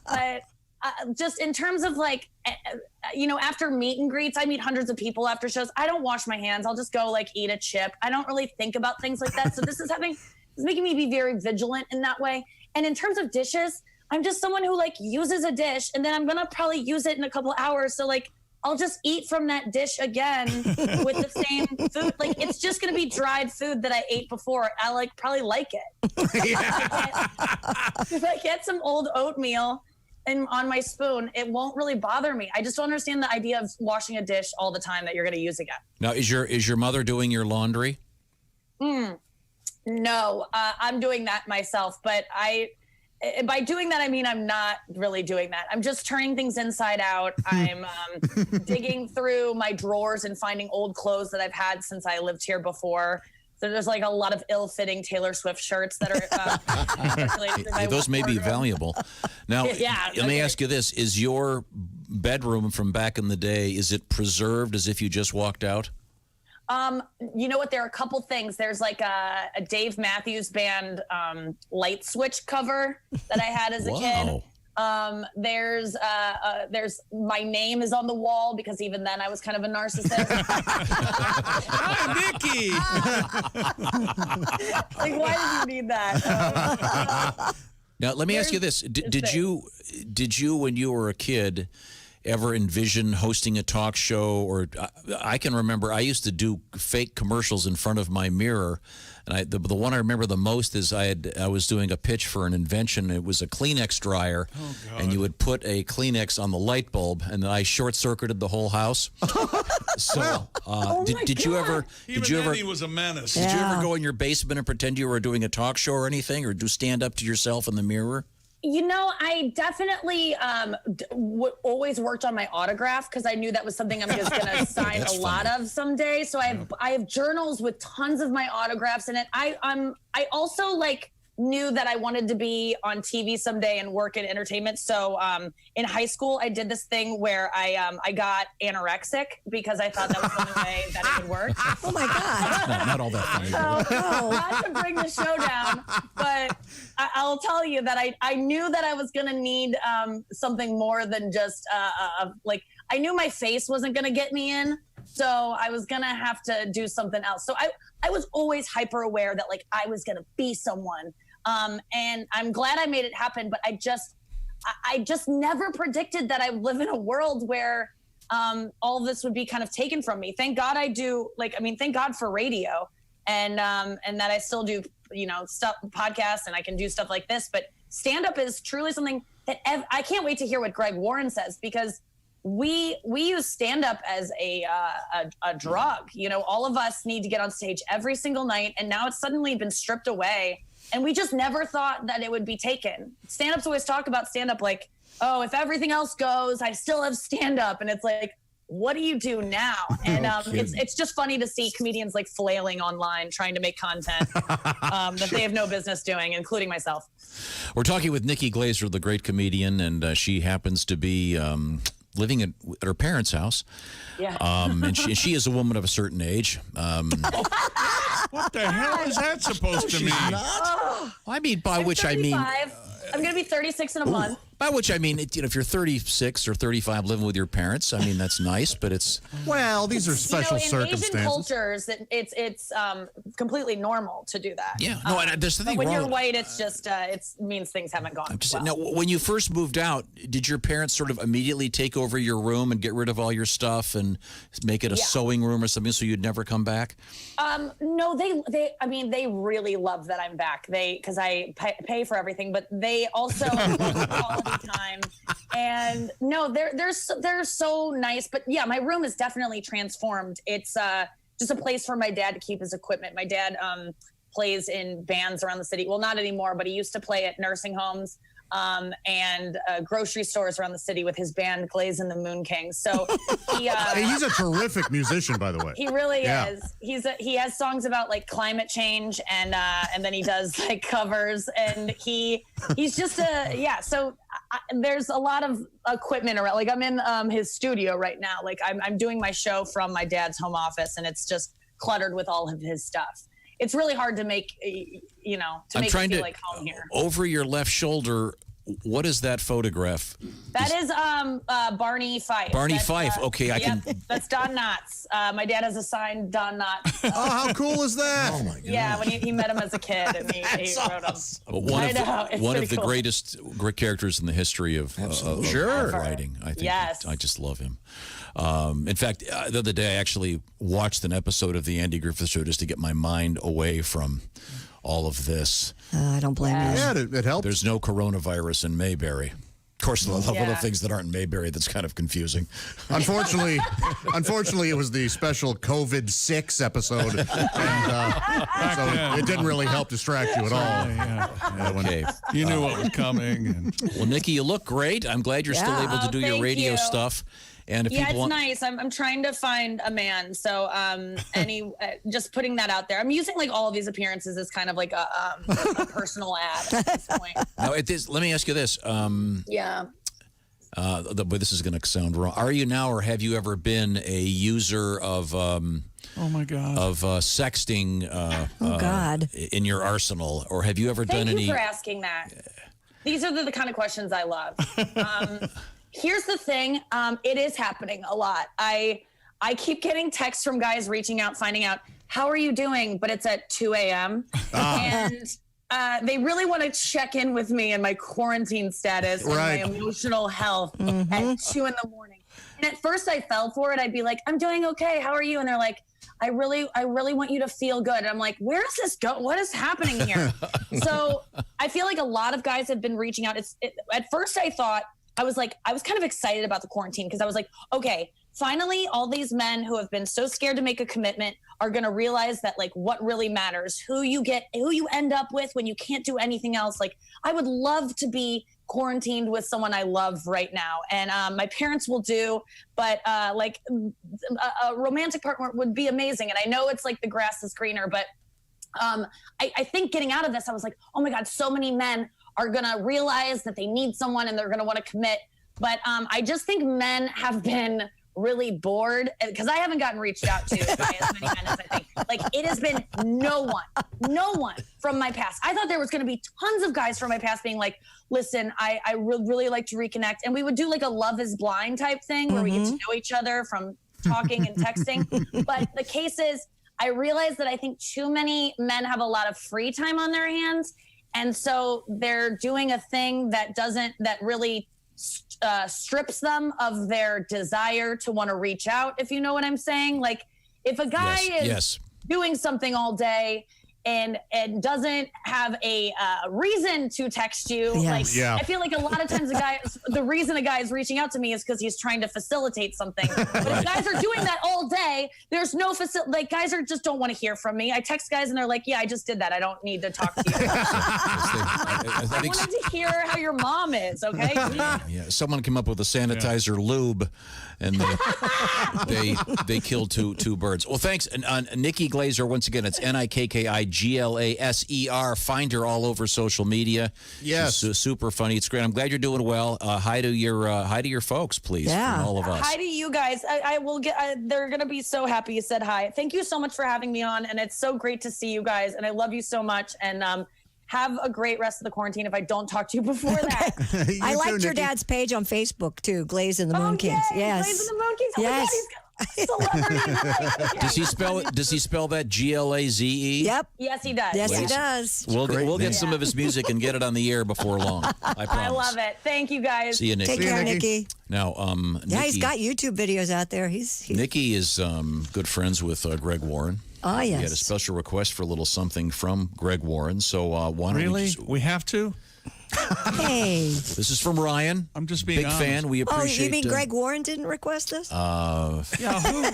But just in terms of like, after meet and greets, I meet hundreds of people after shows. I don't wash my hands. I'll just go like eat a chip. I don't really think about things like that. So this is making me be very vigilant in that way. And in terms of dishes, I'm just someone who like uses a dish and then I'm going to probably use it in a couple hours. So like I'll just eat from that dish again with the same food. Like, it's just going to be dried food that I ate before. I probably like it. If I get some old oatmeal and on my spoon, it won't really bother me. I just don't understand the idea of washing a dish all the time that you're going to use again. Now, is your mother doing your laundry? No, I'm doing that myself. But by doing that, I mean I'm not really doing that. I'm just turning things inside out. I'm digging through my drawers and finding old clothes that I've had since I lived here before. So there's like a lot of ill-fitting Taylor Swift shirts that are those may be valuable. Now, let me ask you this. Is your bedroom from back in the day, is it preserved as if you just walked out? You know what? There are a couple things. There's like a Dave Matthews Band light switch cover that I had as a kid. There's my name is on the wall because even then I was kind of a narcissist. Hi, Nikki. Like, why did you need that? Now, let me ask you this. Did you, when you were a kid, ever envision hosting a talk show? Or I can remember I used to do fake commercials in front of my mirror. And the one I remember the most is I was doing a pitch for an invention. It was a Kleenex dryer, and you would put a Kleenex on the light bulb, and then I short-circuited the whole house. So, did you ever? He was a menace. Did you ever go in your basement and pretend you were doing a talk show or anything, or do stand up to yourself in the mirror? You know, I definitely always worked on my autograph because I knew that was something I'm just going to sign a lot of someday. So I have journals with tons of my autographs in it. I also knew that I wanted to be on TV someday and work in entertainment. So in high school, I did this thing where I got anorexic because I thought that was the only way that it would work. Oh my God. Not all that funny. So, not to bring the show down, but I'll tell you that I knew that I was going to need something more than just I knew my face wasn't going to get me in. So I was going to have to do something else. So I was always hyper aware that I was going to be someone. And I'm glad I made it happen, but I just never predicted that I would live in a world where all this would be kind of taken from me. Thank God thank God for radio and that I still do, stuff, podcasts, and I can do stuff like this. But stand-up is truly something that I can't wait to hear what Greg Warren says, because we use stand-up as a drug. All of us need to get on stage every single night, and now it's suddenly been stripped away. And we just never thought that it would be taken. Stand-ups always talk about stand-up like, oh, if everything else goes, I still have stand-up. And it's like, what do you do now? And it's just funny to see comedians flailing online trying to make content that they have no business doing, including myself. We're talking with Nikki Glaser, the great comedian, and she happens to be living at her parents' house. Yeah. And she is a woman of a certain age. What the hell is that supposed to mean? I mean, by which I mean... I'm going to be 36 in a month. By which I mean, if you're 36 or 35 living with your parents, I mean, that's nice, but it's... Well, these are special circumstances. In Asian cultures, it's completely normal to do that. Yeah. No, and there's the thing when wrong. You're white, it's just, it means things haven't gone well. Now, when you first moved out, did your parents sort of immediately take over your room and get rid of all your stuff and make it a sewing room or something so you'd never come back? No, they really love that I'm back. Because I pay for everything, but they also love quality time. And no, they're so nice. But yeah, my room is definitely transformed. It's just a place for my dad to keep his equipment. My dad plays in bands around the city. Well, not anymore, but he used to play at nursing homes and grocery stores around the city with his band Glaze and the Moon Kings. So he's a terrific musician, by the way. He really is. He has songs about climate change and then he does covers, and he's just So there's a lot of equipment around. I'm in his studio right now. I'm doing my show from my dad's home office, and it's just cluttered with all of his stuff. It's really hard to make, to make it feel like home here. Over your left shoulder, What is that photograph? That is Barney Fife. Barney That's, Fife. Okay, I can. That's Don Knotts. My dad has a signed Don Knotts. Oh, how cool is that? Oh my God. Yeah, when he met him as a kid, and he wrote him. One of the greatest characters in the history of writing. I think. Yes. I just love him. In fact, the other day I actually watched an episode of the Andy Griffith Show just to get my mind away from all of this. I don't blame you. Yeah, it helps. There's no coronavirus in Mayberry. Of course, a lot of other things that aren't in Mayberry that's kind of confusing. Unfortunately, it was the special COVID-6 episode, and so it didn't really help distract you at all. Okay. You knew what was coming. Well, Nikki, you look great. I'm glad you're still able to do your thank radio you. stuff. And if Yeah, people it's want, nice. I'm trying to find a man. So just putting that out there. I'm using like all of these appearances as kind of like a personal ad at this point. now, let me ask you this. Yeah. But this is going to sound wrong. Are you now, or have you ever been a user of? Oh my God. Of sexting. God. In your arsenal, or have you ever done Thank any? you for asking that. These are the kind of questions I love. Here's the thing. It is happening a lot. I keep getting texts from guys reaching out, finding out, how are you doing? But it's at 2 a.m. And they really want to check in with me and my quarantine status and my emotional health at 2 in the morning. And at first I fell for it. I'd be like, I'm doing okay. How are you? And they're like, I really want you to feel good. And I'm like, where does this go? What is happening here? So I feel like a lot of guys have been reaching out. At first I thought, I was kind of excited about the quarantine because I was like, okay, finally, all these men who have been so scared to make a commitment are going to realize that like what really matters, who you end up with when you can't do anything else. Like I would love to be quarantined with someone I love right now. And my parents will do, but like a romantic partner would be amazing. And I know it's like the grass is greener, but I think getting out of this, I was like, oh my God, so many men are going to realize that they need someone and they're going to want to commit. But I just think men have been really bored because I haven't gotten reached out to by as many men as I think. Like it has been no one from my past. I thought there was going to be tons of guys from my past being like, listen, I would really like to reconnect. And we would do like a Love is Blind type thing where we get to know each other from talking and texting. But the case is, I realized that I think too many men have a lot of free time on their hands. And so they're doing a thing that really strips them of their desire to want to reach out, if you know what I'm saying. Like if a guy is doing something all day and doesn't have a reason to text you, I feel like a lot of times the reason a guy is reaching out to me is because he's trying to facilitate something. But if guys are doing that all day, there's no like guys just don't want to hear from me. I text guys and they're like, yeah, I just did that. I don't need to talk to you. I wanted to hear how your mom is, okay? Yeah, someone came up with a sanitizer lube, and they killed two birds. Well, thanks, Nikki Glaser. Once again, it's NIKKIGLASER. Find her all over social media. Yes, she's super funny. It's great. I'm glad you're doing well. Hi to your folks, please. Yeah, from all of us. Hi to you guys. I will get. They're gonna be so happy you said hi. Thank you so much for having me on, and it's so great to see you guys. And I love you so much. And have a great rest of the quarantine if I don't talk to you before that. I liked your dad's page on Facebook too, Glaze and the Moon Kings. Yes. Glaze and the Moon Kings. Oh yes. my God, he's got celebrity. Does he spell that GLAZE? Yep. Yes, he does. Yes, he does. We'll get some of his music and get it on the air before long. I promise. I love it. Thank you guys. See you, Nikki. Take care, Nikki. Now, he's got YouTube videos out there. Nikki is good friends with Greg Warren. Oh, yes. We had a special request for a little something from Greg Warren. So why don't we have to? Hey. This is from Ryan. I'm just being big honest. fan. We appreciate. Oh, you mean Greg Warren didn't request this? Yeah, who?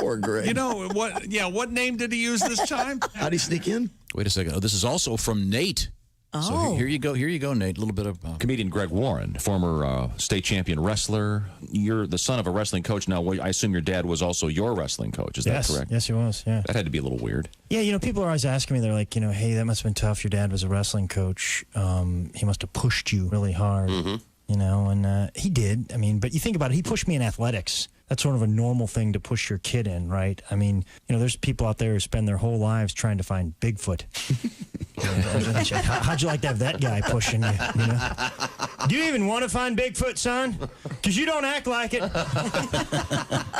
Or Greg. You know what? Yeah, what name did he use this time? How'd he sneak in? Wait a second. Oh, this is also from Nate. So here you go, Nate. A little bit of comedian Greg Warren, former state champion wrestler. You're the son of a wrestling coach. Now, I assume your dad was also your wrestling coach. Is that correct? Yes, he was. Yeah, that had to be a little weird. Yeah, people are always asking me. They're like, hey, that must have been tough. Your dad was a wrestling coach. He must have pushed you really hard. And he did. I mean, but you think about it. He pushed me in athletics. that's sort of a normal thing to push your kid in, right? I mean, there's people out there who spend their whole lives trying to find Bigfoot. How'd you like to have that guy pushing you? Do you even want to find Bigfoot, son? Because you don't act like it.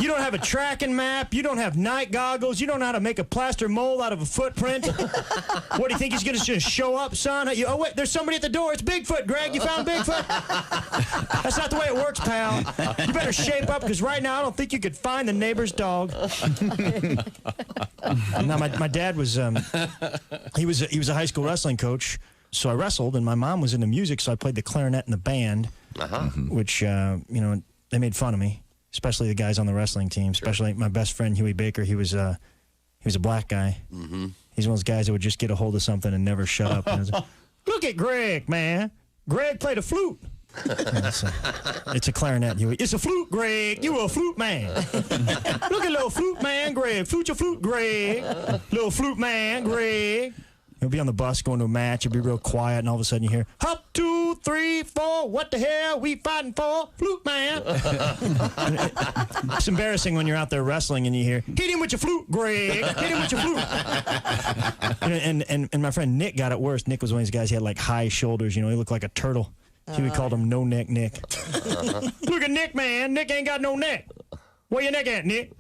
You don't have a tracking map. You don't have night goggles. You don't know how to make a plaster mold out of a footprint. What, do you think he's going to just show up, son? Oh, wait, there's somebody at the door. It's Bigfoot, Greg. You found Bigfoot? That's not the way it works, pal. You better shape up, because right now I don't think you could find the neighbor's dog. Now, my dad was, he was a high school wrestling coach, so I wrestled, and my mom was into music, so I played the clarinet in the band, which, they made fun of me, especially the guys on the wrestling team, especially my best friend, Huey Baker. He was a black guy. Mm-hmm. He's one of those guys that would just get a hold of something and never shut up. Look at Greg, man. Greg played a flute. It's a clarinet, Huey. It's a flute, Greg. You a flute man. Look at little flute man, Greg. Flute your flute, Greg. Little flute man, Greg. He'll be on the bus going to a match. He'll be real quiet, and all of a sudden you hear, hop, 2, 3, 4, what the hell we fighting for? Flute man. It's embarrassing when you're out there wrestling and you hear, hit him with your flute, Greg. Hit him with your flute. And my friend Nick got it worse. Nick was one of these guys, he had like high shoulders. He looked like a turtle. We called him No Neck Nick. Look at Nick, man. Nick ain't got no neck. Where your neck at, Nick?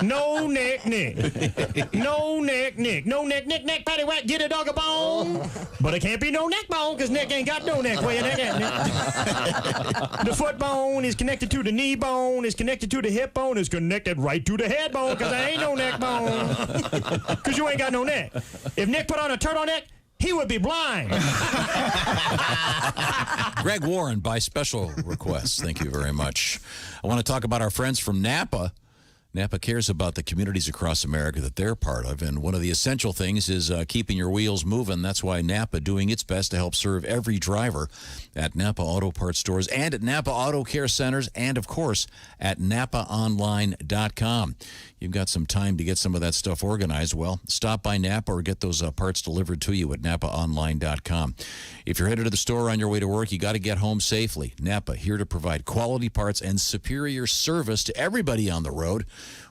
No neck, Nick. No neck, Nick. No neck, Nick, patty whack, get a dog a bone. But it can't be no neck bone, because Nick ain't got no neck. Where your neck at, Nick? The foot bone is connected to the knee bone, is connected to the hip bone, is connected right to the head bone, because there ain't no neck bone. Because you ain't got no neck. If Nick put on a turtleneck, he would be blind. Greg Warren, by special request. Thank you very much. I want to talk about our friends from Napa. Napa cares about the communities across America that they're part of, and one of the essential things is keeping your wheels moving. That's why Napa doing its best to help serve every driver at Napa Auto Parts stores and at Napa Auto Care Centers and, of course, at NapaOnline.com. You've got some time to get some of that stuff organized. Well, stop by Napa or get those parts delivered to you at NapaOnline.com. If you're headed to the store on your way to work, you got to get home safely. Napa, here to provide quality parts and superior service to everybody on the road.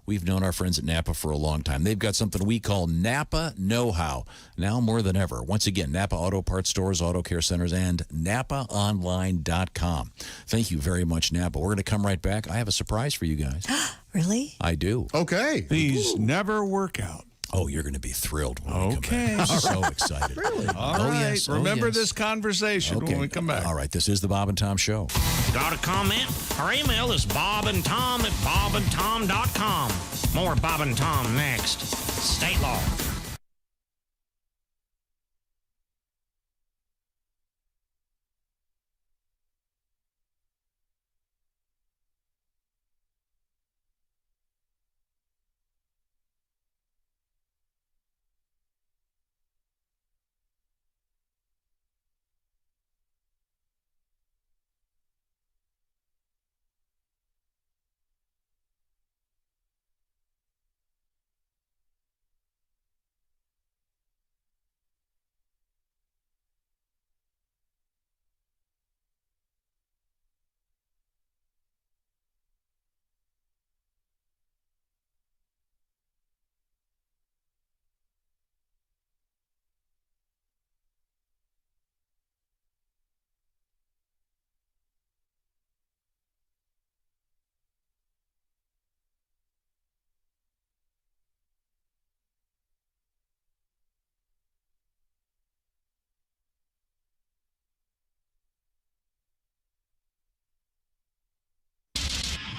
We've known our friends at Napa for a long time. They've got something we call Napa Know-How, now more than ever. Once again, Napa Auto Parts stores, Auto Care Centers, and NapaOnline.com. Thank you very much, Napa. We're going to come right back. I have a surprise for you guys. Really? I do. Okay. These never work out. Oh, you're going to be thrilled when we come back. I'm so excited. Really? All right. Yes. Remember this conversation when we come back. All right. This is the Bob and Tom Show. Got a comment? Our email is bobandtom@bobandtom.com. More Bob and Tom next. State law.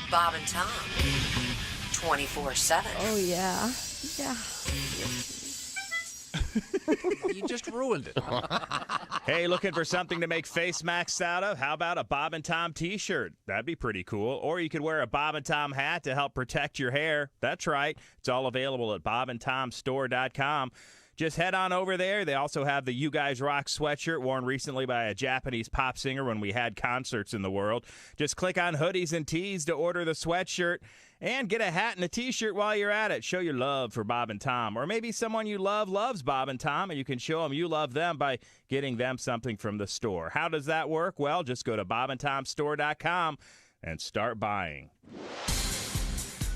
Bob and Tom, 24/7. Oh, yeah. Yeah. You just ruined it. Hey, looking for something to make face masks out of? How about a Bob and Tom t-shirt? That'd be pretty cool. Or you could wear a Bob and Tom hat to help protect your hair. That's right. It's all available at bobandtomstore.com. Just head on over there. They also have the You Guys Rock sweatshirt worn recently by a Japanese pop singer when we had concerts in the world. Just click on hoodies and tees to order the sweatshirt and get a hat and a t-shirt while you're at it. Show your love for Bob and Tom. Or maybe someone you love loves Bob and Tom, and you can show them you love them by getting them something from the store. How does that work? Well, just go to bobandtomstore.com and start buying.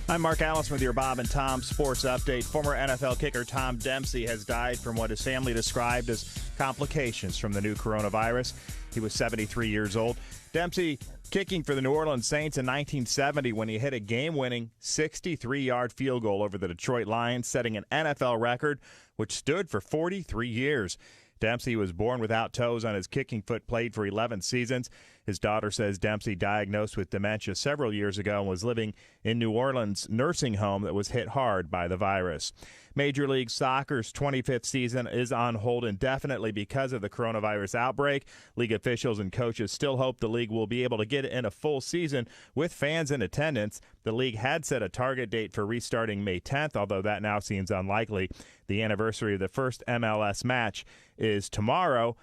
I'm Mark Allison with your Bob and Tom Sports Update. Former NFL kicker Tom Dempsey has died from what his family described as complications from the new coronavirus. He was 73 years old. Dempsey kicking for the New Orleans Saints in 1970 when he hit a game-winning 63-yard field goal over the Detroit Lions, setting an NFL record, which stood for 43 years. Dempsey was born without toes on his kicking foot, played for 11 seasons. His daughter says Dempsey diagnosed with dementia several years ago and was living in New Orleans' nursing home that was hit hard by the virus. Major League Soccer's 25th season is on hold indefinitely because of the coronavirus outbreak. League officials and coaches still hope the league will be able to get in a full season with fans in attendance. The league had set a target date for restarting May 10th, although that now seems unlikely. The anniversary of the first MLS match is tomorrow.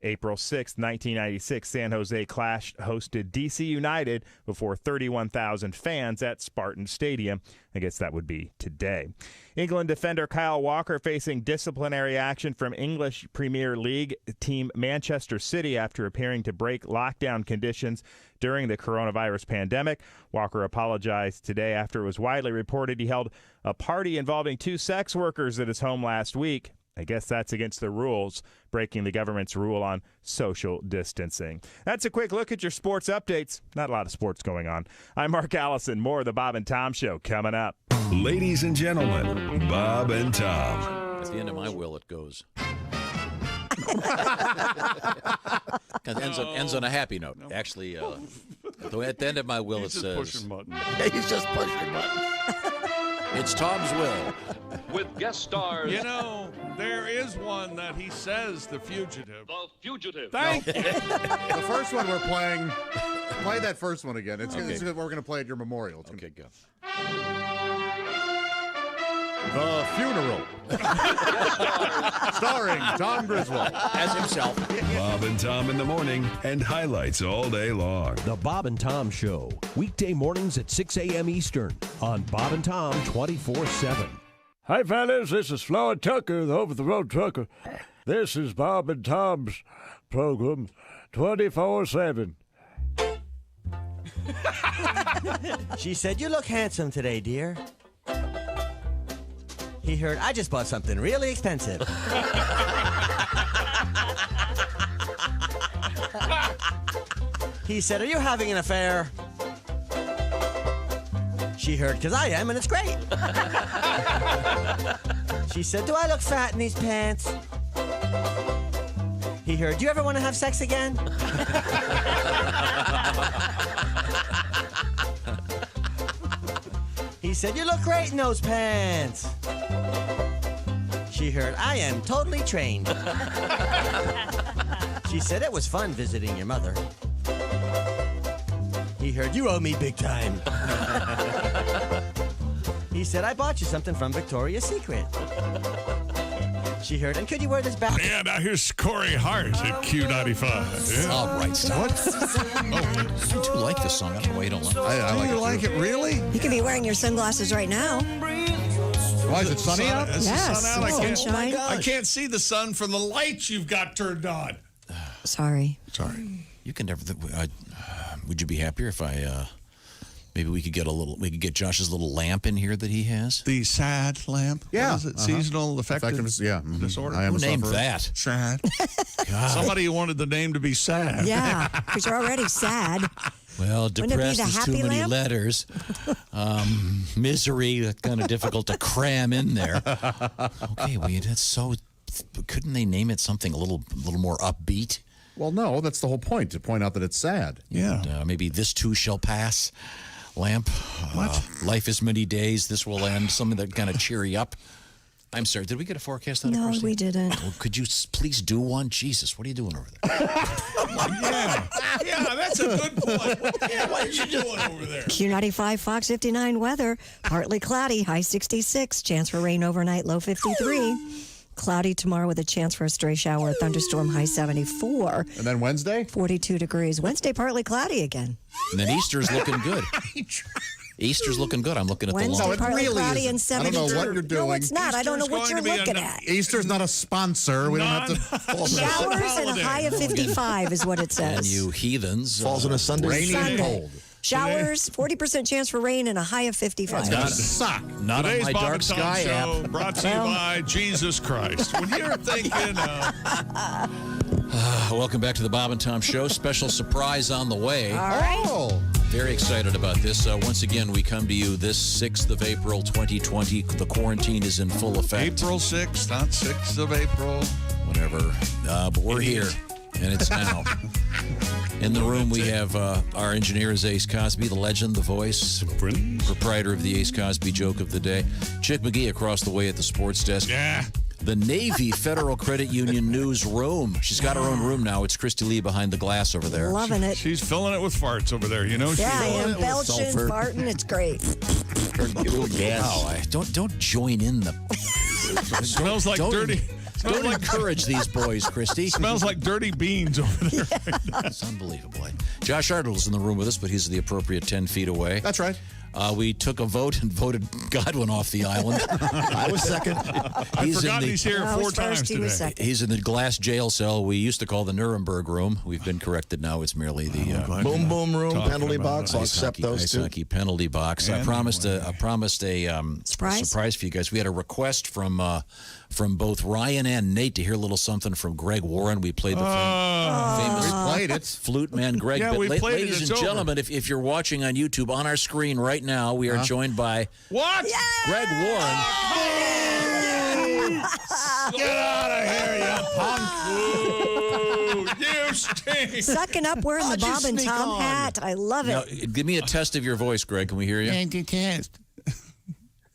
April 6, 1996, San Jose Clash hosted D.C. United before 31,000 fans at Spartan Stadium. I guess that would be today. England defender Kyle Walker facing disciplinary action from English Premier League team Manchester City after appearing to break lockdown conditions during the coronavirus pandemic. Walker apologized today after it was widely reported he held a party involving 2 sex workers at his home last week. I guess that's against the rules, breaking the government's rule on social distancing. That's a quick look at your sports updates. Not a lot of sports going on. I'm Mark Allison. More of the Bob and Tom Show coming up. Ladies and gentlemen, Bob and Tom. At the end of my will, it goes. It ends on a happy note. No. Actually, at the end of my will, it says... Pushing button. He's just pushing button. It's Tom's will. With guest stars. You know, there is one that he says, The Fugitive. The Fugitive. Thank you. The first one we're playing, play that first one again. It's Okay. we're going to play at your memorial. It's Okay, go. The Funeral. Starring Tom Griswold. As himself. Bob and Tom in the morning and highlights all day long. The Bob and Tom Show, weekday mornings at 6 a.m. Eastern on Bob and Tom 24/7. Hi, fellas. This is Floyd Tucker, the over-the-road trucker. This is Bob and Tom's program 24/7. She said, "You look handsome today, dear." He heard, "I just bought something really expensive." He said, "Are you having an affair?" She heard, "'Cause I am, and it's great." She said, "Do I look fat in these pants?" He heard, "Do you ever want to have sex again?" He said, "You look great in those pants." She heard, "I am totally trained." She said, "It was fun visiting your mother." He heard, "You owe me big time." He said, "I bought you something from Victoria's Secret." She heard, "And could you wear this back?" Yeah, now here's Corey Hart at Q95. Yeah. All right, stop. I do like this song. I don't know why you don't like it. I like Do you it. like it, really? You could be wearing your sunglasses right now. Why is it sunny out? Is Yes, the sun out? sunshine. I can't see the sun from the lights you've got turned on. Sorry. Sorry. You can never. Would you be happier if I? Maybe we could get Josh's little lamp in here that he has. The sad lamp. Yeah. What is it? Seasonal affective Yeah. disorder. I am Who a named sufferer. that? Sad. Somebody wanted the name to be sad. Yeah, because you're already sad. Well, Wouldn't it be depressed the is too happy many lamp? letters. Misery, that's kind of difficult to cram in there. Okay, well, that's so. Couldn't they name it something a little more upbeat? Well, no, that's the whole point, to point out that it's sad. Yeah. And, maybe this too shall pass. Lamp. Life is many days. This will end. Something that kind of cheer you up. I'm sorry. Did we get a forecast on it? No, Christy? we didn't. Well, could you please do one? Jesus, what are you doing over there? Yeah, that's a good point. Yeah, what are you doing over there? Q95 Fox 59 weather. Partly cloudy, high 66. Chance for rain overnight, low 53. Cloudy tomorrow with a chance for a stray shower, thunderstorm, high 74. And then Wednesday? 42 degrees. Wednesday, partly cloudy again. And then Easter's looking good. Easter's looking good. I'm looking at Wednesday, the No, it partly really cloudy isn't. and I don't 72. know what you're doing. No, it's not. I don't know Easter's what you're going to be looking a at. Easter's not a sponsor. We don't have to fall for that. Showers and a high of 55 is what it And says. you heathens. Falls on a Sunday. Rainy and Sunday. cold. Showers, 40% chance for rain, and a high of 55. Not Today's on my Bob dark and Tom sky show app. brought to you by Jesus Christ. When you're thinking Welcome back to the Bob and Tom Show. Special surprise on the way. All right. Oh. Very excited about this. Once again, we come to you this 6th of April, 2020. The quarantine is in full effect. April 6th, not 6th of April. Whatever. But we're here, and it's now. In the room, we have our engineer is Ace Cosby, the legend, the voice, proprietor of the Ace Cosby joke of the day. Chick McGee across the way at the sports desk. Yeah. The Navy Federal Credit Union newsroom. She's got her own room now. It's Christy Lee behind the glass over there. Loving it. She's filling it with farts over there. You know, Yeah, I she's am belching, farting. It's great. Wow, don't join in the. Smells like dirty. Don't encourage these boys, Christy. Smells like dirty beans over there. It's unbelievable. Josh Arnold's in the room with us, but he's the appropriate 10 feet away. That's right. We took a vote and voted Godwin off the island. I was second. I forgot he's here 4 times today. He's in the glass jail cell we used to call the Nuremberg room. We've been corrected now. It's merely the boom boom room penalty box. I'll accept those two. Ice hockey penalty box. I promised a surprise for you guys. We had a request from both Ryan and Nate to hear a little something from Greg Warren. We played the famous We played it. flute man Greg. Yeah, But we played it. ladies It's and over. gentlemen, if you're watching on YouTube, on our screen right now, we are joined by What? Greg Warren. Get out of here, you punk! You stink! Sucking up wearing the Bob and Tom hat. I love it. Now, give me a test of your voice, Greg. Can we hear you? Test.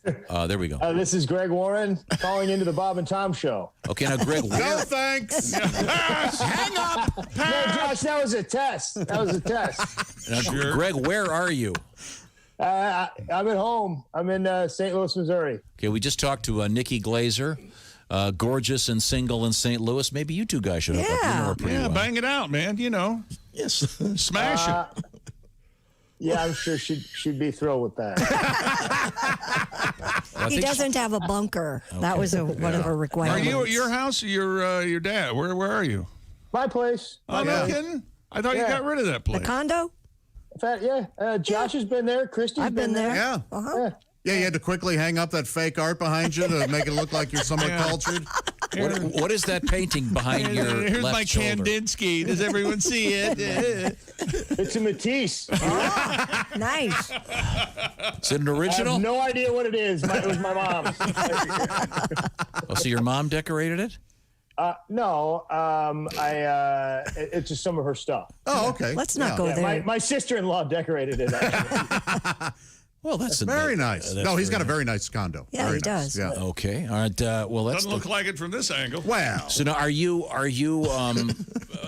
There we go. This is Greg Warren calling into the Bob and Tom show. Okay, now Greg, No thanks. Hang up. No, Josh, that was a test. now, Greg, where are you? I'm at home. I'm in St. Louis, Missouri. Okay, we just talked to Nikki Glazer, gorgeous and single in St. Louis. Maybe you two guys should hook up. You know her pretty well. Bang it out, man. You know. Yes. Smash it. Yeah, I'm sure she'd be thrilled with that. He doesn't have a bunker. That was one of her Are requirements. you at your house or your dad? Where are you? My place. Oh, no kidding? I thought you got rid of that place. The condo? In fact, Josh has been there. Christy's I've been there. Yeah. Uh-huh. Yeah, you had to quickly hang up that fake art behind you to make it look like you're somewhat cultured. What is that painting behind your Here's left my shoulder? Kandinsky. Does everyone see it? It's a Matisse. Nice. Is it an I original? have no idea what it is. It was my mom's. Oh, so your mom decorated it? No, it's just some of her stuff. Oh, okay. Let's not go there. My sister-in-law decorated it. Actually. Well, that's Very nice. No, he's got a very nice condo. Yeah, Very he nice. does. Yeah. Okay. All right. Well, that's Doesn't look like it from this angle. Wow. So now, are you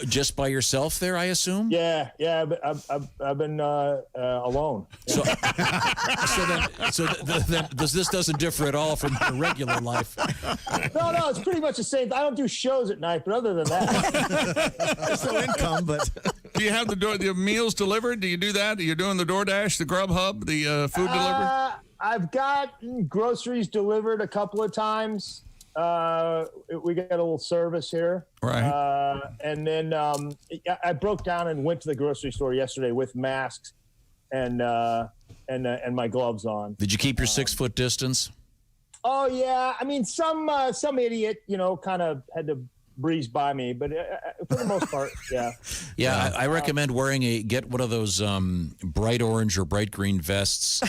just by yourself there? I assume. Yeah. But I've been alone. So this doesn't differ at all from your regular life. No, it's pretty much the same. I don't do shows at night, but other than that, There's no income, but Do you have the meals delivered? Do you do that? Are you doing the DoorDash, the Grubhub, the food delivery? I've got groceries delivered a couple of times. We got a little service here, Right. and then I broke down and went to the grocery store yesterday with masks and my gloves on. Did you keep your 6-foot distance? Oh yeah, I mean some idiot, kind of had to breeze by me, but for the most part, yeah. Yeah, I recommend get one of those bright orange or bright green vests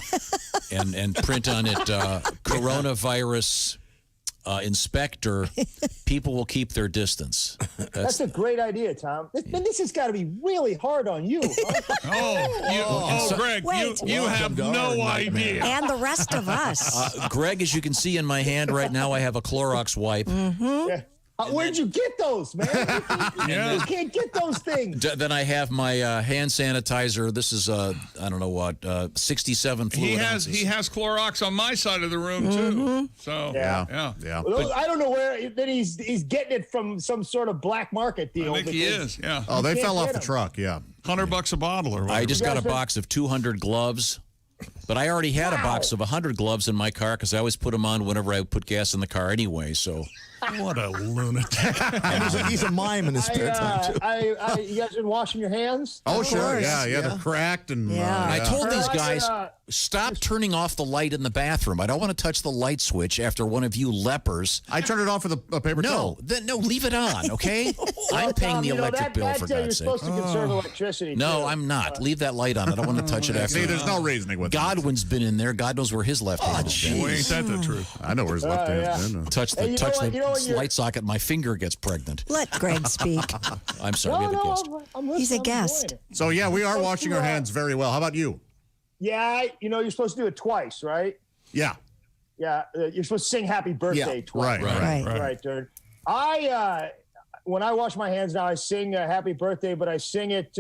and print on it coronavirus inspector. People will keep their distance. That's a great idea, Tom. This has got to be really hard on you. Huh? Greg, you have no idea. And the rest of us. Greg, as you can see in my hand right now, I have a Clorox wipe. Mm-hmm. Yeah. Where'd you get those, man? You can't get those things. Then I have my hand sanitizer. This is I don't know what 67 fluid ounces. He has Clorox on my side of the room too. So yeah. Well, I don't know where. Then he's getting it from some sort of black market deal. I think he is. Yeah. Oh, they fell off the truck. Yeah. $100 a bottle or whatever. I just got a box of 200 gloves. But I already had a box of 100 gloves in my car because I always put them on whenever I put gas in the car anyway. So What a lunatic. And he's a mime in his spare time, too. You guys been washing your hands? Oh, sure. Yeah, they're cracked. And I told these guys, stop turning off the light in the bathroom. I don't want to touch the light switch after one of you lepers. I turned it off with a paper towel. No, leave it on, okay? I'm paying the electric bill, for you're God's sake. supposed to conserve electricity. No, too. I'm not. Leave that light on. I don't want to touch it after. See, there's no reasoning with Godwin's been in there. God knows where his left hand has been. Boy, ain't that the truth. I know where his left hand's been. Touch the light socket, my finger gets pregnant. Let Greg speak. I'm sorry, we have a guest. He's a guest. So, yeah, we are washing our hands very well. How about you? Yeah, you're supposed to do it twice, right? Yeah. Yeah, you're supposed to sing happy birthday twice. Right, dude. When I wash my hands now, I sing happy birthday, but I sing it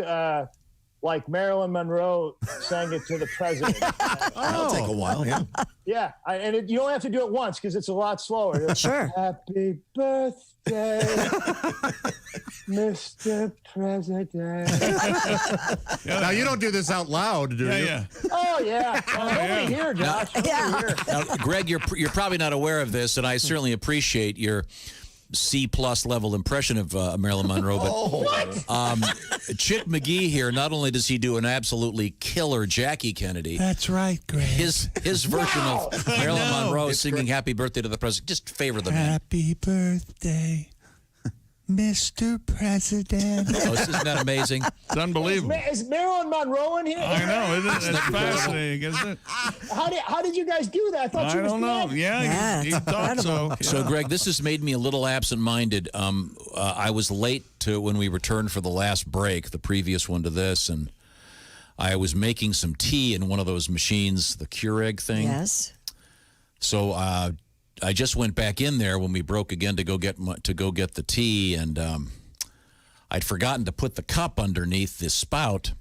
like Marilyn Monroe sang it to the president. That'll take a while, yeah. Yeah, you don't have to do it once because it's a lot slower. Sure. Happy birthday, Mr. President. Now, you don't do this out loud, do you? Yeah. Oh, yeah. Nobody here, Josh. Nobody here. Now, Greg, you're probably not aware of this, and I certainly appreciate your C-plus level impression of Marilyn Monroe. But Chick McGee here, not only does he do an absolutely killer Jackie Kennedy. That's right, Greg. His version of Marilyn Monroe singing Happy Birthday to the President. Just favor the man. Happy birthday, Mr. President. Isn't that amazing? It's unbelievable. Is Marilyn Monroe in here? I know. It's fascinating, isn't it? How did you guys do that? I thought I don't know. Yeah, you thought so. So, Greg, this has made me a little absent-minded. I was late to when we returned for the last break, the previous one to this, and I was making some tea in one of those machines, the Keurig thing. Yes. So I just went back in there when we broke again to go get the tea, and I'd forgotten to put the cup underneath the spout,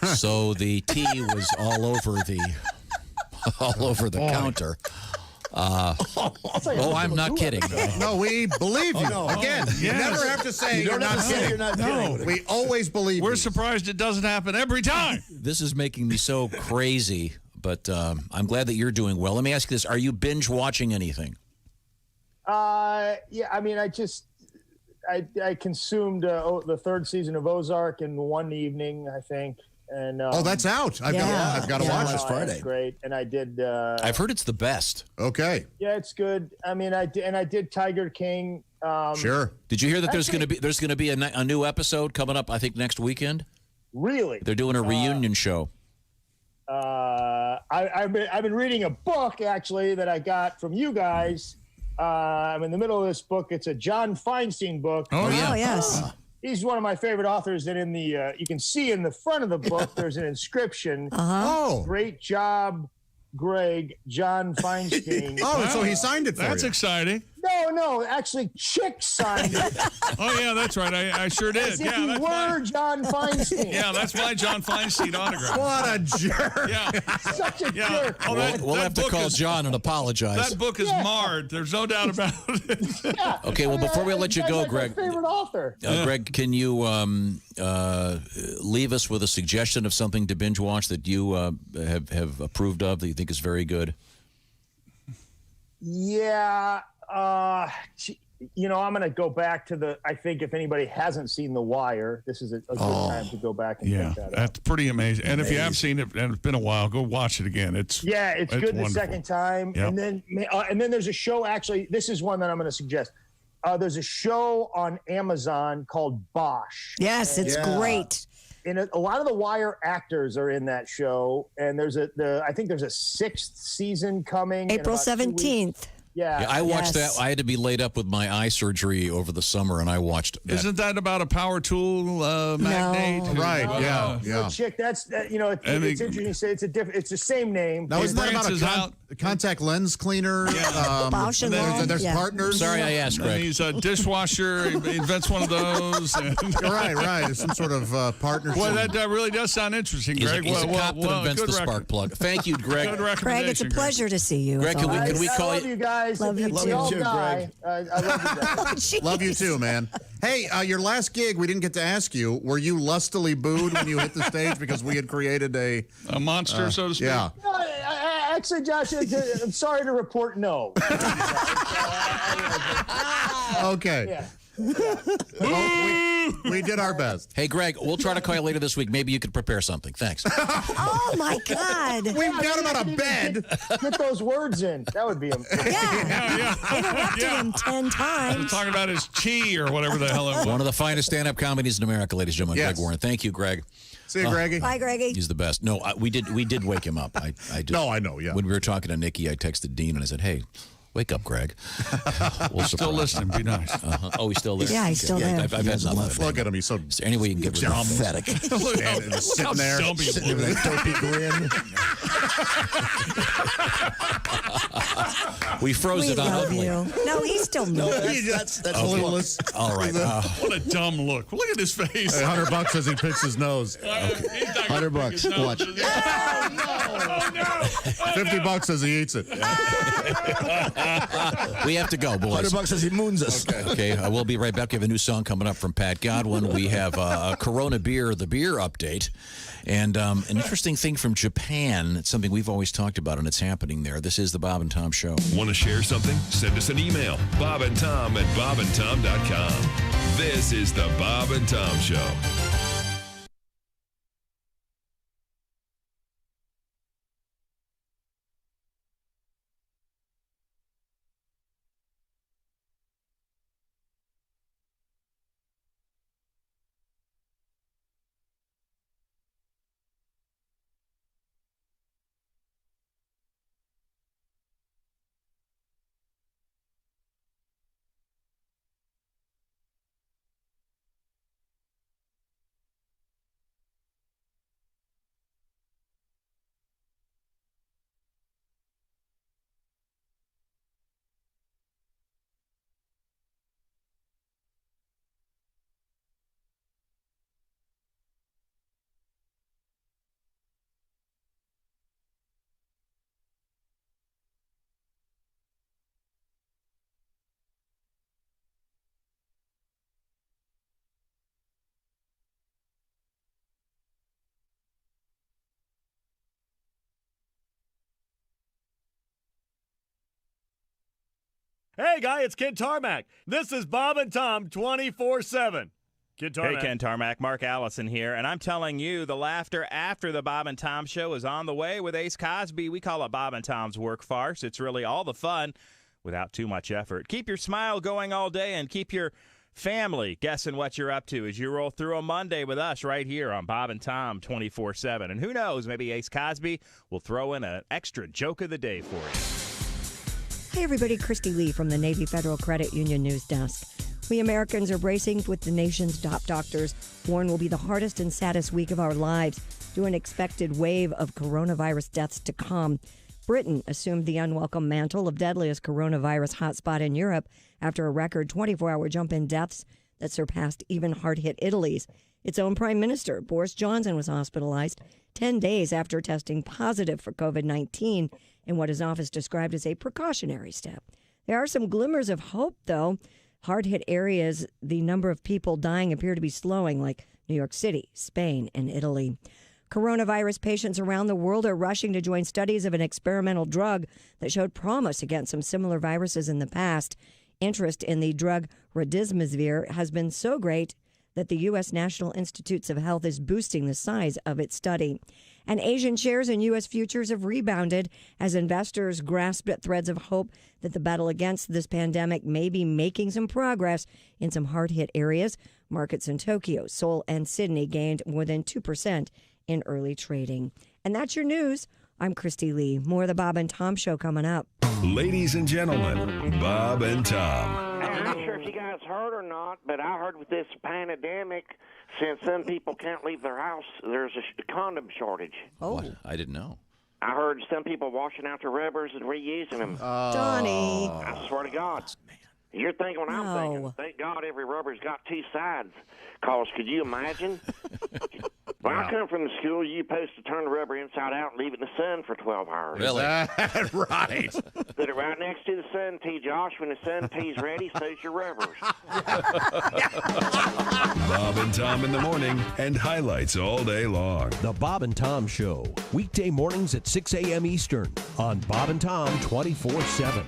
so the tea was all over the counter. I'm not kidding. No, we believe you. Again, you never have to say you're not kidding. You're not kidding. We always believe We're you. surprised it doesn't happen every time. This is making me so crazy, but I'm glad that you're doing well. Let me ask you this. Are you binge watching anything? Yeah, I mean, I consumed the third season of Ozark in one evening, I think. And that's out. I've got to watch this Friday. That's great, and I did. I've heard it's the best. Okay. Yeah, it's good. I mean, I did Tiger King. Sure. Did you hear that there's going to be a new episode coming up? I think next weekend. Really? They're doing a reunion show. I've been reading a book actually that I got from you guys. I'm in the middle of this book. It's a John Feinstein book. Oh yes. He's one of my favorite authors. And in the you can see in the front of the book there's an inscription. Oh, great job, Greg. John Feinstein. So he signed it for That's you. exciting. No, actually, Chick signed it. Oh, yeah, that's right. I sure did. As if you were John Feinstein. Yeah, that's my John Feinstein autograph. What a jerk. Yeah. Such a jerk. Oh, We'll have to call John and apologize. That book is marred. There's no doubt about it. Yeah. Okay, well, before we let you go, Greg. My favorite author. Greg, can you leave us with a suggestion of something to binge watch that you have approved of that you think is very good? Yeah. I'm going to go back to I think if anybody hasn't seen The Wire, this is a good time to go back and check that out. That's pretty amazing. And if you have seen it and it's been a while, go watch it again. It's good wonderful. the second time. Yep. And then there's a show, actually, this is one that I'm going to suggest. There's a show on Amazon called Bosch. Yes, it's great. And a lot of the Wire actors are in that show. And I think there's a 6th season coming. April 17th. Yeah, I watched that. I had to be laid up with my eye surgery over the summer, and I watched that. Isn't that about a power tool magnate? No. Right, yeah. Chick, it's interesting to say it's the same name. Now, isn't that about a contact lens cleaner? Bosch and Long. There's partners. Sorry, I asked, Greg. And he's a dishwasher. He invents one of those. Right. It's some sort of partnership. Boy, that really does sound interesting, Greg. He's a cop that invents the spark plug. Thank you, Greg. Good recommendation, Greg, it's a pleasure to see you. Greg, can we call I love you guys. Love you If too. we all too, die, Greg. I love you guys. Love you too, man. Hey, your last gig, we didn't get to ask you. Were you lustily booed when you hit the stage because we had created a monster, so to speak? No, Actually, Josh, I'm sorry to report no. Okay. Yeah. Well, we did our best. Hey, Greg, we'll try to call you later this week. Maybe you could prepare something. Thanks. Oh, my God. We've got him on a bed. Get those words in. That would be him. Interrupted him 10 times. I'm talking about his chi or whatever the hell it was. One of the finest stand-up comedies in America, ladies and gentlemen. Yes. Greg Warren. Thank you, Greg. See you, Greggy. Bye, Greggy. He's the best. No, we did wake him up. I just, No, I know, yeah. When we were talking to Nikki, I texted Dean and I said, "Hey, wake up, Greg." We'll Still listening. Be nice. Oh, he's still there. Yeah, he's still there. I've had enough. Look at him. He's so Is there any way you can get rid of him? pathetic. Sitting there. Sitting with that dopey grin. We froze We it on love ugly. you. No, he's still No, no. that's Clueless. All right. What a dumb look. Look at his face. Hey, $100 as he picks his nose. $100. Watch. $50 as he eats it. We have to go, boys. $100 as he moons us. Okay, we'll be right back. We have a new song coming up from Pat Godwin. We have a Corona beer, the beer update. And an interesting thing from Japan. It's something we've always talked about, and it's happening there. This is the Bob and Tom Show. Want to share something? Send us an email. bobandtom@bobandtom.com. This is the Bob and Tom Show. Hey, guy, it's Kid Tarmac. This is Bob and Tom 24/7. Kid Tarmac. Hey, Ken Tarmac, Mark Allison here, and I'm telling you, the laughter after the Bob and Tom Show is on the way with Ace Cosby. We call it Bob and Tom's Work Farce. It's really all the fun without too much effort. Keep your smile going all day and keep your family guessing what you're up to as you roll through a Monday with us right here on Bob and Tom 24/7. And who knows, maybe Ace Cosby will throw in an extra joke of the day for you. Hey, everybody. Christy Lee from the Navy Federal Credit Union News Desk. We Americans are bracing with the nation's top doctors warn will be the hardest and saddest week of our lives due to an expected wave of coronavirus deaths to come. Britain assumed the unwelcome mantle of deadliest coronavirus hotspot in Europe after a record 24-hour jump in deaths that surpassed even hard-hit Italy's. Its own Prime Minister, Boris Johnson, was hospitalized 10 days after testing positive for COVID-19 in what his office described as a precautionary step. There are some glimmers of hope, though. Hard-hit areas, the number of people dying appear to be slowing, like New York City, Spain, and Italy. Coronavirus patients around the world are rushing to join studies of an experimental drug that showed promise against some similar viruses in the past. Interest in the drug remdesivir has been so great that the U.S. National Institutes of Health is boosting the size of its study. And Asian shares and U.S. futures have rebounded as investors grasped at threads of hope that the battle against this pandemic may be making some progress in some hard-hit areas. Markets in Tokyo, Seoul, and Sydney gained more than 2% in early trading. And that's your news. I'm Christy Lee. More of the Bob and Tom Show coming up. Ladies and gentlemen, Bob and Tom. I'm not sure if you guys heard or not, but I heard with this pandemic, since some people can't leave their house, there's a condom shortage. Oh. What? I didn't know. I heard some people washing out their rubbers and reusing them. Donnie. I swear to God. You're thinking what I'm thinking. Thank God every rubber's got two sides. Because could you imagine? When I come from the school, you supposed to turn the rubber inside out and leave it in the sun for 12 hours. Really? Right. Put it right next to the sun tea, Josh. When the sun tea's ready, so's your rubbers. Bob and Tom in the morning and highlights all day long. The Bob and Tom Show, weekday mornings at 6 a.m. Eastern on Bob and Tom 24/7.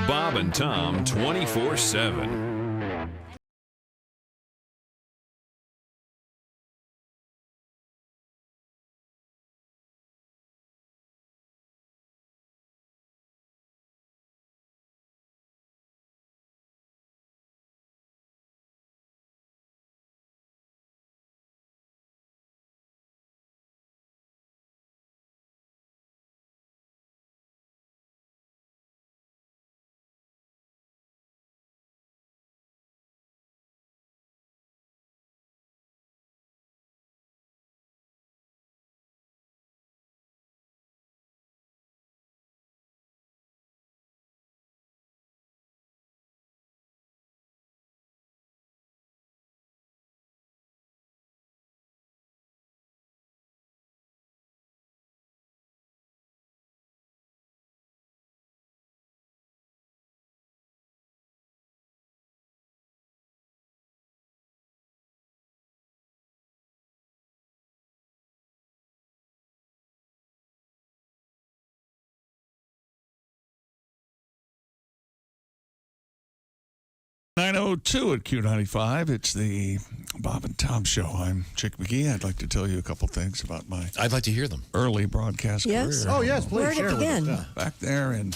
Bob and Tom 24/7. .902 at Q95. It's the Bob and Tom Show. I'm Chick McGee. I'd like to tell you a couple things about my I'd like to hear them. early broadcast Yes? career. Oh, yes, please. Where'd it share with begin? us. Back there in...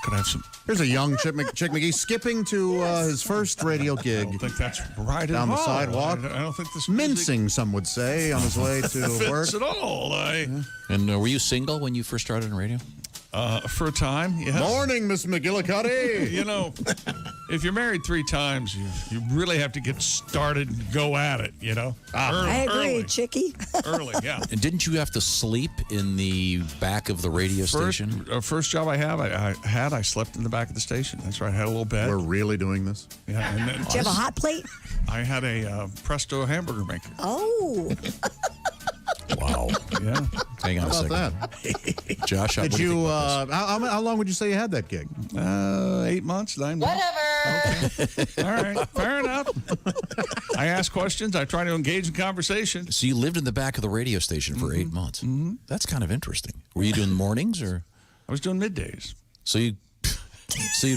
Could I have some... Here's a young Chick McGee skipping to his first radio gig. I don't think that's right at Down the all. sidewalk. I don't think this Mincing, some would say, on his way to work. fits at all. And were you single when you first started in radio? For a time, yes. Morning, Miss McGillicuddy. You know, if you're married 3 times, you really have to get started and go at it, you know? I agree, early. Chickie. Early, yeah. And didn't you have to sleep in the back of the radio station? First job I slept in the back of the station. That's right. I had a little bed. We're really doing this? Yeah. And then Do you have a hot plate? I had a Presto hamburger maker. Oh. Wow. Yeah. Hang on How a about second. Josh, Did what do you, think about this? how long would you say you had that gig? 8 months, 9 months. Whatever. All right. Fair enough. I ask questions. I try to engage in conversation. So you lived in the back of the radio station for 8 months. Mm-hmm. That's kind of interesting. Were you doing mornings or? I was doing middays. So you'd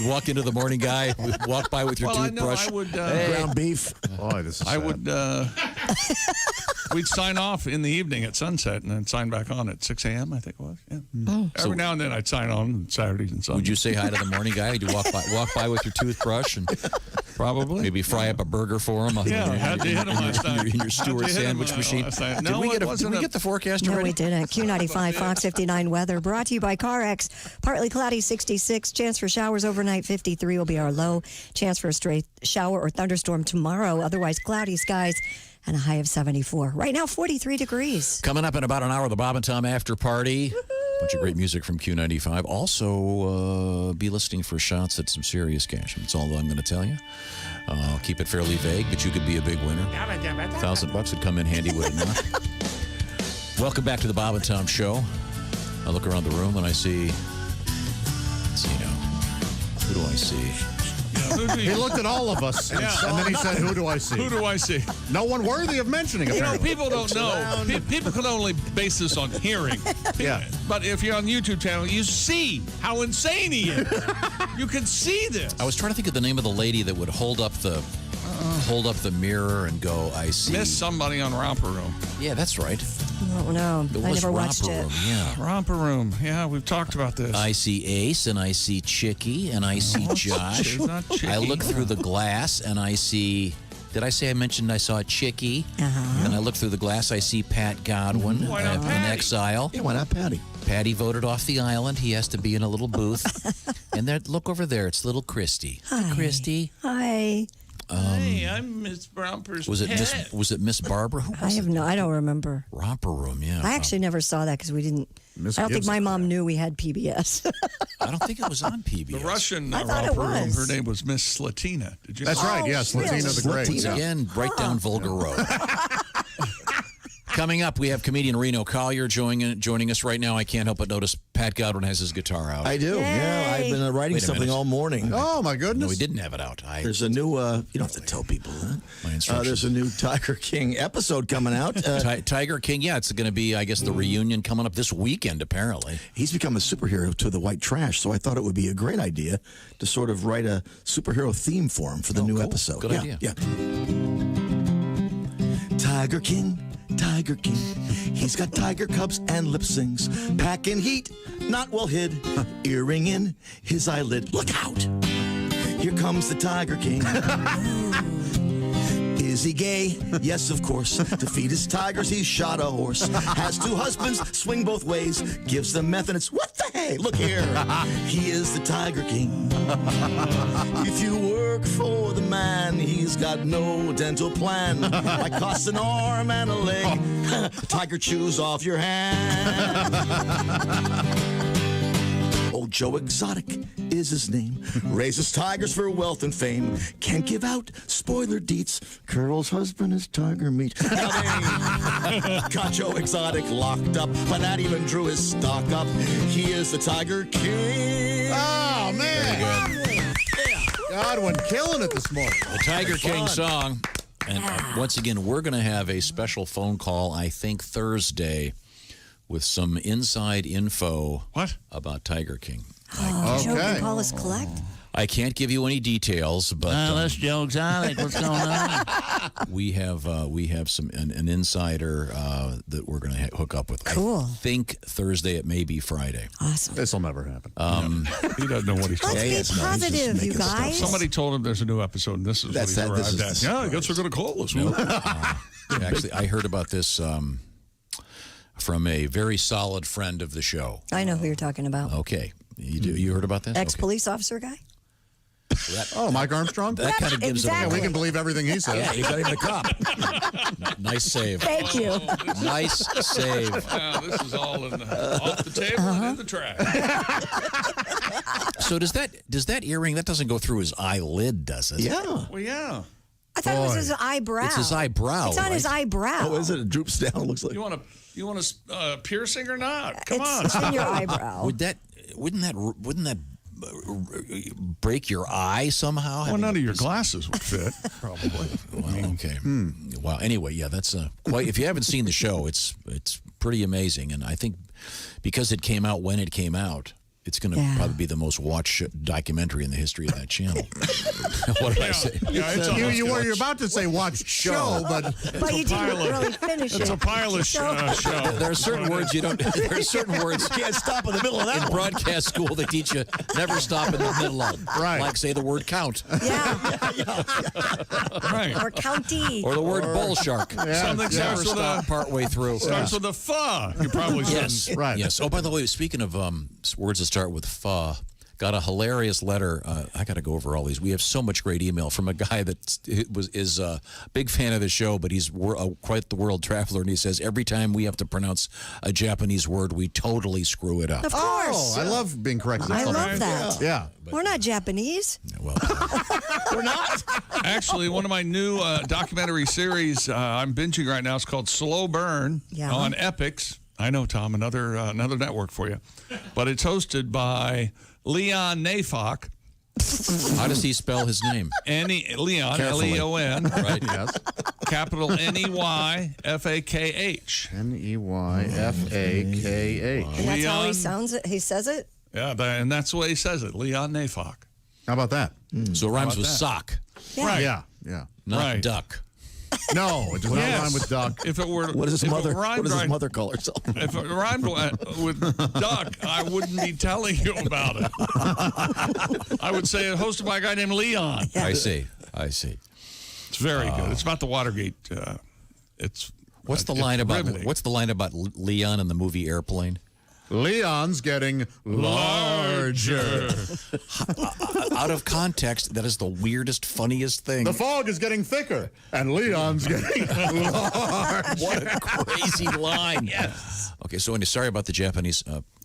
walk into the morning guy, walk by with your toothbrush. I would Ground beef. Boy, this is I sad. would. We'd sign off in the evening at sunset and then sign back on at 6 a.m. I think it was. Yeah. Oh. Every now and then I'd sign on Saturdays and Sundays. Would you say hi to the morning guy? Would you walk by with your toothbrush and probably maybe fry up a burger for him? Yeah, had to hit him last night. In your Stewart sandwich machine. No, Did we get the forecast No, already? we didn't. Q95 Fox 59 weather brought to you by CarX. Partly cloudy 66. Chance for showers overnight 53 will be our low. Chance for a straight shower or thunderstorm tomorrow. Otherwise cloudy skies and a high of 74. Right now 43 degrees. Coming up in about an hour, the Bob and Tom after party. Bunch of great music from Q95. Also, be listening for shots at some serious cash. That's all I'm going to tell you. I'll keep it fairly vague, but you could be a big winner. $1,000 would come in handy, would it not? Welcome back to the Bob and Tom Show. I look around the room and I see, let's see now, who do I see? He looked at all of us, and then he said, who do I see? Who do I see? No one worthy of mentioning, You know, apparently. people don't know. People can only base this on hearing. Yeah. But if you're on YouTube channel, you see how insane he is. You can see this. I was trying to think of the name of the lady that would hold up the mirror and go, I see. Miss somebody on Romper Room. Yeah, that's right. Oh, no. It I was never watched Romper it. Room, yeah. Romper Room. Yeah, we've talked about this. I see Ace and I see Chicky and I see Josh. She's not Chicky. I look through the glass and I see. Did I say I mentioned I saw Chicky? Uh-huh. And I look through the glass. I see Pat Godwin Why not in Patty? exile. Yeah, why not Patty? Patty voted off the island. He has to be in a little booth. And there, look over there. It's little Christy. Hi. Christy. Hi. Hey, I'm Miss Romper's Was it pet. Miss Barbara? Who was I don't remember. Romper Room, yeah. I actually never saw that because we didn't. Miss I don't think Gibson. my mom knew we had PBS. I don't think it was on PBS. The Russian I thought it Romper Room. was. Her name was Miss Slatina. Did you? That's right, yes, really? Latina the Great. Once again, right down Volga Road. Coming up, we have comedian Reno Collier joining us right now. I can't help but notice Pat Godwin has his guitar out. I do. Yeah, I've been writing something all morning. Oh, my goodness. No, we didn't have it out. There's a new, you don't have to tell people that. My instructions. There's a new Tiger King episode coming out. Tiger King, yeah, it's going to be, I guess, the reunion coming up this weekend, apparently. He's become a superhero to the white trash, so I thought it would be a great idea to sort of write a superhero theme for him for the new episode. Good idea. Yeah. Tiger King. Tiger King, he's got tiger cubs and lip syncs, packing heat, not well hid, earring in his eyelid. Look out! Here comes the Tiger King. Is he gay? Yes, of course. To feed his tigers, he shot a horse. Has 2 husbands, swing both ways, gives them meth, and it's what the hey? Look here, he is the Tiger King. If you work for the man, he's got no dental plan. Might cost an arm and a leg. Tiger chews off your hand. Old Joe Exotic is his name. Raises tigers for wealth and fame. Can't give out spoiler deets. Carol's husband is tiger meat. Now they got Joe Exotic locked up, but not even drew his stock up. He is the Tiger King. Oh, man. Godwin killing it this morning. The Tiger King song. And once again, we're going to have a special phone call, I think, Thursday, with some inside info about Tiger King. Oh, Joe can call us collect? I can't give you any details, but that's Joe Exotic. What's going on? we have some an insider that we're going to hook up with. Cool. I think Thursday. It may be Friday. Awesome. This will never happen. He doesn't know what he's talking about. Let's be positive, you guys. Somebody told him there's a new episode, and this is what he's arrived at. Yeah, I guess we're going to call us. Actually, I heard about this from a very solid friend of the show. I know who you're talking about. Okay. You heard about this? Ex-police officer guy? Mike Armstrong? That kind of gives it away. Yeah, we can believe everything he says. Yeah, he's not even a cop. Nice save. Thank you. Nice save. This is all off the table and in the trash. So does that earring, that doesn't go through his eyelid, does it? Yeah. Well, yeah. I thought it was his eyebrow. It's his eyebrow. It's on his eyebrow. Oh, is it? It droops down. It looks like. You want a piercing or not? Come on. It's in your eyebrow. Wouldn't that break your eye somehow? Well, none of your glasses would fit, probably. Well, okay. Well, anyway, yeah, that's quite. If you haven't seen the show, it's pretty amazing, and I think because it came out when it came out, it's going to probably be the most watched documentary in the history of that channel. What did I say? Yeah, you were about to say watch show, but you didn't really finish it. It's a pilot show. There are certain words you don't. There are certain words you can't stop in the middle of that. In broadcast school, they teach you never stop in the middle of. Right. Like say the word count. Right. Or county. Or the word bull shark. Something Never stop partway through. Starts with a pho. You probably Yes. shouldn't. Right. Yes. Oh, by the way, speaking of words that start with pho, got a hilarious letter. I got to go over all these. We have so much great email from a guy that is a big fan of the show, but he's quite the world traveler, and he says every time we have to pronounce a Japanese word, we totally screw it up. Of course. I love being corrected. I love that. Yeah. We're not Japanese. Well, We're not. Actually, one of my new documentary series I'm binging right now is called Slow Burn on Epix. I know, Tom, another network for you. But it's hosted by Leon Neyfakh. How does he spell his name? Leon, Carefully. Leon. Right. Yes. Capital Neyfakh. Neyfakh. And that's how he sounds it. He says it. Yeah, and that's the way he says it, Leon Neyfakh. How about that? So it rhymes with sock, Yeah. Right. Yeah. not Right. duck. No, it does not rhyme with duck. If it were, What does his if it mother? rhymed What does his right- mother call herself? If it rhymed with duck, I wouldn't be telling you about it. I would say it's hosted by a guy named Leon. I see. It's very good. It's about the Watergate. What's the line about Leon in the movie Airplane? Leon's getting larger. Out of context, that is the weirdest, funniest thing. The fog is getting thicker, and Leon's getting larger. What a crazy line. Yes. Okay, so sorry about the Japanese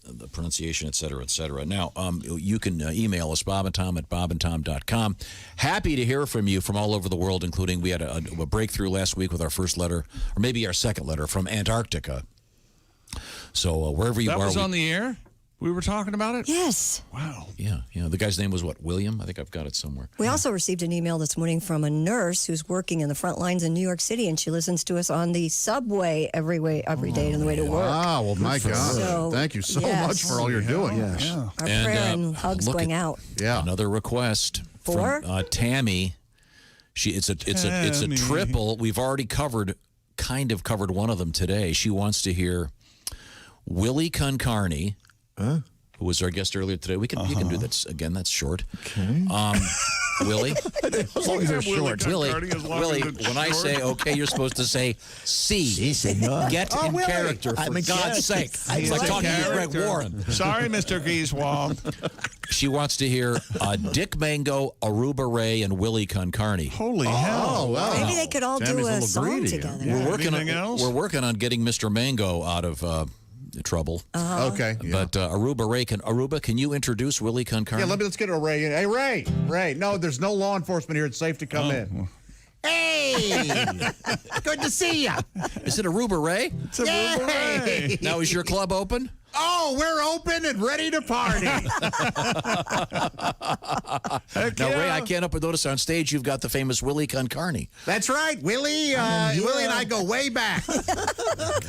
the pronunciation, et cetera, et cetera. Now, you can email us, Bob and Tom at bobandtom.com. Happy to hear from you from all over the world, including we had a breakthrough last week with our first letter, or maybe our second letter, from Antarctica. So wherever you are. That was on the air? We were talking about it? Yes. Wow. Yeah. The guy's name was what? William? I think I've got it somewhere. We also received an email this morning from a nurse who's working in the front lines in New York City, and she listens to us on the subway every day on the way to work. Wow. Well, my God. So, thank you so yes. much for all you're doing. Our prayer and hugs going out. Yeah. Another request For? from Tammy. It's a triple. We've already covered one of them today. She wants to hear Willie Concarney, who was our guest earlier today. You can do that again. That's short. Okay. Willie. As long as they're short. Willie, when I say okay, you're supposed to say C. Senor. Get in Willie. character, for God's sake. It's like talking to Greg Warren. Sorry, Mr. Gieswald. She wants to hear Dick Mango, Aruba Ray, and Willie Concarney. Holy hell. Wow. Maybe they could all do a song together. We're working on getting Mr. Mango out of trouble. Okay. Yeah. But Aruba, can you introduce Willie Concarney? Yeah, let's get a Ray. Hey, Ray. No, there's no law enforcement here. It's safe to come in. Hey! Good to see you. Is it Aruba Ray? It's Aruba Ray. Now, is your club open? Oh, we're open and ready to party. Now, Ray, I can't help but notice on stage you've got the famous Willie Concarney. That's right. Willie and I go way back.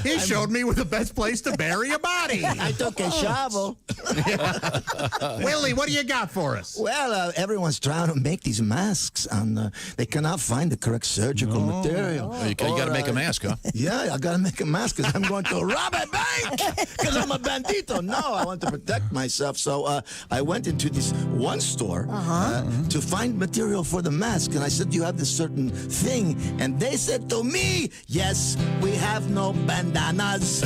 He showed me where the best place to bury a body. I took a shovel. Willie, what do you got for us? Well, everyone's trying to make these masks, and they cannot find the correct surgical material. You got to make a mask, huh? Yeah, I got to make a mask because I'm going to rob a bank because I'm a bandito. No, I want to protect myself. So I went into this one store to find material for the mask, and I said, "Do you have this certain thing?" And they said to me, "Yes, we have no bandanas.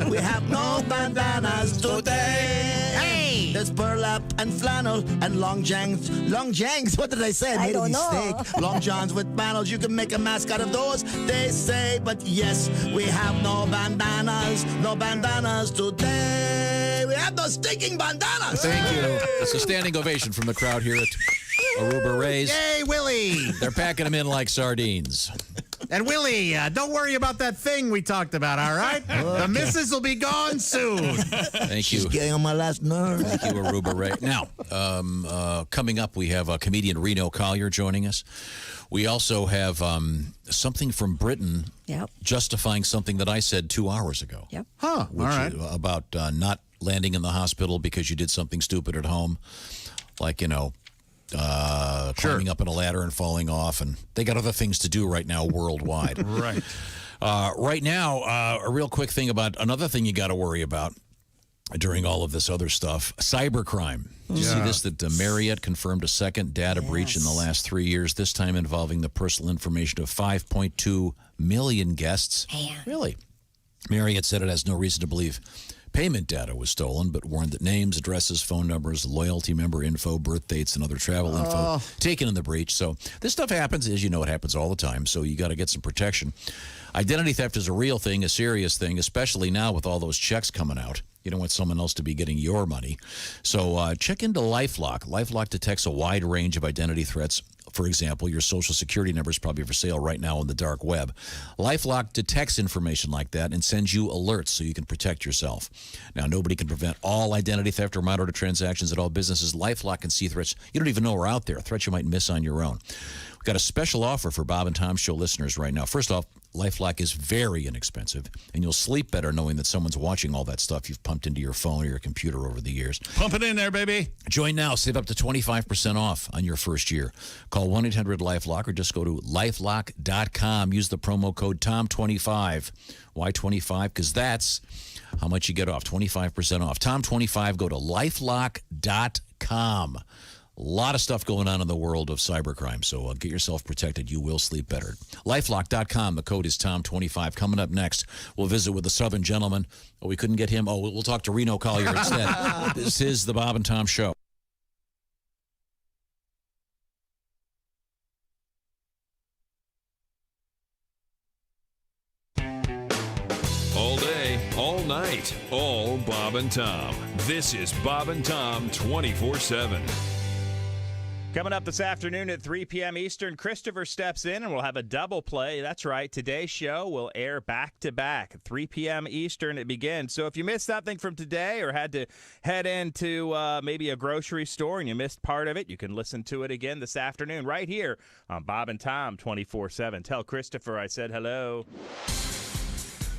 We have no bandanas today." Hey, there's burlap and flannel and long jangs. Long jangs? What did I say? I made a mistake. Long johns with panels. You can make a mask out of those, they say. But yes, we have no bandanas. No bandanas today. We have no stinking bandanas. Thank you. It's a standing ovation from the crowd here at Aruba Ray's. Yay, Willie! They're packing them in like sardines. And Willie, don't worry about that thing we talked about, all right? The missus will be gone soon. Thank you. She's getting on my last nerve. Thank you, Aruba Ray. Now, coming up, we have comedian Reno Collier joining us. We also have something from Britain justifying something that I said 2 hours ago. Yep. Huh, all right. About not landing in the hospital because you did something stupid at home. Like, climbing up in a ladder and falling off. And they got other things to do right now worldwide. Right. Right now, a real quick thing about another thing you got to worry about during all of this other stuff, cybercrime. Did you see this, that Marriott confirmed a second data breach in the last 3 years, this time involving the personal information of 5.2 million guests? Really? Marriott said it has no reason to believe payment data was stolen, but warned that names, addresses, phone numbers, loyalty member info, birth dates, and other travel info taken in the breach. So this stuff happens. As you know, it happens all the time, so you got to get some protection. Identity theft is a real thing, a serious thing, especially now with all those checks coming out. You don't want someone else to be getting your money. So check into LifeLock. LifeLock detects a wide range of identity threats. For example, your social security number is probably for sale right now on the dark web. LifeLock detects information like that and sends you alerts so you can protect yourself. Now, nobody can prevent all identity theft or monitor transactions at all businesses. LifeLock can see threats you don't even know are out there, threats you might miss on your own. We've got a special offer for Bob and Tom Show listeners right now. First off, LifeLock is very inexpensive, and you'll sleep better knowing that someone's watching all that stuff you've pumped into your phone or your computer over the years. Pump it in there, baby. Join now. Save up to 25% off on your first year. Call 1-800-LifeLock or just go to LifeLock.com. Use the promo code TOM25. Why 25? Because that's how much you get off, 25% off. TOM25, go to LifeLock.com. A lot of stuff going on in the world of cybercrime, so get yourself protected. You will sleep better. LifeLock.com. The code is TOM25. Coming up next, we'll visit with the Southern gentleman. Oh, we couldn't get him. Oh, we'll talk to Reno Collier instead. This is the Bob and Tom Show. All day, all night. All Bob and Tom. This is Bob and Tom 24/7. Coming up this afternoon at 3 p.m. Eastern, Christopher steps in and we'll have a double play. That's right. Today's show will air back-to-back. 3 p.m. Eastern it begins. So if you missed something from today or had to head into maybe a grocery store and you missed part of it, you can listen to it again this afternoon right here on Bob and Tom 24/7. Tell Christopher I said hello.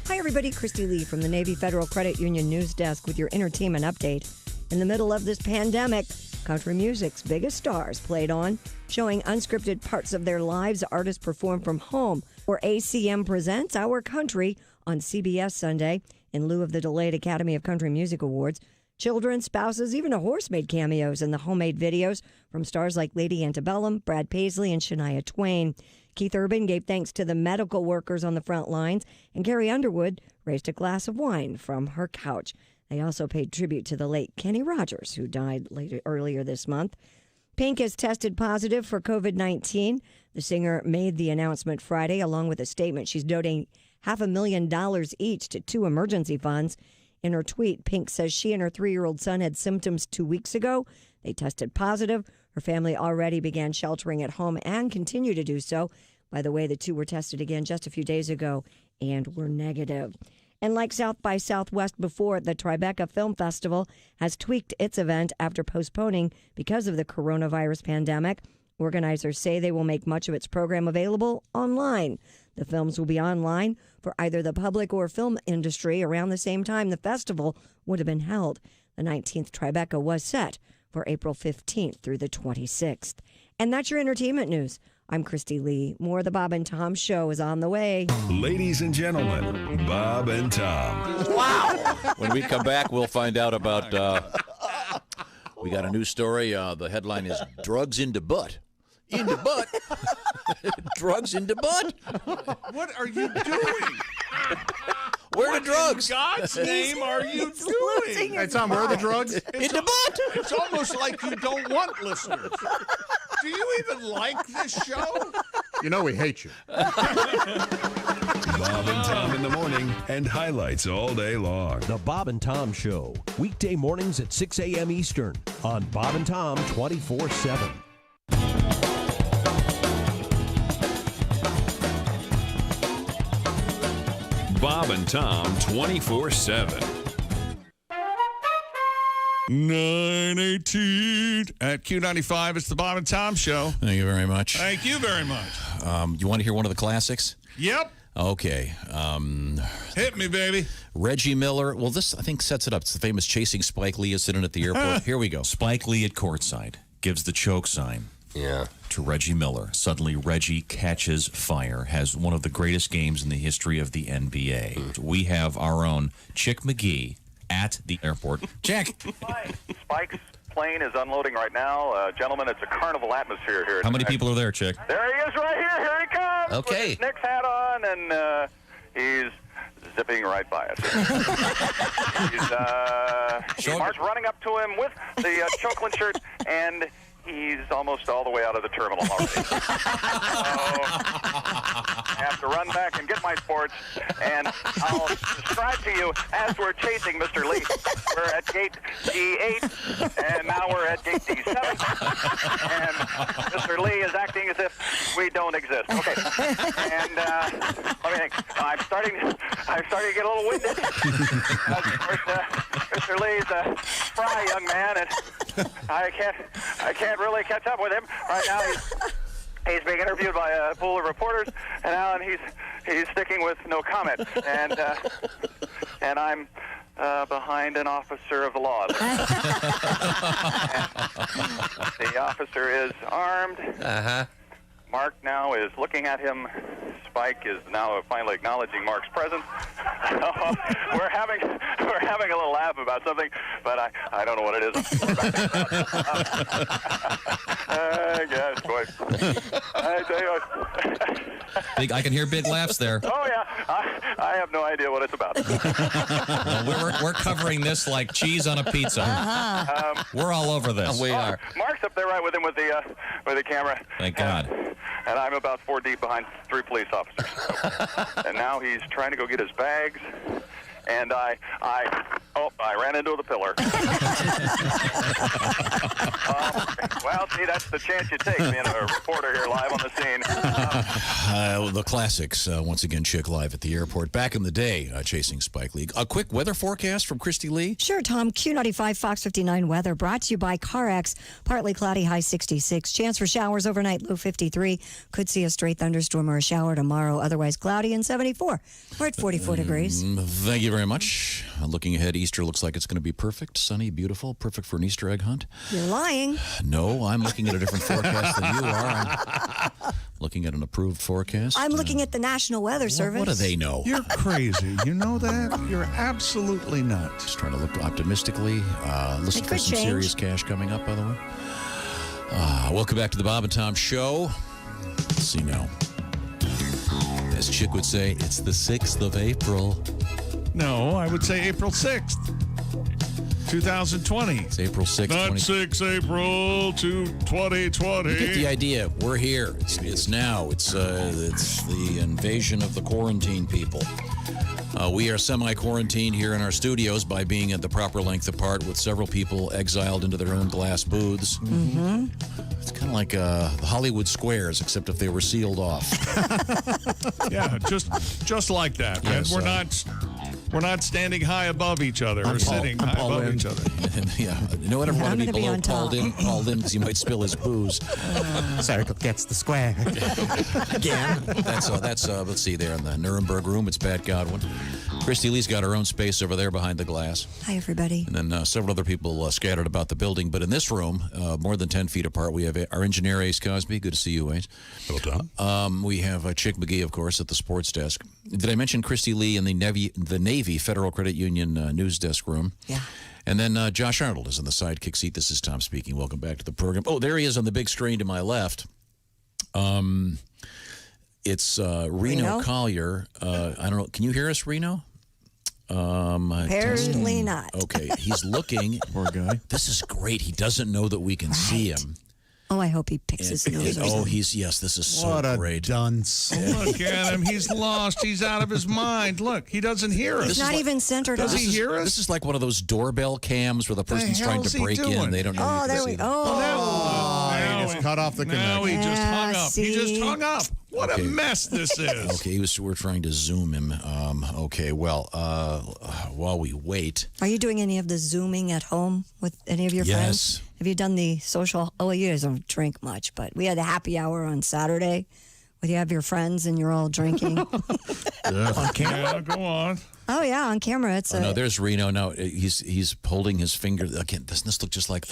Hi, everybody. Christy Lee from the Navy Federal Credit Union News Desk with your entertainment update. In the middle of this pandemic, country music's biggest stars played on, showing unscripted parts of their lives. Artists perform from home, or ACM presents Our Country on CBS Sunday in lieu of the delayed Academy of Country Music Awards. Children, spouses, even a horse made cameos in the homemade videos from stars like Lady Antebellum, Brad Paisley, and Shania Twain. Keith Urban gave thanks to the medical workers on the front lines, and Carrie Underwood raised a glass of wine from her couch. They also paid tribute to the late Kenny Rogers, who died earlier this month. Pink has tested positive for COVID-19. The singer made the announcement Friday, along with a statement. She's donating $500,000 each to 2 emergency funds. In her tweet, Pink says she and her 3-year-old son had symptoms 2 weeks ago. They tested positive. Her family already began sheltering at home and continue to do so. By the way, the 2 were tested again just a few days ago and were negative. And like South by Southwest before, the Tribeca Film Festival has tweaked its event after postponing because of the coronavirus pandemic. Organizers say they will make much of its program available online. The films will be online for either the public or film industry around the same time the festival would have been held. The 19th Tribeca was set for April 15th through the 26th. And that's your entertainment news. I'm Christy Lee. More of the Bob and Tom Show is on the way. Ladies and gentlemen, Bob and Tom. Wow! When we come back, we'll find out about. We got a new story. The headline is "Drugs into Butt." Into butt. Drugs into butt. What are you doing? Where are the drugs? In God's name are you doing? Hey, Tom, where are the drugs? Into butt. It's almost like you don't want listeners. Do you even like this show? You know we hate you. Bob and Tom in the morning and highlights all day long. The Bob and Tom Show, weekday mornings at 6 a.m. Eastern on Bob and Tom 24/7. Bob and Tom 24/7. 9:18 at Q95. It's the Bob and Tom Show. Thank you very much. Thank you very much. You want to hear one of the classics? Yep. Okay. Hit me, baby. Reggie Miller. Well, this, I think, sets it up. It's the famous chasing Spike Lee incident at the airport. Here we go. Spike Lee at courtside gives the choke sign. Yeah. To Reggie Miller. Suddenly, Reggie catches fire, has one of the greatest games in the history of the NBA. We have our own Chick McGee at the airport. Chick. Spike's plane is unloading right now. Gentlemen, it's a carnival atmosphere here. How many people are there, Chick? There he is right here. Here he comes. Okay. With his Knicks hat on, and he's zipping right by us. Mark's running up to him with the Chocolate shirt, and he's almost all the way out of the terminal already. So I have to run back and get my sports, and I'll describe to you as we're chasing Mr. Lee. We're at gate D8, and now we're at gate D7, and Mr. Lee is acting as if we don't exist. Okay, and let me think. I'm starting to get a little winded. Of course, Mr. Lee's a spry young man, and I can't really catch up with him right now. He's being interviewed by a pool of reporters, and now he's sticking with no comment. And I'm behind an officer of the law. The officer is armed. Mark now is looking at him. Spike is now finally acknowledging Mark's presence. We're having a little laugh about something, but I don't know what it is. Gosh, boy. I tell you what. I can hear big laughs there. Oh yeah, I have no idea what it's about. Well, we're covering this like cheese on a pizza. We're all over this. We are. Mark's up there right with him with the camera. Thank God. And I'm about 4 deep behind 3 police officers. And now he's trying to go get his bags. and I ran into the pillar. Well, see, that's the chance you take being a reporter here live on the scene. The classics, once again, Chick live at the airport. Back in the day, chasing Spike Lee. A quick weather forecast from Christy Lee. Sure, Tom. Q95 Fox 59 weather brought to you by CarX. Partly cloudy, high 66. Chance for showers overnight, low 53. Could see a stray thunderstorm or a shower tomorrow. Otherwise cloudy and 74. We're at 44 degrees. Thank you very much. Looking ahead, Easter looks like it's going to be perfect, sunny, beautiful, perfect for an Easter egg hunt. You're lying. No, I'm looking at a different forecast than you are. I'm looking at an approved forecast. I'm looking at the National Weather Service. What do they know? You're crazy. You know that? You're absolutely nuts. Just trying to look optimistically. Listen for some serious cash coming up, by the way. Welcome back to the Bob and Tom Show. Let's see now. As Chick would say, it's the 6th of April. No, I would say April 6th, 2020. It's April 6th. Not 6 April to 2020. You get the idea. We're here. It's now. It's the invasion of the quarantine people. We are semi-quarantined here in our studios by being at the proper length apart with several people exiled into their own glass booths. Mm-hmm. It's kind of like the Hollywood Squares, except if they were sealed off. Yeah, just like that. Yes, We're not standing high above each other or sitting high above each other. Yeah, you don't ever want to be below Pauled in because you might spill his booze. Circle gets the square. Again. That's let's see there in the Nuremberg room. It's Pat Godwin. Christy Lee's got her own space over there behind the glass. Hi, everybody. And then several other people scattered about the building. But in this room, more than 10 feet apart, we have our engineer, Ace Cosby. Good to see you, Ace. Hello, Tom. We have Chick McGee, of course, at the sports desk. Did I mention Christy Lee in the Navy Federal Credit Union news desk room? Yeah. And then Josh Arnold is in the sidekick seat. This is Tom speaking. Welcome back to the program. Oh, there he is on the big screen to my left. It's Reno Collier. I don't know. Can you hear us, Reno? Apparently not. Okay. He's looking. Poor guy. This is great. He doesn't know that we can see him. Oh, I hope he picks his nose. This is so great. Dunce. Look at him. He's lost. He's out of his mind. Look, he doesn't hear us. He's not even centered. Does he hear us? This is like one of those doorbell cams where the person's trying to break in. They don't know. Oh, there we go. He just cut off the connection. Now he just hung up. See? He just hung up. What a mess this is. Okay, we're trying to Zoom him. Okay, well, while we wait. Are you doing any of the Zooming at home with any of your friends? Have you done the social? Oh, you guys don't drink much, but we had a happy hour on Saturday where you have your friends and you're all drinking. On camera? Yeah, go on. Oh, yeah, on camera. It's no, there's Reno. No, he's holding his finger. Again, doesn't this look just like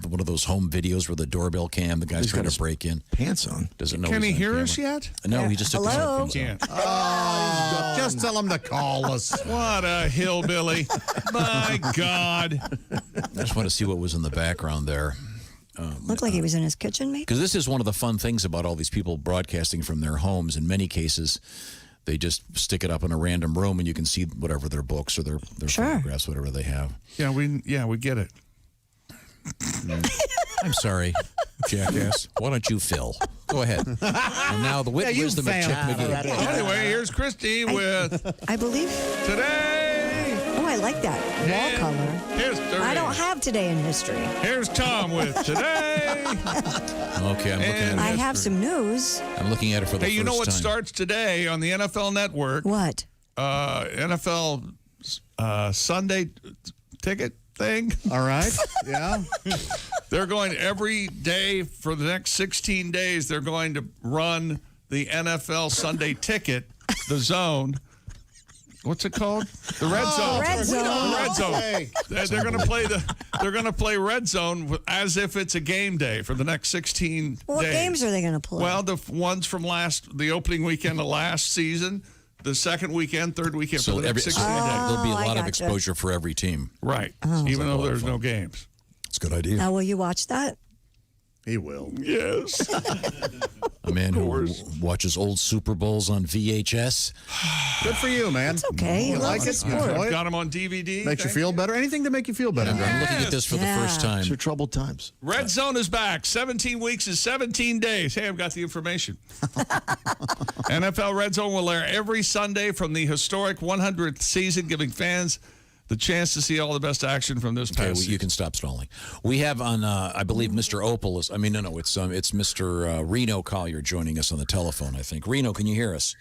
one of those home videos where the doorbell cam, the guy's trying to break in? Pants on. Doesn't know. Can he he's on hear camera. us yet? No, he just took his headphones off. Just tell him to call us. What a hillbilly. My God. I just want to see what was in the background there. Looked like he was in his kitchen, maybe? Because this is one of the fun things about all these people broadcasting from their homes. In many cases, they just stick it up in a random room and you can see whatever their books or their photographs, whatever they have. Yeah, we get it. I'm sorry, jackass. Why don't you fill? Go ahead. And now the wisdom of Chick McGee. Anyway, here's Christy with I believe Today. Oh, I like that wall color. History. I don't have Today in History. Here's Tom with Today. Okay, I'm looking at it. I have some news. I'm looking at it for the first time. Hey, you know what starts today on the NFL Network? What? NFL Sunday ticket thing. All right. Yeah. They're going every day for the next 16 days. They're going to run the NFL Sunday ticket, the zone. What's it called? The Red Zone. Red Zone. The Red Zone. They're going to play They're going to play Red Zone as if it's a game day for the next 16 What days. games are they going to play? Well, the ones from the opening weekend of last season, the second weekend, third weekend for the next 16 days. There'll be a lot of exposure for every team. Right. Even though there's no games. It's a good idea. Now, will you watch that? He will. Yes. A man who watches old Super Bowls on VHS. Good for you, man. It's okay. You He like loves it? the sport. Enjoy it? Got him on DVD. Makes you feel better. Anything to make you feel better. I'm looking at this for the first time. These are troubled times. Red Zone is back. 17 weeks is 17 days. Hey, I've got the information. NFL Red Zone will air every Sunday from the historic 100th season, giving fans the chance to see all the best action from this Okay, past well, you can stop stalling. We have on, I believe, Mr. Opal is. I mean, no, it's Mr. Reno Collier joining us on the telephone. I think. Reno, can you hear us?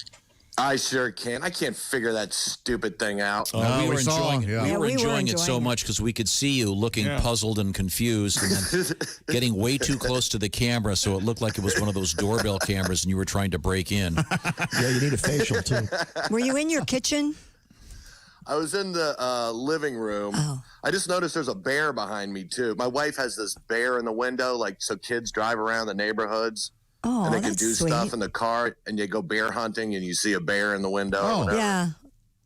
I sure can. I can't figure that stupid thing out. We were enjoying Yeah. we were enjoying it so much because we could see you looking puzzled and confused, and then getting way too close to the camera, so it looked like it was one of those doorbell cameras, and you were trying to break in. Yeah, you need a facial too. Were you in your kitchen? I was in the living room. I just noticed there's a bear behind me, too. My wife has this bear in the window, like so kids drive around the neighborhoods. Oh, and they can that's do sweet. stuff in the car, and you go bear hunting, and you see a bear in the window. or whatever. Yeah.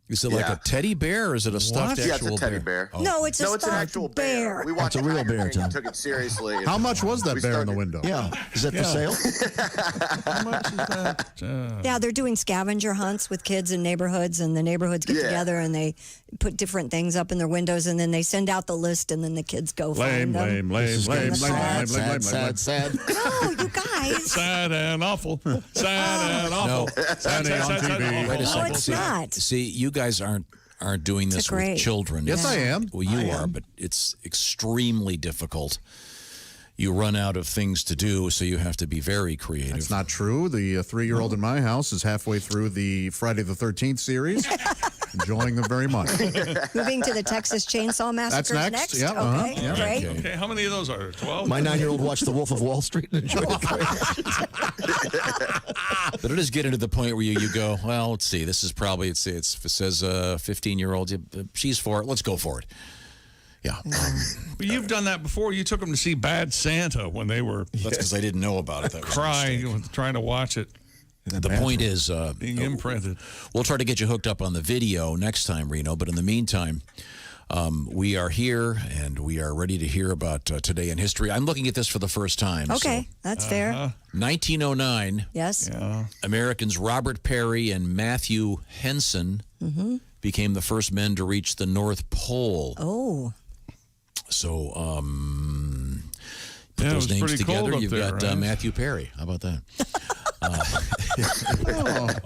Is it like a teddy bear, or is it a stuffed Yeah, it's actual a teddy bear. Oh. No, it's a an stuffed actual bear. We watched It's a real Tiger bear, King and Tom. took it seriously. How much was that We bear in the started- window? Yeah. Is that for sale? How much is that? Yeah, they're doing scavenger hunts with kids in neighborhoods, and the neighborhoods get together and they put different things up in their windows, and then they send out the list, and then the kids go find them. Sad. No, you guys. Sad and awful. Sad and awful. No. Sad, awful. Wait a second. it's see, not. See, you guys aren't doing this great. with children. Yes, I am. Well, you are, but it's extremely difficult. You run out of things to do, so you have to be very creative. That's not true. The 3-year-old in my house is halfway through the Friday the 13th series. Enjoying them very much. Moving to the Texas Chainsaw Massacre That's next. Yeah, Okay, yeah. great. Okay, how many of those are there? 12? My 9-year-old watched The Wolf of Wall Street and enjoyed it very much. But it is getting to the point where you go, well, let's see. This is probably, if it says 15-year-old, she's for it. Let's go for it. Yeah. But you've done that before. You took them to see Bad Santa when they were That's because I didn't know about it. That was a crying, trying to watch it. The point is, being imprinted. We'll try to get you hooked up on the video next time, Reno. But in the meantime, we are here and we are ready to hear about today in history. I'm looking at this for the first time. Okay, that's fair. 1909. Yes. Americans Robert Peary and Matthew Henson became the first men to reach the North Pole. Oh. So, put Yeah, it those was names pretty cold together. up You've there, got right? Matthew Perry. How about that?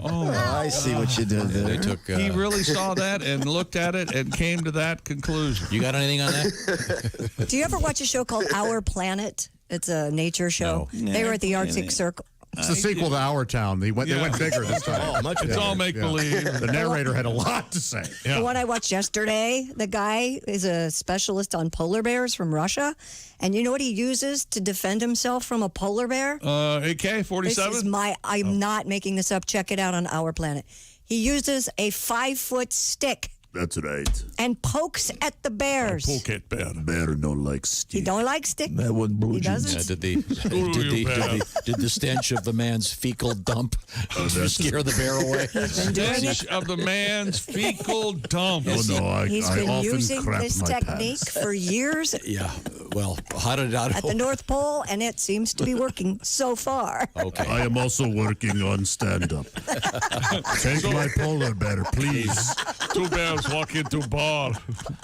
I see what you did there. They took. He really saw that and looked at it and came to that conclusion. You got anything on that? Do you ever watch a show called Our Planet? It's a nature show. No. They were at the Arctic Circle. It's the sequel to Our Town. They went bigger this time. Oh, much It's better. all make-believe. The narrator had a lot to say. The one I watched yesterday, the guy is a specialist on polar bears from Russia. And you know what he uses to defend himself from a polar bear? AK-47? This is I'm not making this up. Check it out on Our Planet. He uses a 5-foot stick That's right. and pokes at the bears. Poke at bear. Bear don't like He stick. don't like stick. That one blue He doesn't. Did the stench of the man's fecal dump scare the bear away? He's been doing Stench it. of the man's fecal dump. Oh, no, He's I been often using crap this my technique pants. for years Yeah. Well, how did it out? at the North Pole, and it seems to be working so far. Okay. I am also working on stand-up. Take my polar bear, please. Two bears walk into bar.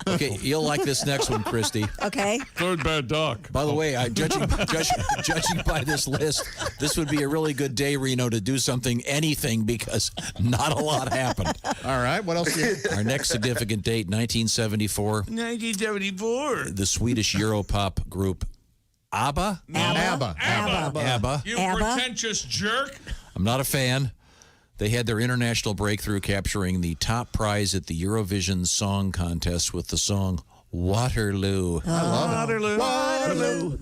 Okay, you'll like this next one, Christy. Okay. Third bear duck. By the way, judging by this list, this would be a really good day, Reno, to do anything, because not a lot happened. All right, what else? Our next significant date, 1974. 1974. The Swedish Europop group ABBA. ABBA. You ABBA? pretentious jerk. I'm not a fan. They had their international breakthrough, capturing the top prize at the Eurovision Song Contest with the song Waterloo. I love it. Waterloo.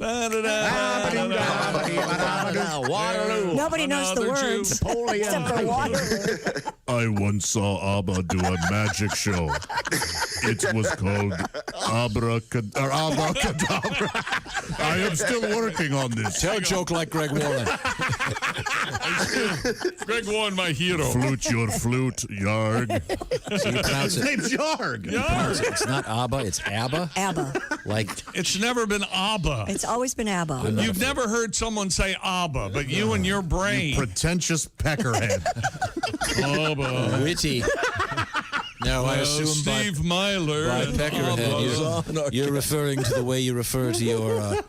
Waterloo. Nobody knows the Another words Jew. except for Waterloo. I once saw ABBA do a magic show. It was called Abracadabra. I am still working on this. Tell a joke like Greg Warren. Greg Warren, my hero. Flute your flute, Yarg. So you pronounce His it. name's Yarg. It's not ABBA, it's ABBA. ABBA. Like It's never been ABBA. It's always been ABBA. You've never heard someone say ABBA, but you and your brain. Pretentious peckerhead. ABBA. witty. No, I assume Steve Myler. by and peckerhead, you're referring to the way you refer to your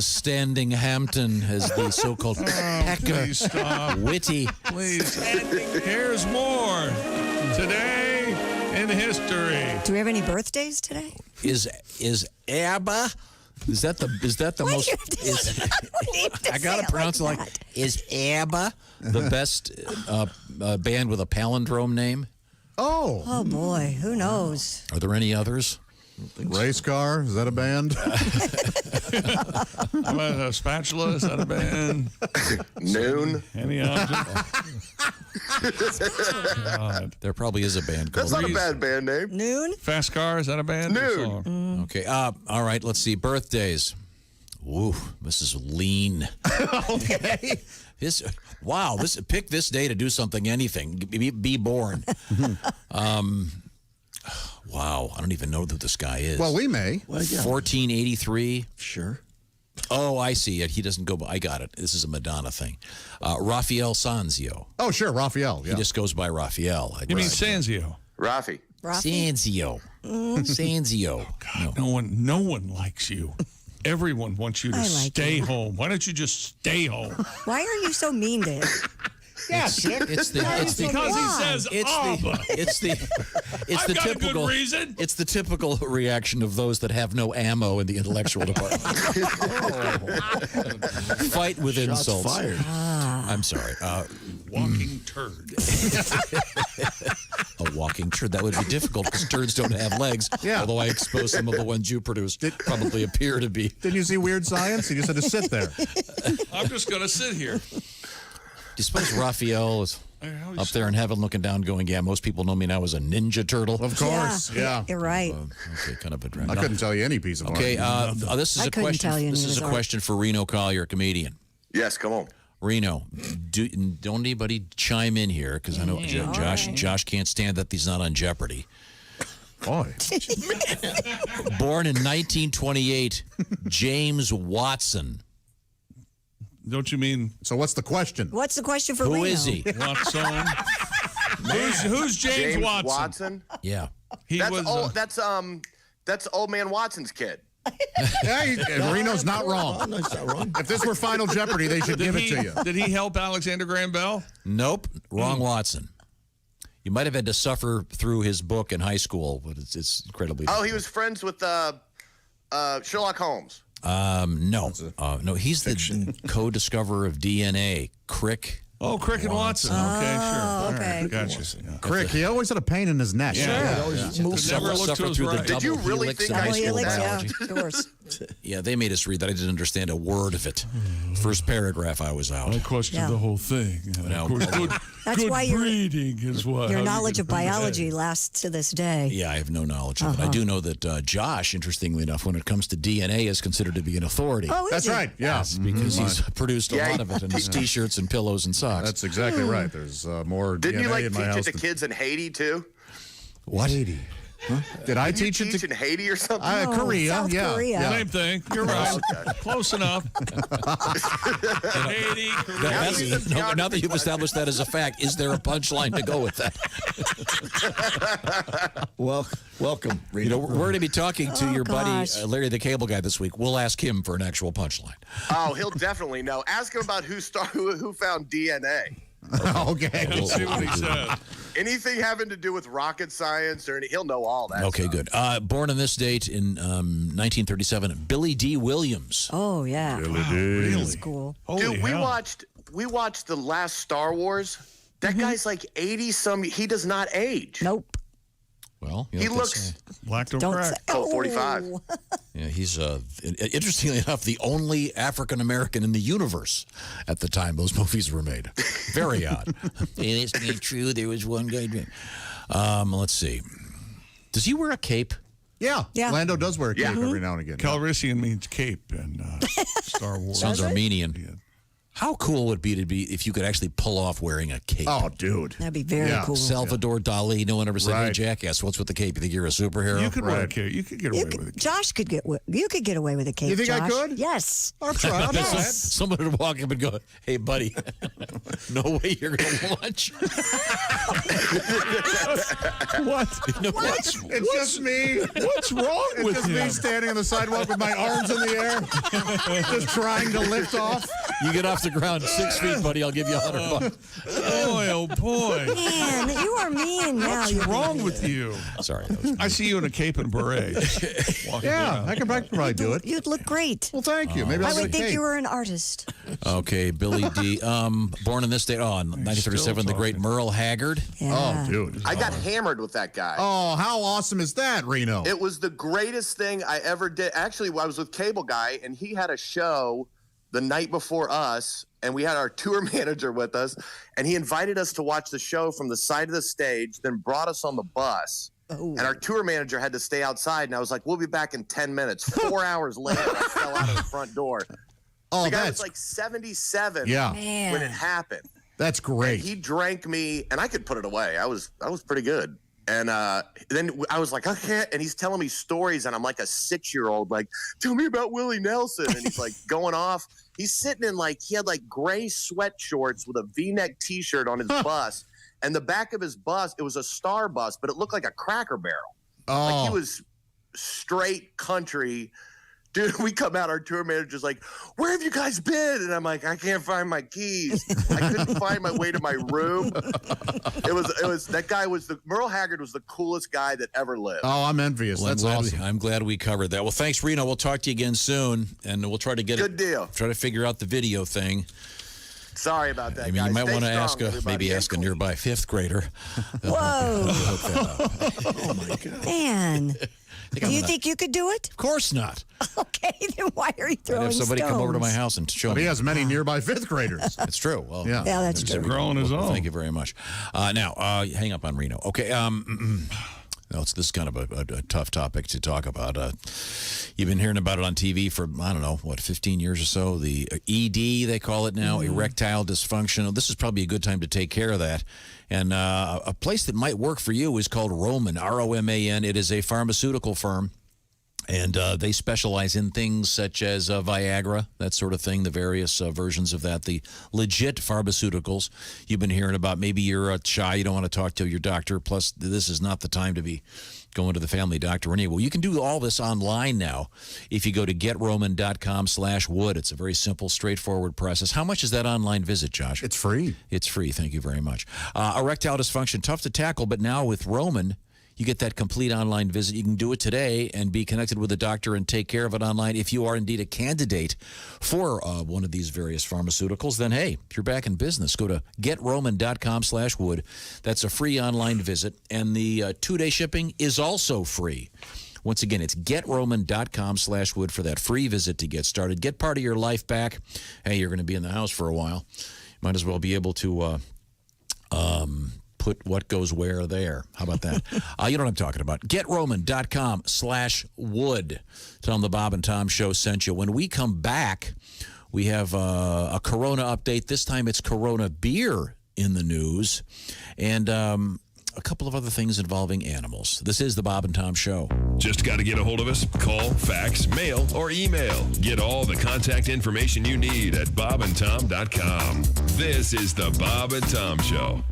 standing Hampton as the so-called pecker. Please stop. Witty. Please. Here's more. Today in history. Do we have any birthdays today? Is ABBA? Is that the Why most? do you have to I say gotta it pronounce like it like. Is ABBA the best band with a palindrome name? Oh. Oh boy, who knows? Are there any others? Race car? Is that a band? How about a spatula? Is that a band? Noon. Any object? God. There probably is a band called. That's not a bad band name. Noon? Fast Car, is that a band? or Noon. song? Okay. All right. Let's see. Birthdays. Woo. This is lean. Okay. Wow. Pick this day to do something. Anything. Be born. Wow. I don't even know who this guy is. Well, we may. 1483. Sure. Oh, I see it. He doesn't go by. I got it. This is a Madonna thing. Raphael Sanzio. Oh, sure. Raphael. Yeah. He just goes by Raphael. You mean Sanzio? Rafi. Sanzio. Sanzio. God, no one likes you. Everyone wants you to I like stay you. home. Why don't you just stay home? Why are you so mean to him? Yeah, Chick. Because he says ABBA. It's the I've got a good typical reason. It's the typical reaction of those that have no ammo in the intellectual department. Fight with Shots insults. fired. I'm sorry. Walking turd. A walking turd. That would be difficult because turds don't have legs. Yeah. Although I expose some of the ones you produced probably appear to be. Didn't you see Weird Science? You just had to sit there. I'm just going to sit here. Do you suppose Raphael is up there in heaven looking down going, yeah, most people know me now as a ninja turtle? Of course. Yeah. You're right. Okay, kind of a drag. I couldn't tell you any piece of art. Okay, this is I a couldn't question. tell you This any is of a his question for Reno Collier, comedian. Yes, come on. Reno, don't anybody chime in here because I know Josh can't stand that he's not on Jeopardy. Boy. Born in 1928, James Watson. Don't you mean? So what's the question? What's the question for Who Reno? is he? Watson? Who's James Watson? Yeah. That's old man Watson's kid. Hey, Reno's not wrong. No, it's not wrong. If this were Final Jeopardy, they should give it to you. Did he help Alexander Graham Bell? Nope, wrong Watson. You might have had to suffer through his book in high school, but it's incredibly. Oh, he was friends with Sherlock Holmes. No, he's the co-discoverer of DNA, Crick. Oh, Crick and Watson. Okay, sure. All okay. right, gotcha. Yeah. Crick, he always had a pain in his neck. Never looked to his right. Did you really think I Double helix, yeah, biology. of course. Yeah, they made us read that. I didn't understand a word of it. First paragraph, I was out. I questioned the whole thing. No. Of course, That's good why breeding is what. Your knowledge of biology lasts to this day. Yeah, I have no knowledge of it. I do know that Josh, interestingly enough, when it comes to DNA, is considered to be an authority. Oh, is That's he? right. Yeah. Because he's produced a lot of it in his T-shirts and pillows and socks. That's exactly right. There's more Didn't DNA you like in my teach house. it to kids in Haiti too? What? Haiti. Huh? Did I Didn't you teach it teach to in Haiti or something? Korea? South yeah. Korea. Yeah. Same thing. You're right. Close enough. Haiti, Korea. Now that you've established that as a fact, is there a punchline to go with that? Well, welcome, Reno. You know, we're going to be talking to your gosh. buddy Larry the Cable Guy this week. We'll ask him for an actual punchline. Oh, he'll definitely know. Ask him about who found DNA. Okay. Let's see what he says. Anything having to do with rocket science he'll know all that. Okay, stuff. good. Born on this date in 1937, Billy D. Williams. Oh, yeah. Really? That's cool. Holy Dude, we hell. watched the last Star Wars. That guy's like 80-some. He does not age. Nope. Well, you know He what they looks say. Black don't Don't crack. say. Oh, 45. Yeah, he's interestingly enough the only African American in the universe at the time those movies were made. Very odd. It is true. There was one guy. Let's see. Does he wear a cape? Yeah. Yeah. Lando does wear a cape Yeah. every now and again. Calrissian means cape in Star Wars. Sounds Armenian. How cool would it be if you could actually pull off wearing a cape? Oh, dude. That'd be very cool. Salvador Dali. No one ever said, "Hey, jackass, what's with the cape? You think you're a superhero?" You could wear a cape. You could get away with it. Josh could get. You could get away with a cape. You think Josh. I could? Yes. I'll try. I'll try. Someone would walk up and go, "Hey, buddy, no way you're going to lunch." What? It's just me. What's wrong It's with just him? me standing on the sidewalk with my arms in the air, just trying to lift off. You get off the ground 6 feet, buddy. I'll give you $100. Boy, oh boy. Man, you are mean now. What's wrong with you? Sorry. I see you in a cape and beret. Yeah, I can probably do it. You'd look great. Well, thank you. Maybe I I'll would get a think cape. you were an artist. Okay, Billy D. Born in this state. Oh, in 1937, the great Merle Haggard. Yeah. Oh, dude. I got hammered with that guy. Oh, how awesome is that, Reno? It was the greatest thing I ever did. Actually, I was with Cable Guy, and he had a show the night before us, and we had our tour manager with us, and he invited us to watch the show from the side of the stage, then brought us on the bus. Oh. And our tour manager had to stay outside, and I was like, we'll be back in 10 minutes. 4 hours later, I fell out of the front door. Oh, the guy that's was like 77 Yeah. when it happened. That's great. And he drank me, and I could put it away. I was pretty good. And then I was like, I can't. And he's telling me stories, and I'm like a 6-year-old, like, tell me about Willie Nelson. And he's like going off. He's sitting in he had gray sweat shorts with a V-neck T-shirt on his bus. And the back of his bus, it was a Star bus, but it looked like a Cracker Barrel. Oh. Like he was straight country. Dude, we come out, our tour manager's like, where have you guys been? And I'm like, I can't find my keys. I couldn't find my way to my room. That guy Merle Haggard was the coolest guy that ever lived. Oh, I'm envious. Well, That's awesome. I'm glad we covered that. Well, thanks, Reno. We'll talk to you again soon, and we'll try to get Good deal. Try to figure out the video thing. Sorry about that, I mean, guys. you might Stay want to strong, ask a nearby fifth grader. Whoa. Oh, my God. Man. Do you think you could do it? Of course not. Okay, then why are you I'd throwing have somebody stones? come over to my house and show But me. he has many nearby fifth graders. It's true. Well, Yeah. Yeah, that's there true. we go. Growing his Well, own. Thank you very much. Now, hang up on Reno. Okay. This is kind of a tough topic to talk about. You've been hearing about it on TV for, 15 years or so. The ED, they call it now, erectile dysfunction. This is probably a good time to take care of that. And a place that might work for you is called Roman, R-O-M-A-N. It is a pharmaceutical firm. And they specialize in things such as Viagra, that sort of thing, the various versions of that, the legit pharmaceuticals you've been hearing about. Maybe you're shy, you don't want to talk to your doctor. Plus, this is not the time to be going to the family doctor anyway. Well, you can do all this online now if you go to getroman.com/wood. It's a very simple, straightforward process. How much is that online visit, Josh? It's free. It's free. Thank you very much. Erectile dysfunction, tough to tackle, but now with Roman, you get that complete online visit. You can do it today and be connected with a doctor and take care of it online. If you are indeed a candidate for one of these various pharmaceuticals, then hey, if you're back in business, go to getroman.com/wood. That's a free online visit, and the 2-day shipping is also free. Once again, it's getroman.com/wood for that free visit to get started. Get part of your life back. Hey, you're going to be in the house for a while. Might as well be able to put what goes where there. How about that? You know what I'm talking about. GetRoman.com/wood. Tell them the Bob and Tom Show sent you. When we come back, we have a Corona update. This time it's Corona beer in the news. And a couple of other things involving animals. This is the Bob and Tom Show. Just got to get a hold of us. Call, fax, mail, or email. Get all the contact information you need at bobandtom.com. This is the Bob and Tom Show.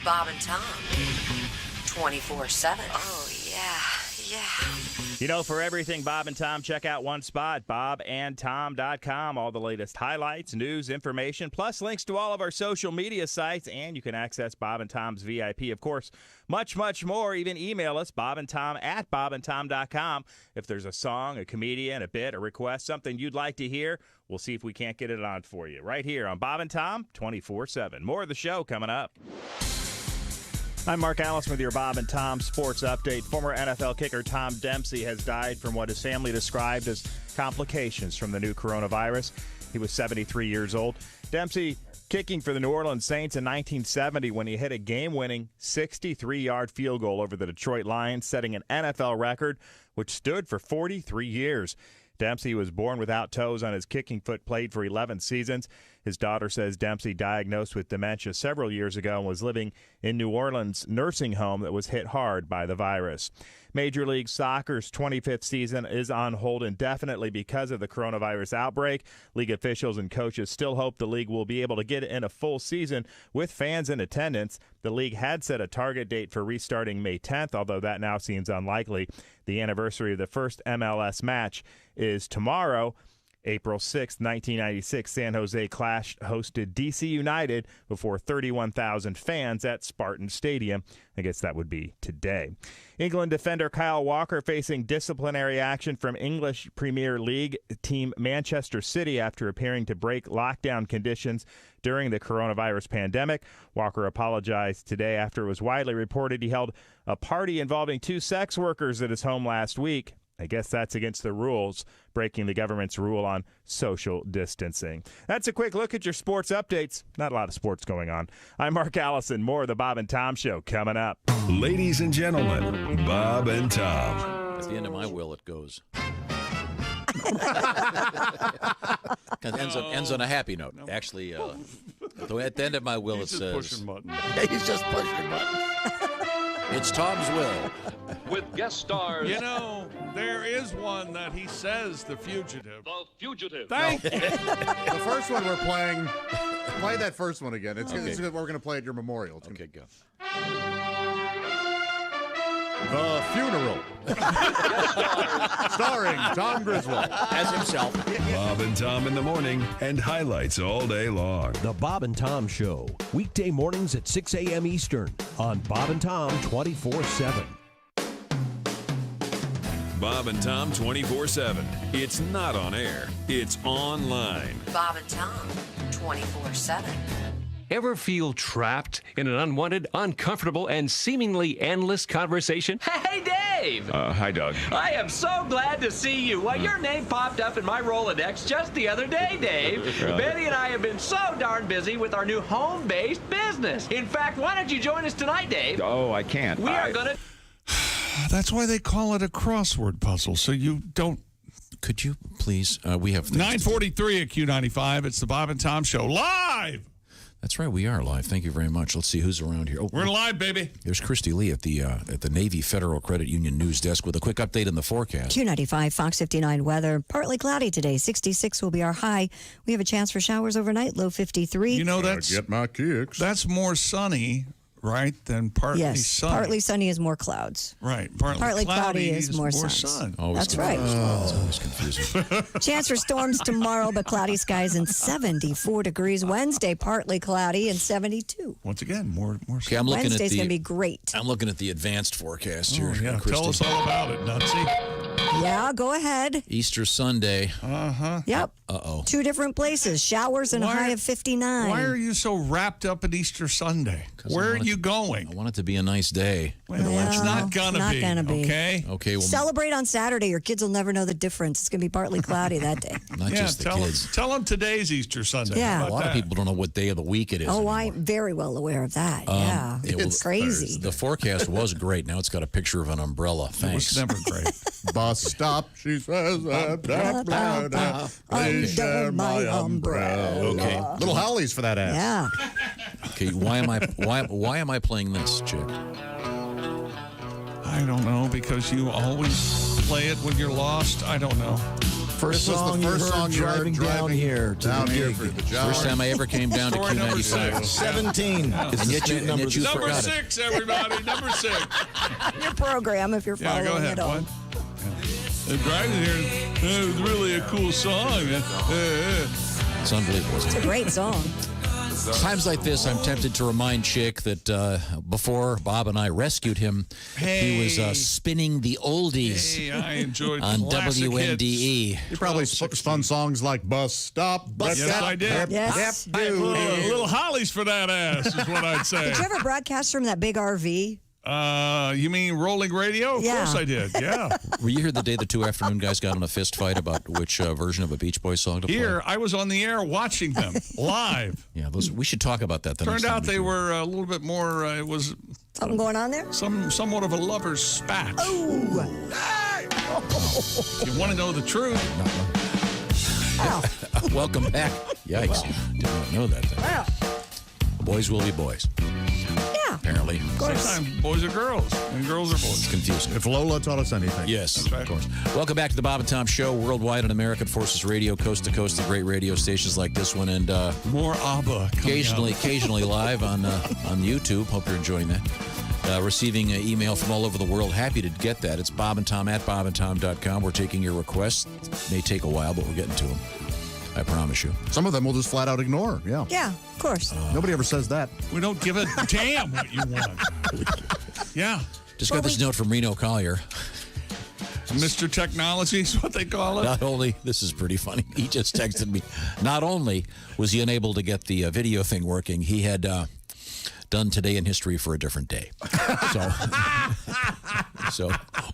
Bob and Tom. 24/7. Oh, yeah. You know, for everything Bob and Tom, check out one spot, bobandtom.com. All the latest highlights, news, information, plus links to all of our social media sites, and you can access Bob and Tom's VIP, of course. Much, much more. Even email us, bobandtom@bobandtom.com. If there's a song, a comedian, a bit, a request, something you'd like to hear, we'll see if we can't get it on for you. Right here on Bob and Tom, 24/7. More of the show coming up. I'm Mark Allison with your Bob and Tom Sports Update. Former NFL kicker Tom Dempsey has died from what his family described as complications from the new coronavirus. He was 73 years old. Dempsey kicking for the New Orleans Saints in 1970 when he hit a game-winning 63-yard field goal over the Detroit Lions, setting an NFL record, which stood for 43 years. Dempsey was born without toes on his kicking foot, played for 11 seasons. His daughter says Dempsey diagnosed with dementia several years ago and was living in New Orleans' nursing home that was hit hard by the virus. Major League Soccer's 25th season is on hold indefinitely because of the coronavirus outbreak. League officials and coaches still hope the league will be able to get in a full season with fans in attendance. The league had set a target date for restarting May 10th, although that now seems unlikely. The anniversary of the first MLS match is tomorrow. April 6, 1996, San Jose Clash hosted D.C. United before 31,000 fans at Spartan Stadium. I guess that would be today. England defender Kyle Walker facing disciplinary action from English Premier League team Manchester City after appearing to break lockdown conditions during the coronavirus pandemic. Walker apologized today after it was widely reported he held a party involving 2 sex workers at his home last week. I guess that's against the rules, breaking the government's rule on social distancing. That's a quick look at your sports updates. Not a lot of sports going on. I'm Mark Allison. More of the Bob and Tom Show coming up. Ladies and gentlemen, Bob and Tom. At the end of my will, it goes. Ends on a happy note. Actually, at the end of my will, it says... pushing buttons. He's just pushing buttons. It's Tom's will. With guest stars. You know, there is one that he says, The Fugitive. The Fugitive. Thank you. The first one we're playing, play that first one again. It's Okay. we're going to play at your memorial. It's Okay, go. The Funeral. Starring Tom Griswold. As himself. Bob and Tom in the morning and highlights all day long. The Bob and Tom Show, weekday mornings at 6 a.m. Eastern on Bob and Tom 24/7. Bob and Tom 24/7. It's not on air. It's online. Bob and Tom. 24/7. Ever feel trapped in an unwanted, uncomfortable, and seemingly endless conversation? Hey, Dave! Hi, Doug. I am so glad to see you. Well, your name popped up in my Rolodex just the other day, Dave. Really? Betty and I have been so darn busy with our new home-based business. In fact, why don't you join us tonight, Dave? Oh, I can't. We are going to... That's why they call it a crossword puzzle, so you don't... Could you please, we have... 9:43 at Q95. It's the Bob and Tom Show live. That's right, we are live. Thank you very much. Let's see who's around here. Oh, We're live, baby. There's Christy Lee at the Navy Federal Credit Union news desk with a quick update on the forecast. Q95, Fox 59 weather. Partly cloudy today. 66 will be our high. We have a chance for showers overnight. Low 53. You know, that's Get my kicks. That's more sunny, right, than partly yes, sunny. partly sunny is more clouds. Right. Partly cloudy is more sun. That's right. It's always confusing. Chance for storms tomorrow, but cloudy skies and 74 degrees. Wednesday, partly cloudy and 72. Once again, more Okay, I'm looking Wednesday's at the, going to be great. I'm looking at the advanced forecast here. Yeah, Christy. tell us all about it, Nutsy. Yeah, go ahead. Easter Sunday. Uh-huh. Yep. Uh-oh. 2 different places. Showers and a high of 59. Why are you so wrapped up in Easter Sunday? Where are you going? I want it to be a nice day. Well, it's not gonna be. Okay. Okay. Well, Celebrate on Saturday. Your kids will never know the difference. It's going to be partly cloudy that day. not just the kids. Tell them today's Easter Sunday. Yeah. A lot of people don't know what day of the week it is. Oh, I'm very well aware of that. Yeah. It's crazy. The forecast was great. Now it's got a picture of an umbrella. Thanks. It was never great. Bus stop, she says. Please share my umbrella. Okay. Little Howleys for that ass. Yeah. Okay. Why am I playing this, chick? I don't know, because you always play it when you're lost. I don't know. First song you heard driving down here to the gig. for the job. First time I ever came down to Story number Q95. 17. And yet you Number forgot it. 6, everybody. Number 6. Your program, if you're Yeah, following go ahead. it all. What? Driving here, it was really a cool song. It's unbelievable. It's a great song. Times like this, I'm tempted to remind Chick that before Bob and I rescued him, he was spinning the oldies Hey, I enjoyed on classic WNDE. hits. You probably spun songs like Bus Stop. Yes, I did. Yes. Little Hollies for that ass is what I'd say. Did you ever broadcast from that big RV? You mean rolling radio? Of Yeah. course I did. Yeah. Were you here the day the two afternoon guys got in a fist fight about which version of a Beach Boys song to play? Here, I was on the air watching them live. Yeah, we should talk about that. Turned out they were a little bit more. It was Something going on there? somewhat of a lover's spat. Oh. You want to know the truth? Welcome back. Yikes. Did not know that thing. Wow. Boys will be boys. Yeah. Apparently. Sometimes boys are girls and girls are boys. It's confusing. If Lola taught us anything. Yes, That's right. of course. Welcome back to the Bob and Tom Show, worldwide on American Forces Radio, coast to coast, the great radio stations like this one, and more ABBA. Occasionally live on YouTube. Hope you're enjoying that. Receiving an email from all over the world. Happy to get that. It's Bob and Tom at bobandtom.com. We're taking your requests. May take a while, but we're getting to them. I promise you. Some of them we'll just flat out ignore. Yeah. Yeah, of course. Nobody ever says that. We don't give a damn what you want. Yeah. Just got this note from Reno Collier. Mr. Technology is what they call it. Not only, this is pretty funny, he just texted me, not only was he unable to get the video thing working, he had done Today in History for a different day. So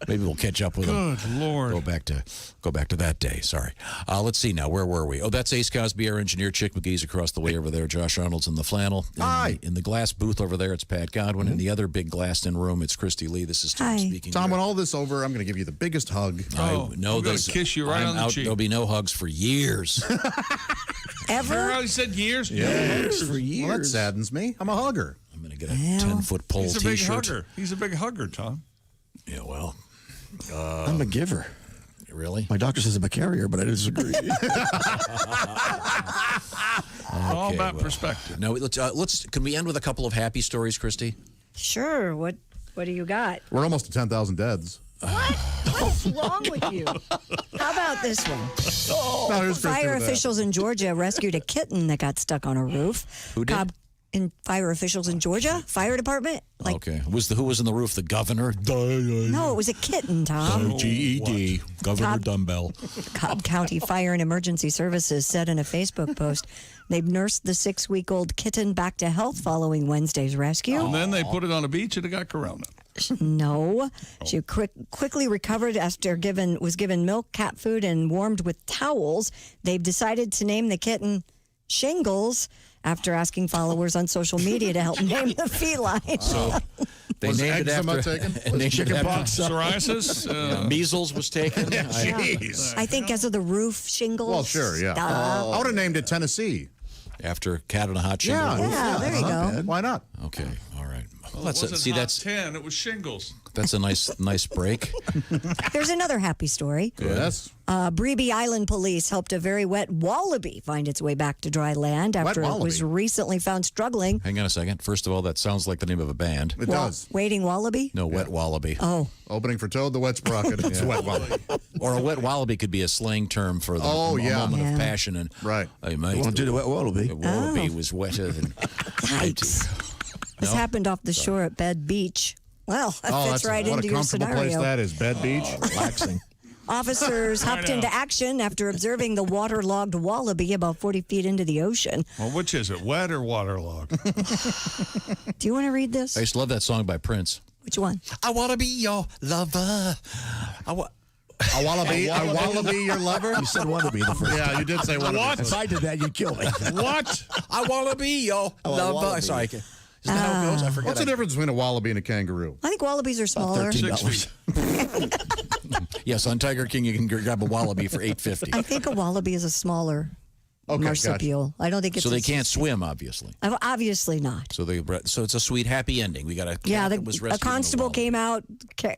maybe we'll catch up with him. Good Lord. Go back to that day. Sorry. Let's see now. Where were we? Oh, that's Ace Cosby, our engineer. Chick McGee's across the way over there. Josh Arnold's in the flannel. Hi. In the glass booth over there, it's Pat Godwin. In the other big glassed-in room, it's Christy Lee. This is Tom speaking. Tom, when all this over, I'm going to give you the biggest hug. I'm going to kiss you right on the cheek. There'll be no hugs for years. Ever? I said years? Yes. For years. Well, that saddens me. I'm a hugger. I'm going to get a 10-foot pole He's a big T-shirt. hugger. He's a big hugger, Tom. Yeah, well. I'm a giver. Really? My doctor says I'm a carrier, but I disagree. All about perspective. No, let's. Can we end with a couple of happy stories, Christy? Sure. What do you got? We're almost to 10,000 deads. What's wrong with you? How about this one? Fire officials in Georgia rescued a kitten that got stuck on a roof. Who did? Fire officials in Georgia, fire department. Okay. Who was in the roof? The governor? No, it was a kitten, Tom. GED. Governor Dumbbell. Cobb County Fire and Emergency Services said in a Facebook post they've nursed the 6-week-old kitten back to health following Wednesday's rescue. And then they put it on a beach and it got corona. No. She quickly recovered after was given milk, cat food, and warmed with towels. They've decided to name the kitten Shingles after asking followers on social media to help name the feline. So they Was named it eczema after taken? chickenpox, psoriasis, measles was taken. Jeez. I think because of the roof shingles. Well, sure, yeah. I would have named it Tennessee. After Cat on a Hot Shingle. Yeah, there you go. Why not? Okay, all right. Well, it wasn't hot 10, it was shingles. That's a nice break. Here's another happy story. Yes. Breby Island police helped a very wet wallaby find its way back to dry land after it was recently found struggling. Hang on a second. First of all, that sounds like the name of a band. It does. Waiting wallaby? No, Wet Wallaby. Oh. Opening for Toad the Wet Sprocket. It's Wet Wallaby. Or a wet wallaby could be a slang term for the moment of passion. And right. Hey, mate, Want to do the wet wallaby? The wallaby was wetter than. Yikes. This happened off the shore at Bed Beach. Well, that fits right into your scenario. What a comfortable place that is, Bed Beach. Relaxing. Officers hopped into action after observing the waterlogged wallaby about 40 feet into the ocean. Well, which is it, wet or waterlogged? Do you want to read this? I used to love that song by Prince. Which one? I want to be your lover. A wallaby your lover? You said wannabe the first time. Yeah, you did say wallaby. What? If I did that, you'd kill me. What? I want to be your lover. wallaby. Sorry. Isn't that how it goes? I forget. What's the difference between a wallaby and a kangaroo? I think wallabies are smaller. $13. Yes, on Tiger King you can grab a wallaby for $8.50. I think a wallaby is a smaller marsupial. I don't think it's so they can't swim, obviously. Obviously not. So it's a sweet happy ending. We got a cat that was a rescued. constable came out.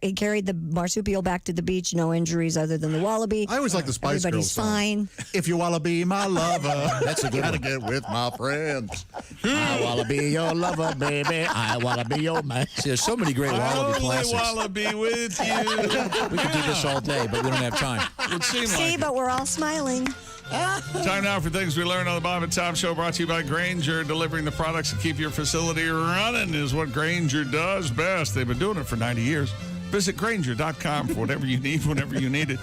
He carried the marsupial back to the beach. No injuries other than the wallaby. I always like the Spice Everybody's Girls song. fine. If you wanna be my lover, that's a good gotta one. get with my friends. I wanna be your lover, baby. I wanna be your man. See, there's so many great wallaby classics. I wanna be with you. We could do this all day, but we don't have time. Would seem See, like but we're all smiling. Time now for things we learned on the Bob and Tom Show, brought to you by Grainger. Delivering the products that keep your facility running is what Grainger does best. They've been doing it for 90 years. Visit Grainger.com for whatever you need, whenever you need it.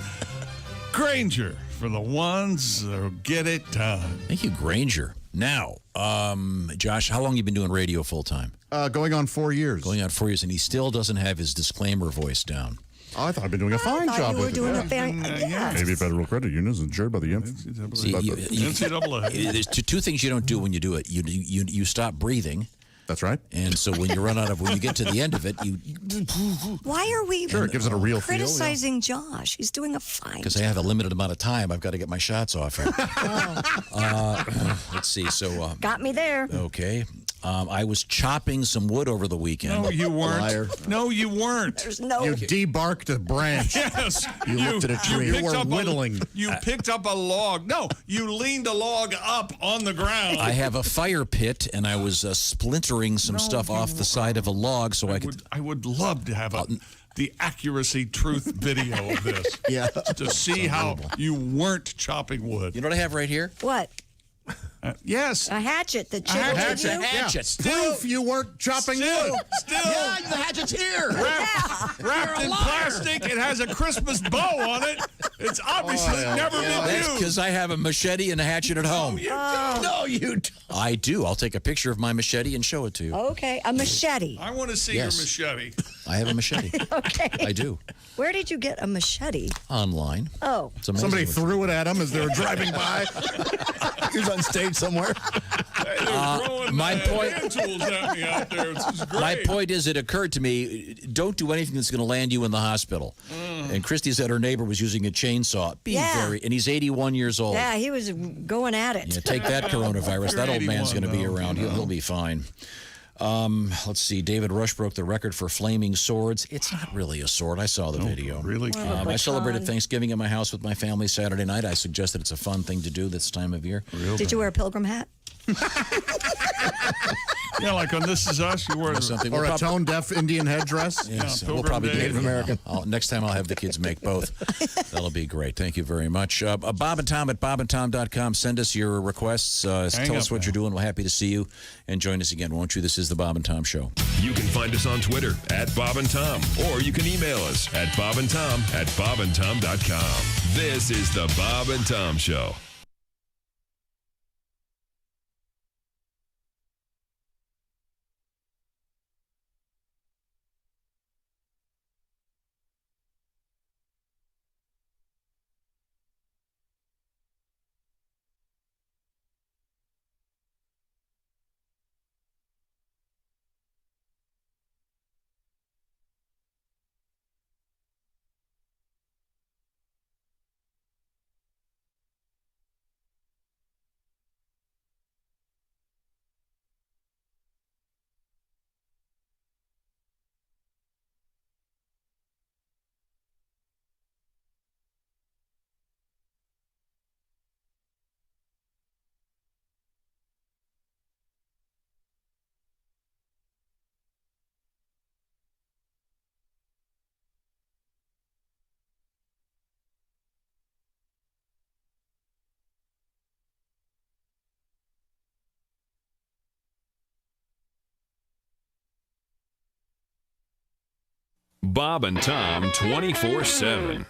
Grainger, for the ones that'll get it done. Thank you, Grainger. Now, Josh, how long have you been doing radio full time? Going on 4 years. Going on 4 years, and he still doesn't have his disclaimer voice down. Oh, I thought I'd been doing a fine job with it. Maybe Federal Credit Union is insured by the NCAA. There's two things you don't do when you do it. You stop breathing. That's right. And so when you get to the end of it, you. Why are we Sure, it gives it a real feel, criticizing Josh? He's doing a fine Because I have a limited amount of time. I've got to get my shots off here. Let's see. So Got me there. okay. I was chopping some wood over the weekend. No, you weren't. Liar. No, you weren't. There's no. You debarked a branch. Yes. You looked at a tree. You picked were up whittling. You picked up a log. No, you leaned a log up on the ground. I have a fire pit, and I was splintering some stuff off the side of a log so I could. I would love to have the accuracy truth video of this. Yeah. To see how you weren't chopping wood. You know what I have right here? What? Yes. A hatchet that chiseled hatchet. you? Hatchet. Proof you weren't chopping wood. Still. Yeah, the hatchet's here. Wrapped in plastic. It has a Christmas bow on it. It's obviously never been That's used. because I have a machete and a hatchet at home. No, you don't. I do. I'll take a picture of my machete and show it to you. Okay, a machete. I want to see Yes. your machete. I have a machete. Okay. I do. Where did you get a machete? Online. Oh. It's amazing Somebody what- threw it at him as they were driving by. He was on stage somewhere. my point. Hand tools at me out there. This is great. My point is, it occurred to me, don't do anything that's going to land you in the hospital. And Christy said her neighbor was using a chainsaw. And he's 81 years old. Yeah, he was going at it. Yeah, take that coronavirus. That old man's going to be around. No. He'll be fine. Let's see. David Rush broke the record for flaming swords. It's not really a sword. I saw the video. Really? I celebrated Thanksgiving at my house with my family Saturday night. I suggested it's a fun thing to do this time of year. Did you wear a pilgrim hat? Yeah, like on This Is Us, you wear something. Or a tone-deaf Indian headdress. Yes, Yeah, we'll probably do Pilgrim Native Day. American. Next time I'll have the kids make both. That'll be great. Thank you very much. Bob and Tom at bobandtom.com. Send us your requests. Tell us what you're doing. We're happy to see you. And join us again, won't you? This is the Bob and Tom Show. You can find us on Twitter at Bob and Tom, or you can email us at bobandtom@bobandtom.com. This is the Bob and Tom Show. Bob and Tom 24/7.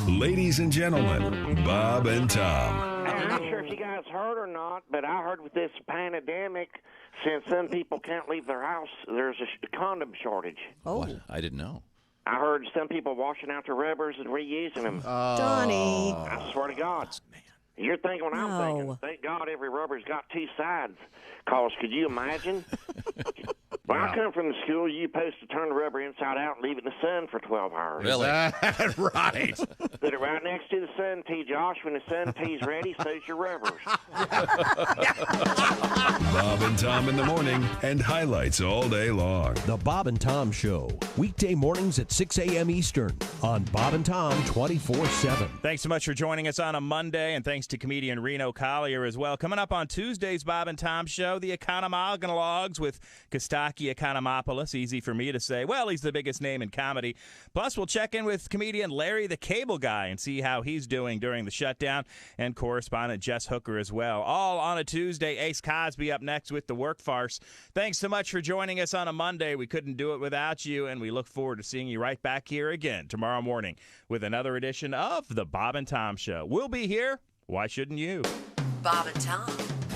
Ladies and gentlemen, Bob and Tom. I'm not sure if you guys heard or not, but I heard with this pandemic, since some people can't leave their house, there's a condom shortage. Oh. What? I didn't know. I heard some people washing out their rubbers and reusing them. Donnie. I swear to God. You're thinking what I'm thinking. Thank God every rubber's got two sides. Because could you imagine? When I come from the school, you supposed to turn the rubber inside out and leave it in the sun for 12 hours. Really? Right. Put it right next to the sun tea, Josh. When the sun tea's ready, so's your rubbers. Bob and Tom in the morning and highlights all day long. The Bob and Tom Show, weekday mornings at 6 a.m. Eastern on Bob and Tom 24/7. Thanks so much for joining us on a Monday, and thanks to comedian Reno Collier as well. Coming up on Tuesday's Bob and Tom Show, the Economologues with Kostaki Economopoulos. Easy for me to say. Well, he's the biggest name in comedy. Plus, we'll check in with comedian Larry the Cable Guy and see how he's doing during the shutdown, and correspondent Jess Hooker as well. All on a Tuesday. Ace Cosby up next with the work farce. Thanks so much for joining us on a Monday. We couldn't do it without you, and we look forward to seeing you right back here again tomorrow morning with another edition of the Bob and Tom Show. We'll be here. Why shouldn't you? Bob and Tom,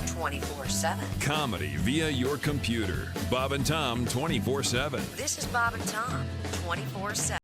24/7. Comedy via your computer. Bob and Tom 24/7. This is Bob and Tom, 24/7.